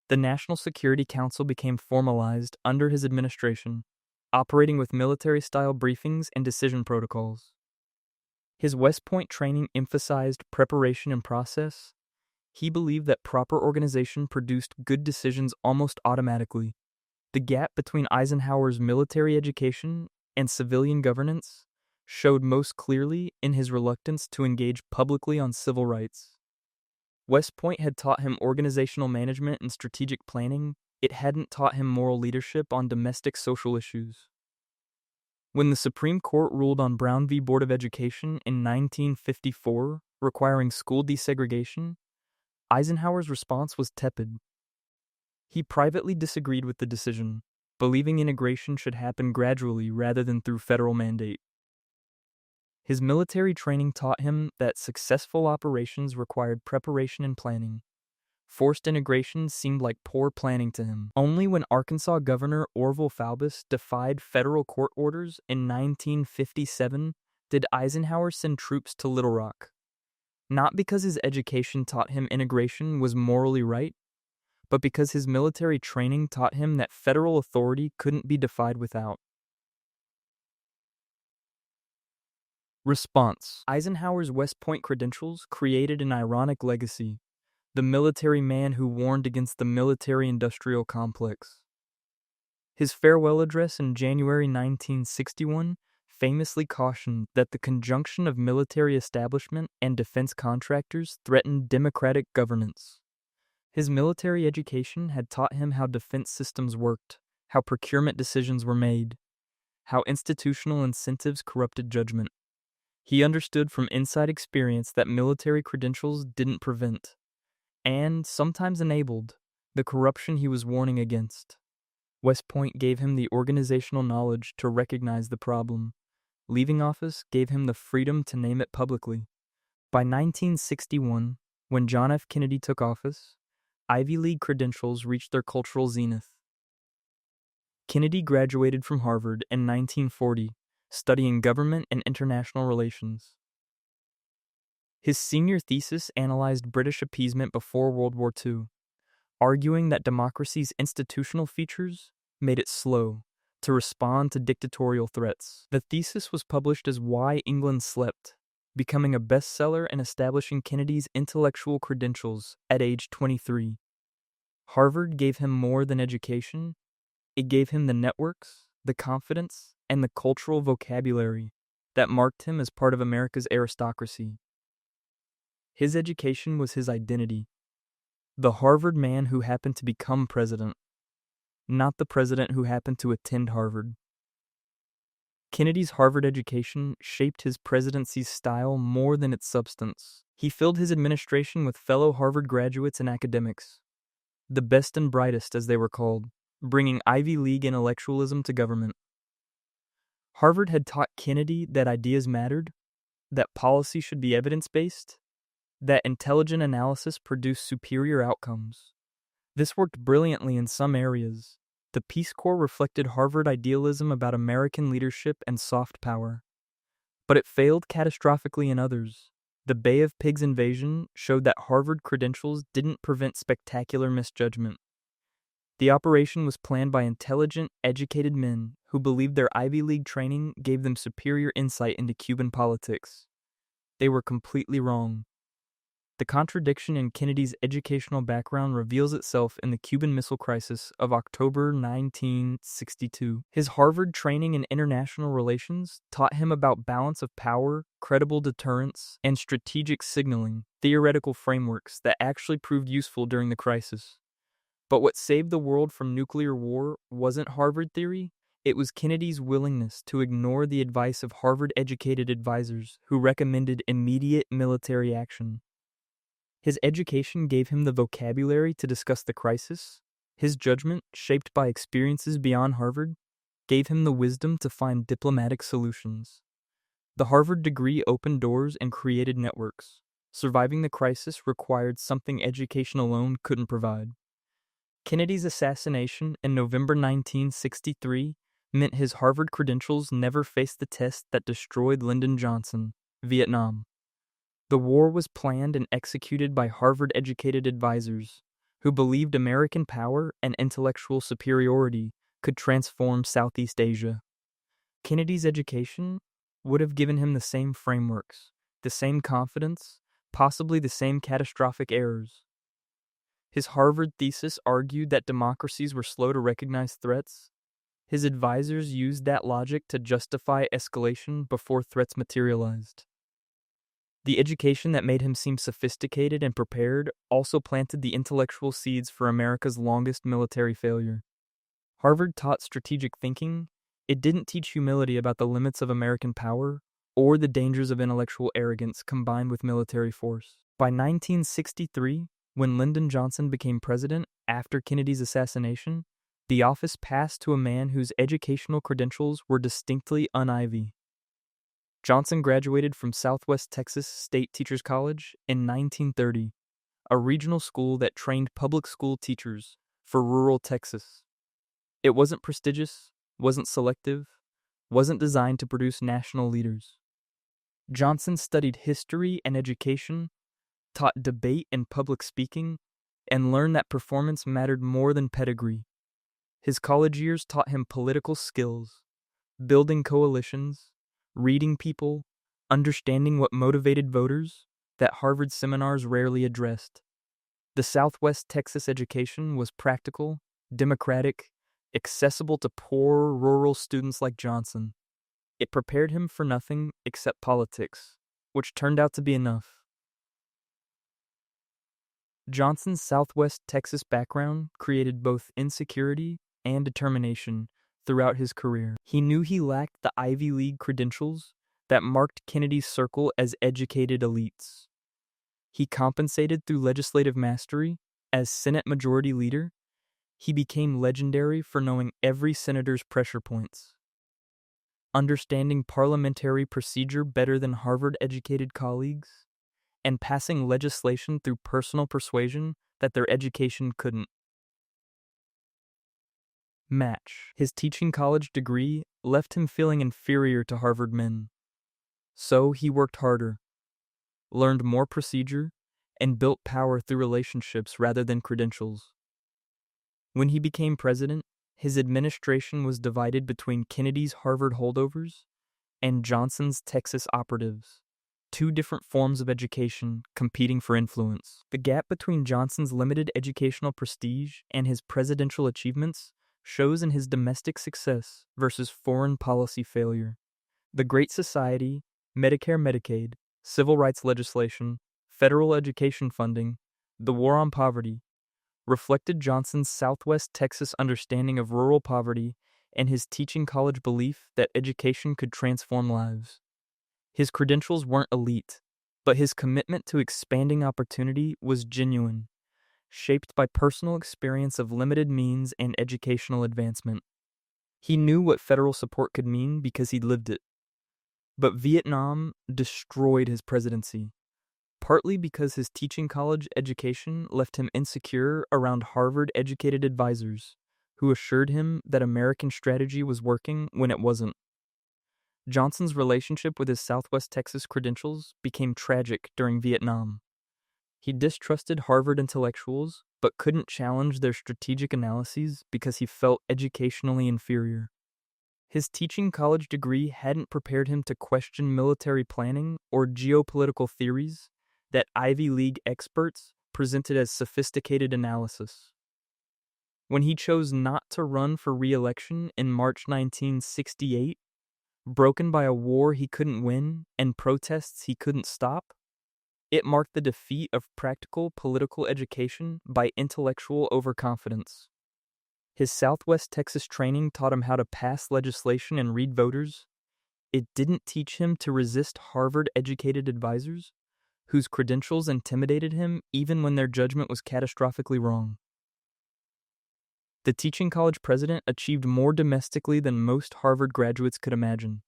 The National Security Council became formalized under his administration, operating with military-style briefings and decision protocols. His West Point training emphasized preparation and process. He believed that proper organization produced good decisions almost automatically. The gap between Eisenhower's military education and civilian governance showed most clearly in his reluctance to engage publicly on civil rights. West Point had taught him organizational management and strategic planning. It hadn't taught him moral leadership on domestic social issues. When the Supreme Court ruled on Brown v. Board of Education in 1954, requiring school desegregation, Eisenhower's response was tepid. He privately disagreed with the decision, believing integration should happen gradually rather than through federal mandate. His military training taught him that successful operations required preparation and planning. Forced integration seemed like poor planning to him. Only when Arkansas Governor Orville Faubus defied federal court orders in 1957 did Eisenhower send troops to Little Rock. Not because his education taught him integration was morally right, but because his military training taught him that federal authority couldn't be defied without. Response. Eisenhower's West Point credentials created an ironic legacy, the military man who warned against the military-industrial complex. His farewell address in January 1961 famously cautioned that the conjunction of military establishment and defense contractors threatened democratic governance. His military education had taught him how defense systems worked, how procurement decisions were made, how institutional incentives corrupted judgment. He understood from inside experience that military credentials didn't prevent, and sometimes enabled, the corruption he was warning against. West Point gave him the organizational knowledge to recognize the problem. Leaving office gave him the freedom to name it publicly. By 1961, when John F. Kennedy took office, Ivy League credentials reached their cultural zenith. Kennedy graduated from Harvard in 1940, studying government and international relations. His senior thesis analyzed British appeasement before World War II, arguing that democracy's institutional features made it slow to respond to dictatorial threats. The thesis was published as Why England Slept, becoming a bestseller and establishing Kennedy's intellectual credentials at age 23. Harvard gave him more than education. It gave him the networks, the confidence, and the cultural vocabulary that marked him as part of America's aristocracy. His education was his identity. The Harvard man who happened to become president, not the president who happened to attend Harvard. Kennedy's Harvard education shaped his presidency's style more than its substance. He filled his administration with fellow Harvard graduates and academics, the best and brightest as they were called, bringing Ivy League intellectualism to government. Harvard had taught Kennedy that ideas mattered, that policy should be evidence-based, that intelligent analysis produced superior outcomes. This worked brilliantly in some areas. The Peace Corps reflected Harvard idealism about American leadership and soft power. But it failed catastrophically in others. The Bay of Pigs invasion showed that Harvard credentials didn't prevent spectacular misjudgment. The operation was planned by intelligent, educated men who believed their Ivy League training gave them superior insight into Cuban politics. They were completely wrong. The contradiction in Kennedy's educational background reveals itself in the Cuban Missile Crisis of October 1962. His Harvard training in international relations taught him about balance of power, credible deterrence, and strategic signaling, theoretical frameworks that actually proved useful during the crisis. But what saved the world from nuclear war wasn't Harvard theory. It was Kennedy's willingness to ignore the advice of Harvard-educated advisors who recommended immediate military action. His education gave him the vocabulary to discuss the crisis. His judgment, shaped by experiences beyond Harvard, gave him the wisdom to find diplomatic solutions. The Harvard degree opened doors and created networks. Surviving the crisis required something education alone couldn't provide. Kennedy's assassination in November 1963 meant his Harvard credentials never faced the test that destroyed Lyndon Johnson, Vietnam. The war was planned and executed by Harvard-educated advisors who believed American power and intellectual superiority could transform Southeast Asia. Kennedy's education would have given him the same frameworks, the same confidence, possibly the same catastrophic errors. His Harvard thesis argued that democracies were slow to recognize threats. His advisors used that logic to justify escalation before threats materialized. The education that made him seem sophisticated and prepared also planted the intellectual seeds for America's longest military failure. Harvard taught strategic thinking. It didn't teach humility about the limits of American power or the dangers of intellectual arrogance combined with military force. By 1963, when Lyndon Johnson became president after Kennedy's assassination, the office passed to a man whose educational credentials were distinctly un-Ivy. Johnson graduated from Southwest Texas State Teachers College in 1930, a regional school that trained public school teachers for rural Texas. It wasn't prestigious, wasn't selective, wasn't designed to produce national leaders. Johnson studied history and education, taught debate and public speaking, and learned that performance mattered more than pedigree. His college years taught him political skills, building coalitions, reading people, understanding what motivated voters that Harvard seminars rarely addressed. The Southwest Texas education was practical, democratic, accessible to poor rural students like Johnson. It prepared him for nothing except politics, which turned out to be enough. Johnson's Southwest Texas background created both insecurity and determination throughout his career. He knew he lacked the Ivy League credentials that marked Kennedy's circle as educated elites. He compensated through legislative mastery. As Senate Majority Leader, he became legendary for knowing every senator's pressure points, understanding parliamentary procedure better than Harvard-educated colleagues, and passing legislation through personal persuasion that their education couldn't match. His teaching college degree left him feeling inferior to Harvard men. So he worked harder, learned more procedure, and built power through relationships rather than credentials. When he became president, his administration was divided between Kennedy's Harvard holdovers and Johnson's Texas operatives, two different forms of education competing for influence. The gap between Johnson's limited educational prestige and his presidential achievements shows in his domestic success versus foreign policy failure. The Great Society, Medicare-Medicaid, civil rights legislation, federal education funding, the war on poverty, reflected Johnson's Southwest Texas understanding of rural poverty and his teaching college belief that education could transform lives. His credentials weren't elite, but his commitment to expanding opportunity was genuine, shaped by personal experience of limited means and educational advancement. He knew what federal support could mean because he lived it. But Vietnam destroyed his presidency, partly because his teaching college education left him insecure around Harvard-educated advisors who assured him that American strategy was working when it wasn't. Johnson's relationship with his Southwest Texas credentials became tragic during Vietnam. He distrusted Harvard intellectuals, but couldn't challenge their strategic analyses because he felt educationally inferior. His teaching college degree hadn't prepared him to question military planning or geopolitical theories that Ivy League experts presented as sophisticated analysis. When he chose not to run for re-election in March 1968, broken by a war he couldn't win and protests he couldn't stop, it marked the defeat of practical political education by intellectual overconfidence. His Southwest Texas training taught him how to pass legislation and read voters. It didn't teach him to resist Harvard-educated advisors whose credentials intimidated him even when their judgment was catastrophically wrong. The teaching college president achieved more domestically than most Harvard graduates could imagine.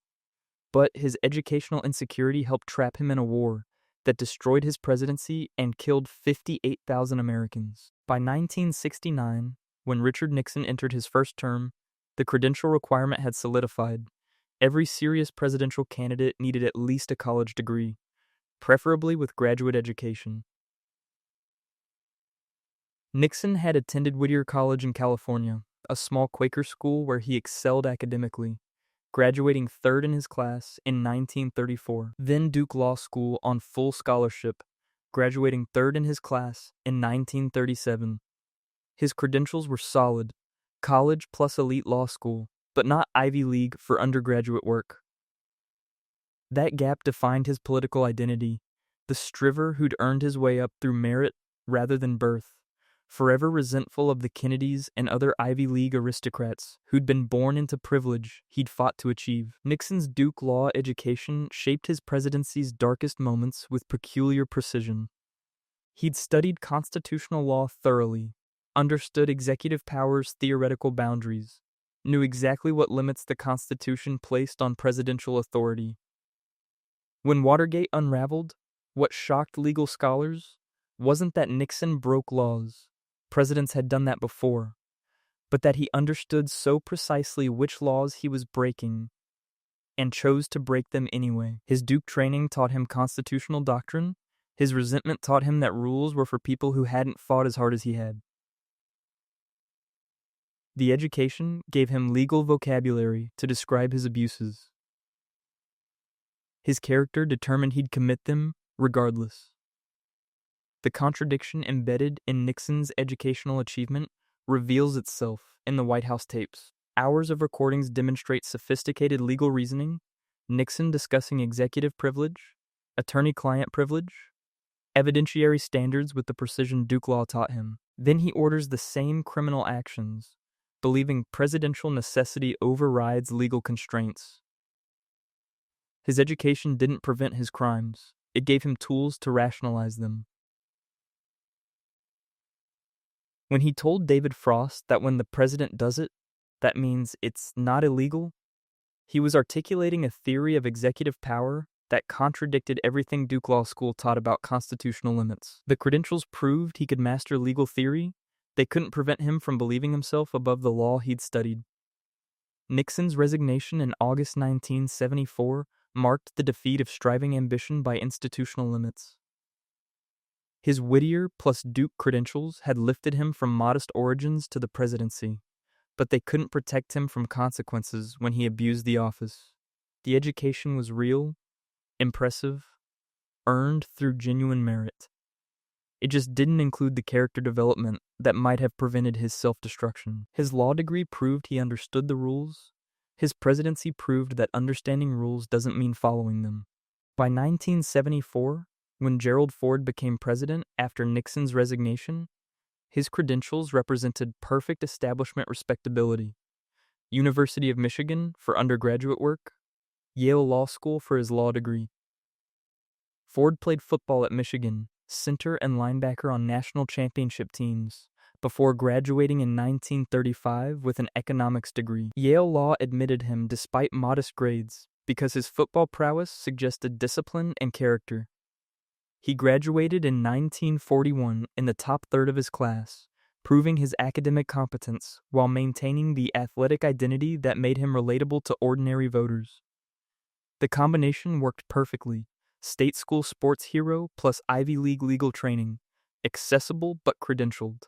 But his educational insecurity helped trap him in a war that destroyed his presidency and killed 58,000 Americans. By 1969, when Richard Nixon entered his first term, the credential requirement had solidified. Every serious presidential candidate needed at least a college degree, preferably with graduate education. Nixon had attended Whittier College in California, a small Quaker school where he excelled academically, graduating third in his class in 1934. Then Duke Law School on full scholarship, graduating third in his class in 1937. His credentials were solid, college plus elite law school, but not Ivy League for undergraduate work. That gap defined his political identity, the striver who'd earned his way up through merit rather than birth, forever resentful of the Kennedys and other Ivy League aristocrats who'd been born into privilege he'd fought to achieve. Nixon's Duke Law education shaped his presidency's darkest moments with peculiar precision. He'd studied constitutional law thoroughly, understood executive power's theoretical boundaries, knew exactly what limits the Constitution placed on presidential authority. When Watergate unraveled, what shocked legal scholars wasn't that Nixon broke laws. Presidents had done that before, but that he understood so precisely which laws he was breaking and chose to break them anyway. His Duke training taught him constitutional doctrine. His resentment taught him that rules were for people who hadn't fought as hard as he had. The education gave him legal vocabulary to describe his abuses. His character determined he'd commit them regardless. The contradiction embedded in Nixon's educational achievement reveals itself in the White House tapes. Hours of recordings demonstrate sophisticated legal reasoning, Nixon discussing executive privilege, attorney-client privilege, evidentiary standards with the precision Duke Law taught him. Then he orders the same criminal actions, believing presidential necessity overrides legal constraints. His education didn't prevent his crimes. It gave him tools to rationalize them. When he told David Frost that when the president does it, that means it's not illegal, he was articulating a theory of executive power that contradicted everything Duke Law School taught about constitutional limits. The credentials proved he could master legal theory. They couldn't prevent him from believing himself above the law he'd studied. Nixon's resignation in August 1974 marked the defeat of striving ambition by institutional limits. His Whittier plus Duke credentials had lifted him from modest origins to the presidency, but they couldn't protect him from consequences when he abused the office. The education was real, impressive, earned through genuine merit. It just didn't include the character development that might have prevented his self-destruction. His law degree proved he understood the rules. His presidency proved that understanding rules doesn't mean following them. By 1974, when Gerald Ford became president after Nixon's resignation, his credentials represented perfect establishment respectability. University of Michigan for undergraduate work, Yale Law School for his law degree. Ford played football at Michigan, center and linebacker on national championship teams, before graduating in 1935 with an economics degree. Yale Law admitted him despite modest grades because his football prowess suggested discipline and character. He graduated in 1941 in the top third of his class, proving his academic competence while maintaining the athletic identity that made him relatable to ordinary voters. The combination worked perfectly. State school sports hero plus Ivy League legal training, accessible but credentialed.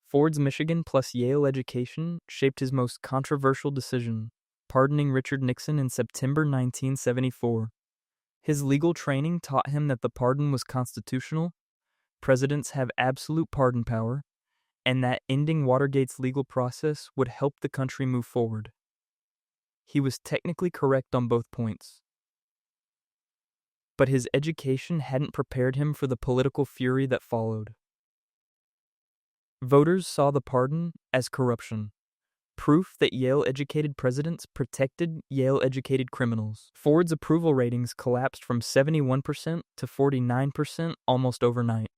Ford's Michigan plus Yale education shaped his most controversial decision, pardoning Richard Nixon in September 1974. His legal training taught him that the pardon was constitutional, presidents have absolute pardon power, and that ending Watergate's legal process would help the country move forward. He was technically correct on both points. But his education hadn't prepared him for the political fury that followed. Voters saw the pardon as corruption, proof that Yale-educated presidents protected Yale-educated criminals. Ford's approval ratings collapsed from 71% to 49% almost overnight.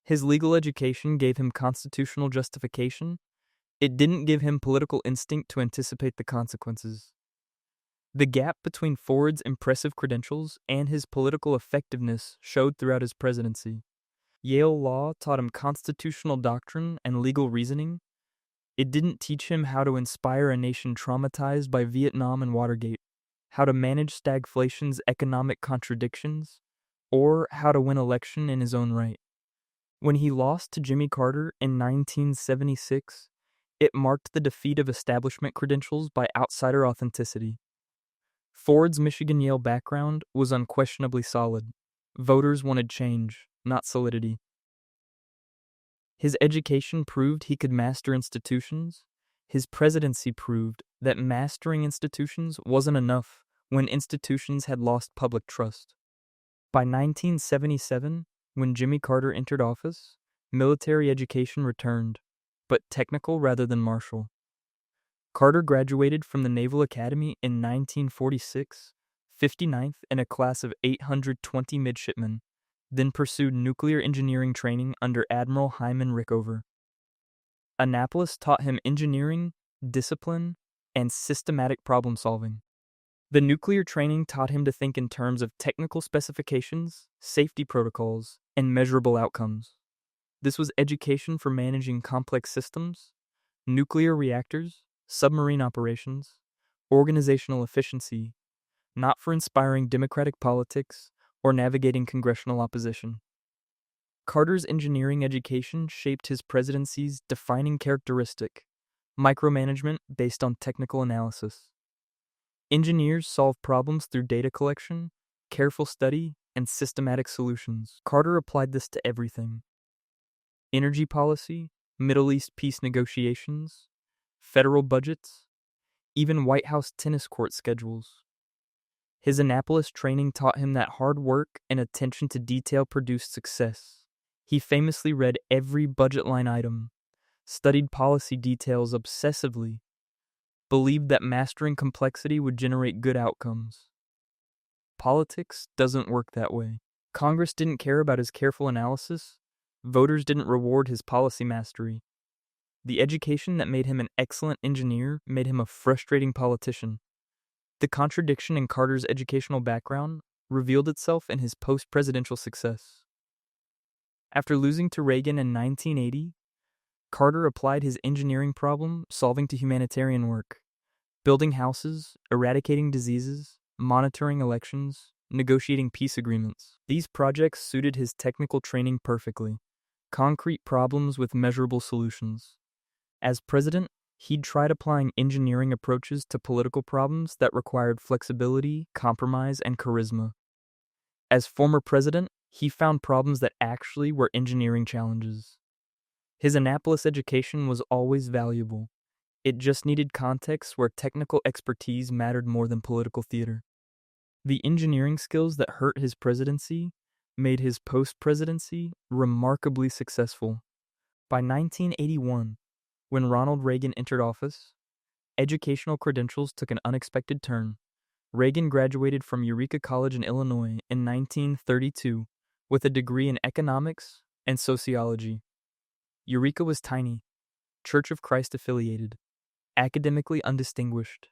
His legal education gave him constitutional justification. It didn't give him political instinct to anticipate the consequences. The gap between Ford's impressive credentials and his political effectiveness showed throughout his presidency. Yale Law taught him constitutional doctrine and legal reasoning. It didn't teach him how to inspire a nation traumatized by Vietnam and Watergate, how to manage stagflation's economic contradictions, or how to win election in his own right. When he lost to Jimmy Carter in 1976, it marked the defeat of establishment credentials by outsider authenticity. Ford's Michigan-Yale background was unquestionably solid. Voters wanted change, not solidity. His education proved he could master institutions. His presidency proved that mastering institutions wasn't enough when institutions had lost public trust. By 1977, when Jimmy Carter entered office, military education returned, but technical rather than martial. Carter graduated from the Naval Academy in 1946, 59th in a class of 820 midshipmen, then pursued nuclear engineering training under Admiral Hyman Rickover. Annapolis taught him engineering, discipline, and systematic problem solving. The nuclear training taught him to think in terms of technical specifications, safety protocols, and measurable outcomes. This was education for managing complex systems, nuclear reactors, submarine operations, organizational efficiency, not for inspiring democratic politics or navigating congressional opposition. Carter's engineering education shaped his presidency's defining characteristic, micromanagement based on technical analysis. Engineers solve problems through data collection, careful study, and systematic solutions. Carter applied this to everything: energy policy, Middle East peace negotiations, federal budgets, even White House tennis court schedules. His Annapolis training taught him that hard work and attention to detail produced success. He famously read every budget line item, studied policy details obsessively, believed that mastering complexity would generate good outcomes. Politics doesn't work that way. Congress didn't care about his careful analysis. Voters didn't reward his policy mastery. The education that made him an excellent engineer made him a frustrating politician. The contradiction in Carter's educational background revealed itself in his post-presidential success. After losing to Reagan in 1980, Carter applied his engineering problem solving to humanitarian work, building houses, eradicating diseases, monitoring elections, negotiating peace agreements. These projects suited his technical training perfectly. Concrete problems with measurable solutions. As president, he'd tried applying engineering approaches to political problems that required flexibility, compromise, and charisma. As former president, he found problems that actually were engineering challenges. His Annapolis education was always valuable. It just needed contexts where technical expertise mattered more than political theater. The engineering skills that hurt his presidency made his post-presidency remarkably successful. By 1981, when Ronald Reagan entered office, educational credentials took an unexpected turn. Reagan graduated from Eureka College in Illinois in 1932 with a degree in economics and sociology. Eureka was tiny, Church of Christ affiliated, academically undistinguished,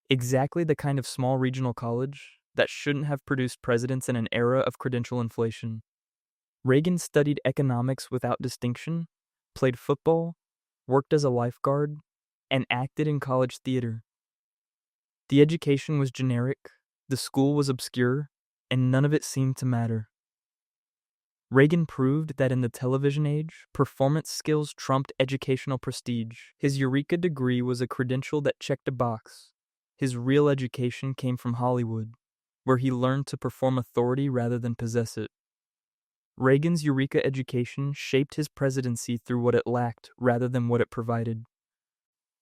exactly the kind of small regional college that shouldn't have produced presidents in an era of credential inflation. Reagan studied economics without distinction, played football, worked as a lifeguard, and acted in college theater. The education was generic, the school was obscure, and none of it seemed to matter. Reagan proved that in the television age, performance skills trumped educational prestige. His Eureka degree was a credential that checked a box. His real education came from Hollywood, where he learned to perform authority rather than possess it. Reagan's Eureka education shaped his presidency through what it lacked rather than what it provided.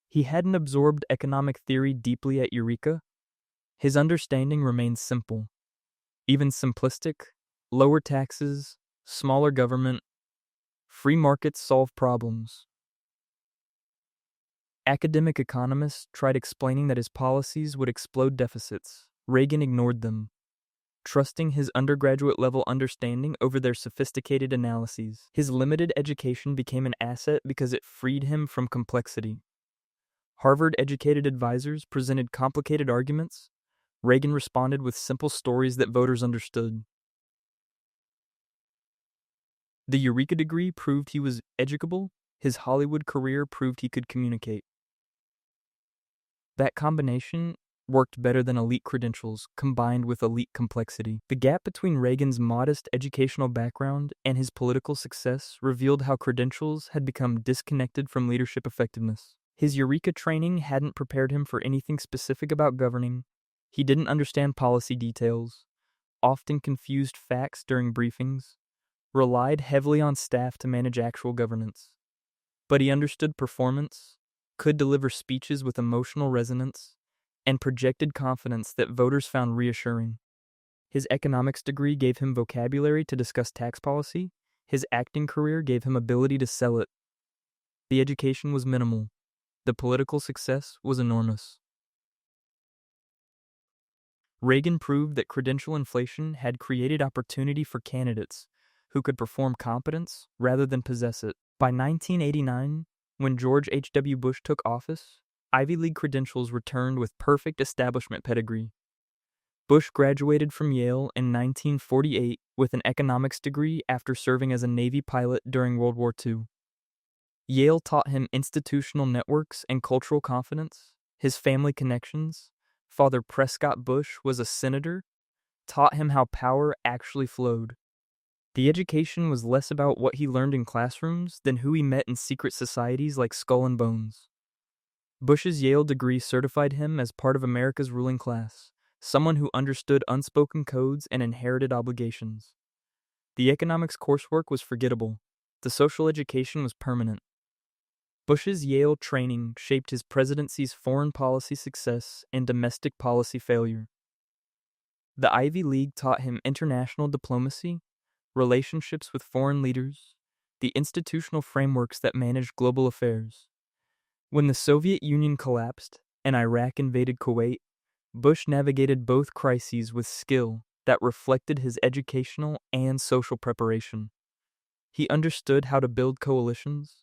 He hadn't absorbed economic theory deeply at Eureka. His understanding remained simple, even simplistic: lower taxes, smaller government, free markets solve problems. Academic economists tried explaining that his policies would explode deficits. Reagan ignored them, trusting his undergraduate-level understanding over their sophisticated analyses. His limited education became an asset because it freed him from complexity. Harvard-educated advisors presented complicated arguments. Reagan responded with simple stories that voters understood. The Eureka degree proved he was educable. His Hollywood career proved he could communicate. That combination worked better than elite credentials combined with elite complexity. The gap between Reagan's modest educational background and his political success revealed how credentials had become disconnected from leadership effectiveness. His Eureka training hadn't prepared him for anything specific about governing. He didn't understand policy details, often confused facts during briefings, relied heavily on staff to manage actual governance. But he understood performance, could deliver speeches with emotional resonance, and projected confidence that voters found reassuring. His economics degree gave him vocabulary to discuss tax policy. His acting career gave him ability to sell it. The education was minimal. The political success was enormous. Reagan proved that credential inflation had created opportunity for candidates who could perform competence rather than possess it. By 1989, when George H.W. Bush took office, Ivy League credentials returned with perfect establishment pedigree. Bush graduated from Yale in 1948 with an economics degree after serving as a Navy pilot during World War II. Yale taught him institutional networks and cultural confidence. His family connections, Father Prescott Bush was a senator, taught him how power actually flowed. The education was less about what he learned in classrooms than who he met in secret societies like Skull and Bones. Bush's Yale degree certified him as part of America's ruling class, someone who understood unspoken codes and inherited obligations. The economics coursework was forgettable. The social education was permanent. Bush's Yale training shaped his presidency's foreign policy success and domestic policy failure. The Ivy League taught him international diplomacy, relationships with foreign leaders, the institutional frameworks that managed global affairs. When the Soviet Union collapsed and Iraq invaded Kuwait, Bush navigated both crises with skill that reflected his educational and social preparation. He understood how to build coalitions,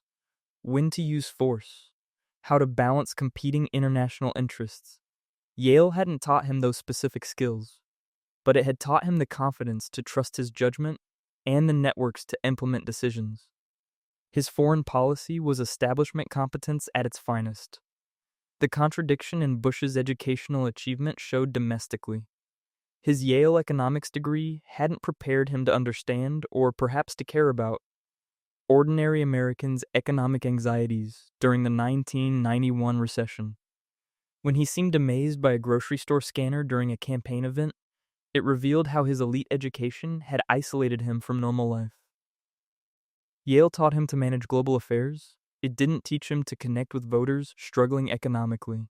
when to use force, how to balance competing international interests. Yale hadn't taught him those specific skills, but it had taught him the confidence to trust his judgment and the networks to implement decisions. His foreign policy was establishment competence at its finest. The contradiction in Bush's educational achievement showed domestically. His Yale economics degree hadn't prepared him to understand, or perhaps to care about, ordinary Americans' economic anxieties during the 1991 recession. When he seemed amazed by a grocery store scanner during a campaign event, it revealed how his elite education had isolated him from normal life. Yale taught him to manage global affairs. It didn't teach him to connect with voters struggling economically.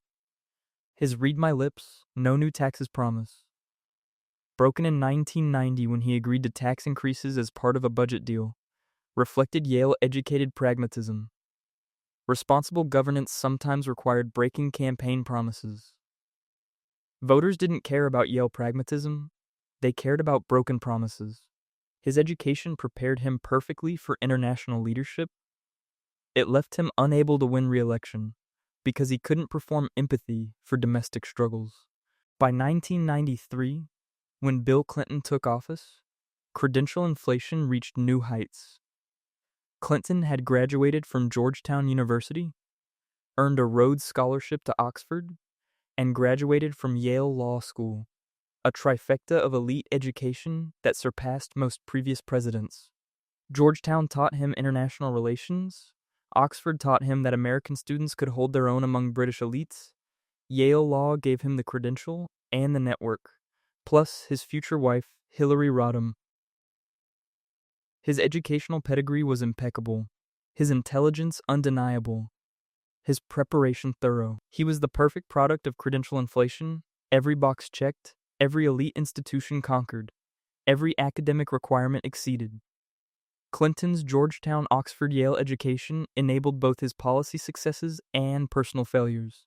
His read my lips, no new taxes promise, broken in 1990 when he agreed to tax increases as part of a budget deal, reflected Yale-educated pragmatism. Responsible governance sometimes required breaking campaign promises. Voters didn't care about Yale pragmatism, they cared about broken promises. His education prepared him perfectly for international leadership. It left him unable to win re-election because he couldn't perform empathy for domestic struggles. By 1993, when Bill Clinton took office, credential inflation reached new heights. Clinton had graduated from Georgetown University, earned a Rhodes Scholarship to Oxford, and graduated from Yale Law School, a trifecta of elite education that surpassed most previous presidents. Georgetown taught him international relations. Oxford taught him that American students could hold their own among British elites. Yale Law gave him the credential and the network, plus his future wife, Hillary Rodham. His educational pedigree was impeccable, his intelligence undeniable, his preparation thorough. He was the perfect product of credential inflation, every box checked, every elite institution conquered, every academic requirement exceeded. Clinton's Georgetown, Oxford, Yale education enabled both his policy successes and personal failures.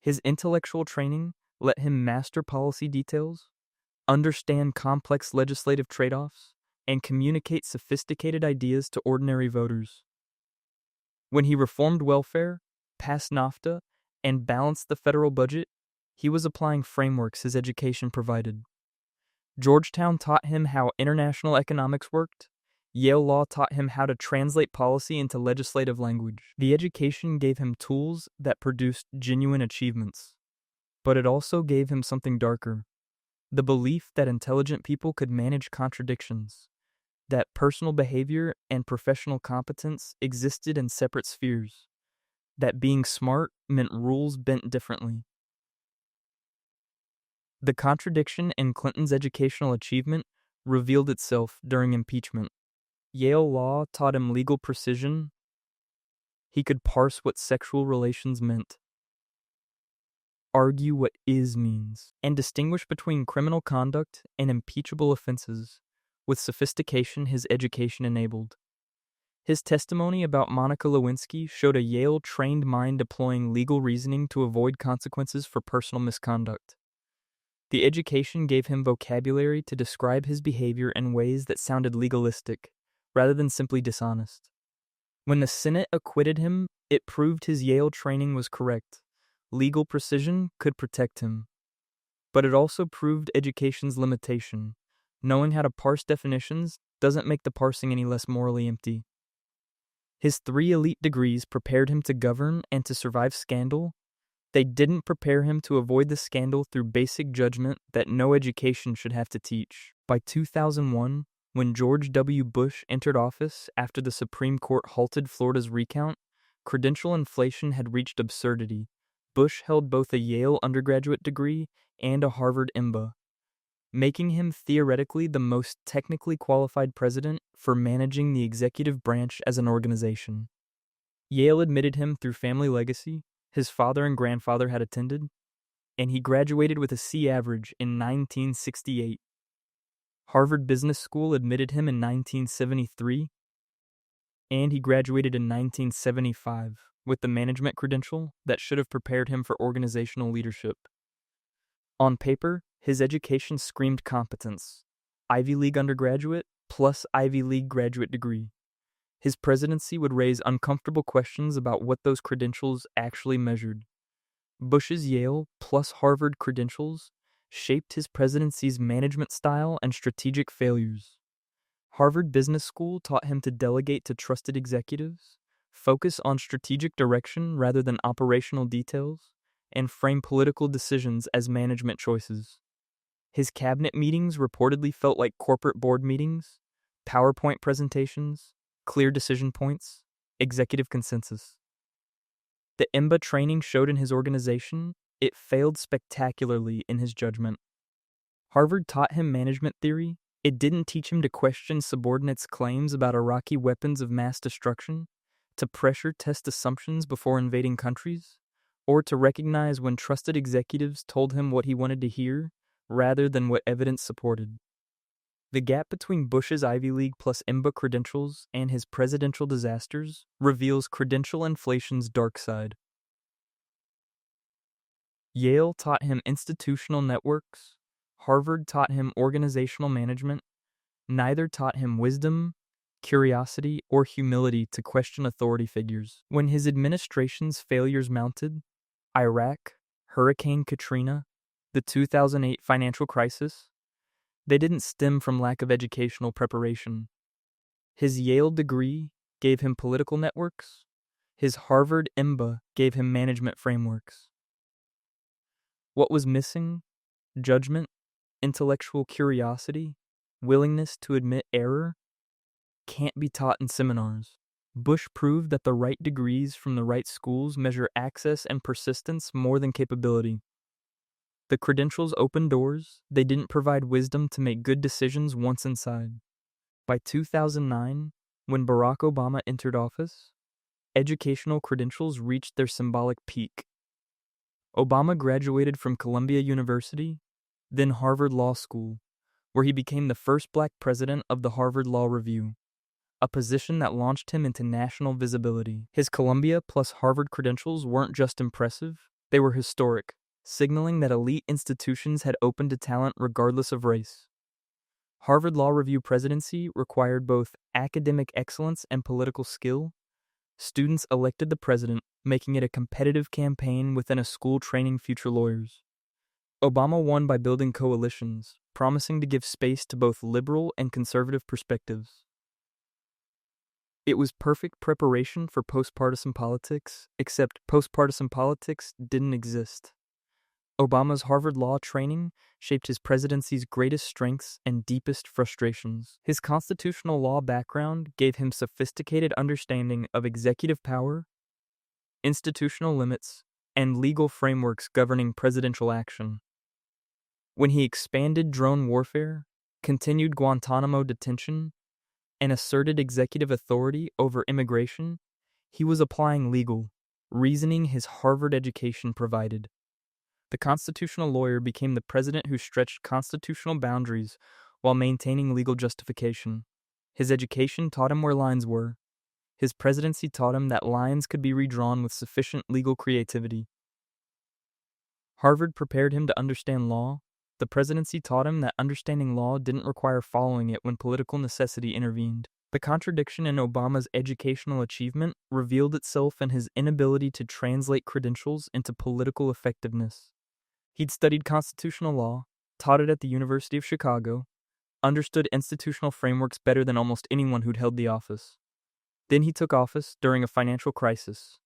His intellectual training let him master policy details, understand complex legislative trade-offs, and communicate sophisticated ideas to ordinary voters. When he reformed welfare, passed NAFTA, and balanced the federal budget, he was applying frameworks his education provided. Georgetown taught him how international economics worked. Yale Law taught him how to translate policy into legislative language. The education gave him tools that produced genuine achievements. But it also gave him something darker: the belief that intelligent people could manage contradictions, that personal behavior and professional competence existed in separate spheres, that being smart meant rules bent differently. The contradiction in Clinton's educational achievement revealed itself during impeachment. Yale Law taught him legal precision. He could parse what sexual relations meant, argue what is means, and distinguish between criminal conduct and impeachable offenses with sophistication his education enabled. His testimony about Monica Lewinsky showed a Yale-trained mind deploying legal reasoning to avoid consequences for personal misconduct. The education gave him vocabulary to describe his behavior in ways that sounded legalistic, rather than simply dishonest. When the Senate acquitted him, it proved his Yale training was correct. Legal precision could protect him. But it also proved education's limitation. Knowing how to parse definitions doesn't make the parsing any less morally empty. His 3 elite degrees prepared him to govern and to survive scandal. They didn't prepare him to avoid the scandal through basic judgment that no education should have to teach. By 2001, when George W. Bush entered office after the Supreme Court halted Florida's recount, credential inflation had reached absurdity. Bush held both a Yale undergraduate degree and a Harvard MBA, making him theoretically the most technically qualified president for managing the executive branch as an organization. Yale admitted him through family legacy. His father and grandfather had attended, and he graduated with a C average in 1968. Harvard Business School admitted him in 1973, and he graduated in 1975 with the management credential that should have prepared him for organizational leadership. On paper, his education screamed competence: Ivy League undergraduate plus Ivy League graduate degree. His presidency would raise uncomfortable questions about what those credentials actually measured. Bush's Yale plus Harvard credentials shaped his presidency's management style and strategic failures. Harvard Business School taught him to delegate to trusted executives, focus on strategic direction rather than operational details, and frame political decisions as management choices. His cabinet meetings reportedly felt like corporate board meetings, PowerPoint presentations, clear decision points, executive consensus. The IMBA training showed in his organization, it failed spectacularly in his judgment. Harvard taught him management theory. It didn't teach him to question subordinates' claims about Iraqi weapons of mass destruction, to pressure test assumptions before invading countries, or to recognize when trusted executives told him what he wanted to hear rather than what evidence supported. The gap between Bush's Ivy League plus IMBA credentials and his presidential disasters reveals credential inflation's dark side. Yale taught him institutional networks. Harvard taught him organizational management. Neither taught him wisdom, curiosity, or humility to question authority figures. When his administration's failures mounted, Iraq, Hurricane Katrina, the 2008 financial crisis, they didn't stem from lack of educational preparation. His Yale degree gave him political networks. His Harvard IMBA gave him management frameworks. What was missing? Judgment, intellectual curiosity, willingness to admit error, can't be taught in seminars. Bush proved that the right degrees from the right schools measure access and persistence more than capability. The credentials opened doors, they didn't provide wisdom to make good decisions once inside. By 2009, when Barack Obama entered office, educational credentials reached their symbolic peak. Obama graduated from Columbia University, then Harvard Law School, where he became the first black president of the Harvard Law Review, a position that launched him into national visibility. His Columbia plus Harvard credentials weren't just impressive, they were historic, signaling that elite institutions had opened to talent regardless of race. Harvard Law Review presidency required both academic excellence and political skill. Students elected the president, making it a competitive campaign within a school training future lawyers. Obama won by building coalitions, promising to give space to both liberal and conservative perspectives. It was perfect preparation for post-partisan politics, except post-partisan politics didn't exist. Obama's Harvard Law training shaped his presidency's greatest strengths and deepest frustrations. His constitutional law background gave him sophisticated understanding of executive power, institutional limits, and legal frameworks governing presidential action. When he expanded drone warfare, continued Guantanamo detention, and asserted executive authority over immigration, he was applying legal reasoning his Harvard education provided. The constitutional lawyer became the president who stretched constitutional boundaries while maintaining legal justification. His education taught him where lines were. His presidency taught him that lines could be redrawn with sufficient legal creativity. Harvard prepared him to understand law. The presidency taught him that understanding law didn't require following it when political necessity intervened. The contradiction in Obama's educational achievement revealed itself in his inability to translate credentials into political effectiveness. He'd studied constitutional law, taught it at the University of Chicago, understood institutional frameworks better than almost anyone who'd held the office. Then he took office during a financial crisis,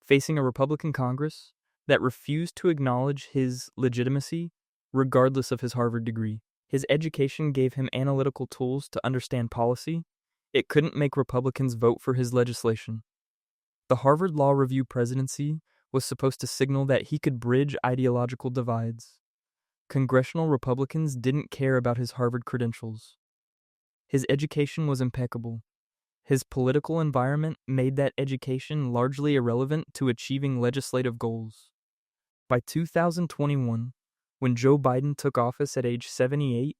facing a Republican Congress that refused to acknowledge his legitimacy regardless of his Harvard degree. His education gave him analytical tools to understand policy. It couldn't make Republicans vote for his legislation. The Harvard Law Review presidency was supposed to signal that he could bridge ideological divides. Congressional Republicans didn't care about his Harvard credentials. His education was impeccable. His political environment made that education largely irrelevant to achieving legislative goals. By 2021, when Joe Biden took office at age 78,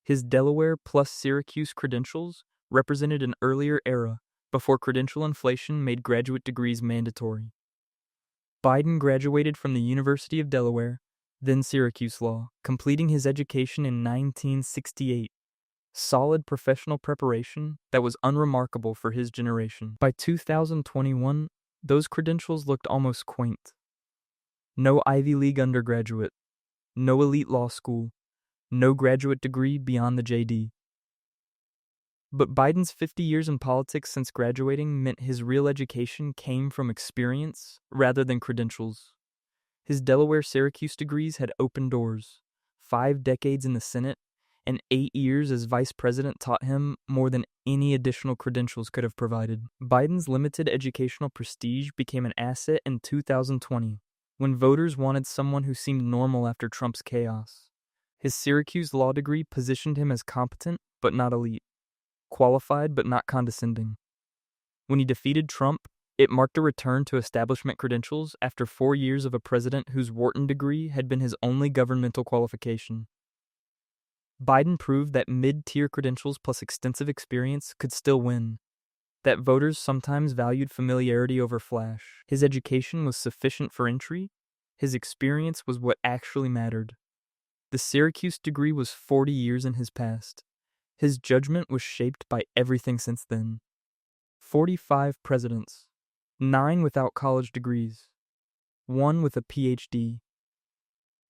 his Delaware plus Syracuse credentials represented an earlier era before credential inflation made graduate degrees mandatory. Biden graduated from the University of Delaware, then Syracuse Law, completing his education in 1968. Solid professional preparation that was unremarkable for his generation. By 2021, those credentials looked almost quaint. No Ivy League undergraduate, no elite law school, no graduate degree beyond the JD. But Biden's 50 years in politics since graduating meant his real education came from experience rather than credentials. His Delaware Syracuse degrees had opened doors, 5 decades in the Senate, and 8 years as vice president taught him more than any additional credentials could have provided. Biden's limited educational prestige became an asset in 2020, when voters wanted someone who seemed normal after Trump's chaos. His Syracuse law degree positioned him as competent but not elite, qualified but not condescending. When he defeated Trump, it marked a return to establishment credentials after 4 years of a president whose Wharton degree had been his only governmental qualification. Biden proved that mid-tier credentials plus extensive experience could still win, that voters sometimes valued familiarity over flash. His education was sufficient for entry. His experience was what actually mattered. The Syracuse degree was 40 years in his past. His judgment was shaped by everything since then. 45 presidents, 9 without college degrees, 1 with a Ph.D.,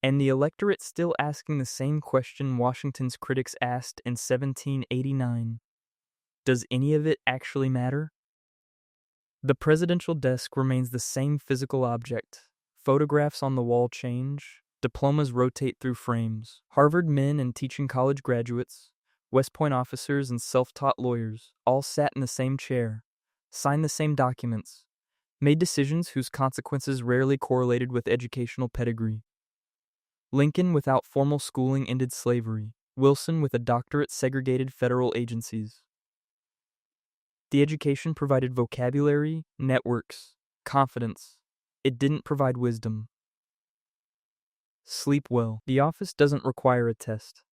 and the electorate still asking the same question Washington's critics asked in 1789. Does any of it actually matter? The presidential desk remains the same physical object. Photographs on the wall change. Diplomas rotate through frames. Harvard men and teaching college graduates, West Point officers and self-taught lawyers all sat in the same chair, signed the same documents, made decisions whose consequences rarely correlated with educational pedigree. Lincoln without formal schooling ended slavery. Wilson with a doctorate segregated federal agencies. The education provided vocabulary, networks, confidence. It didn't provide wisdom. Sleep well. The office doesn't require a test.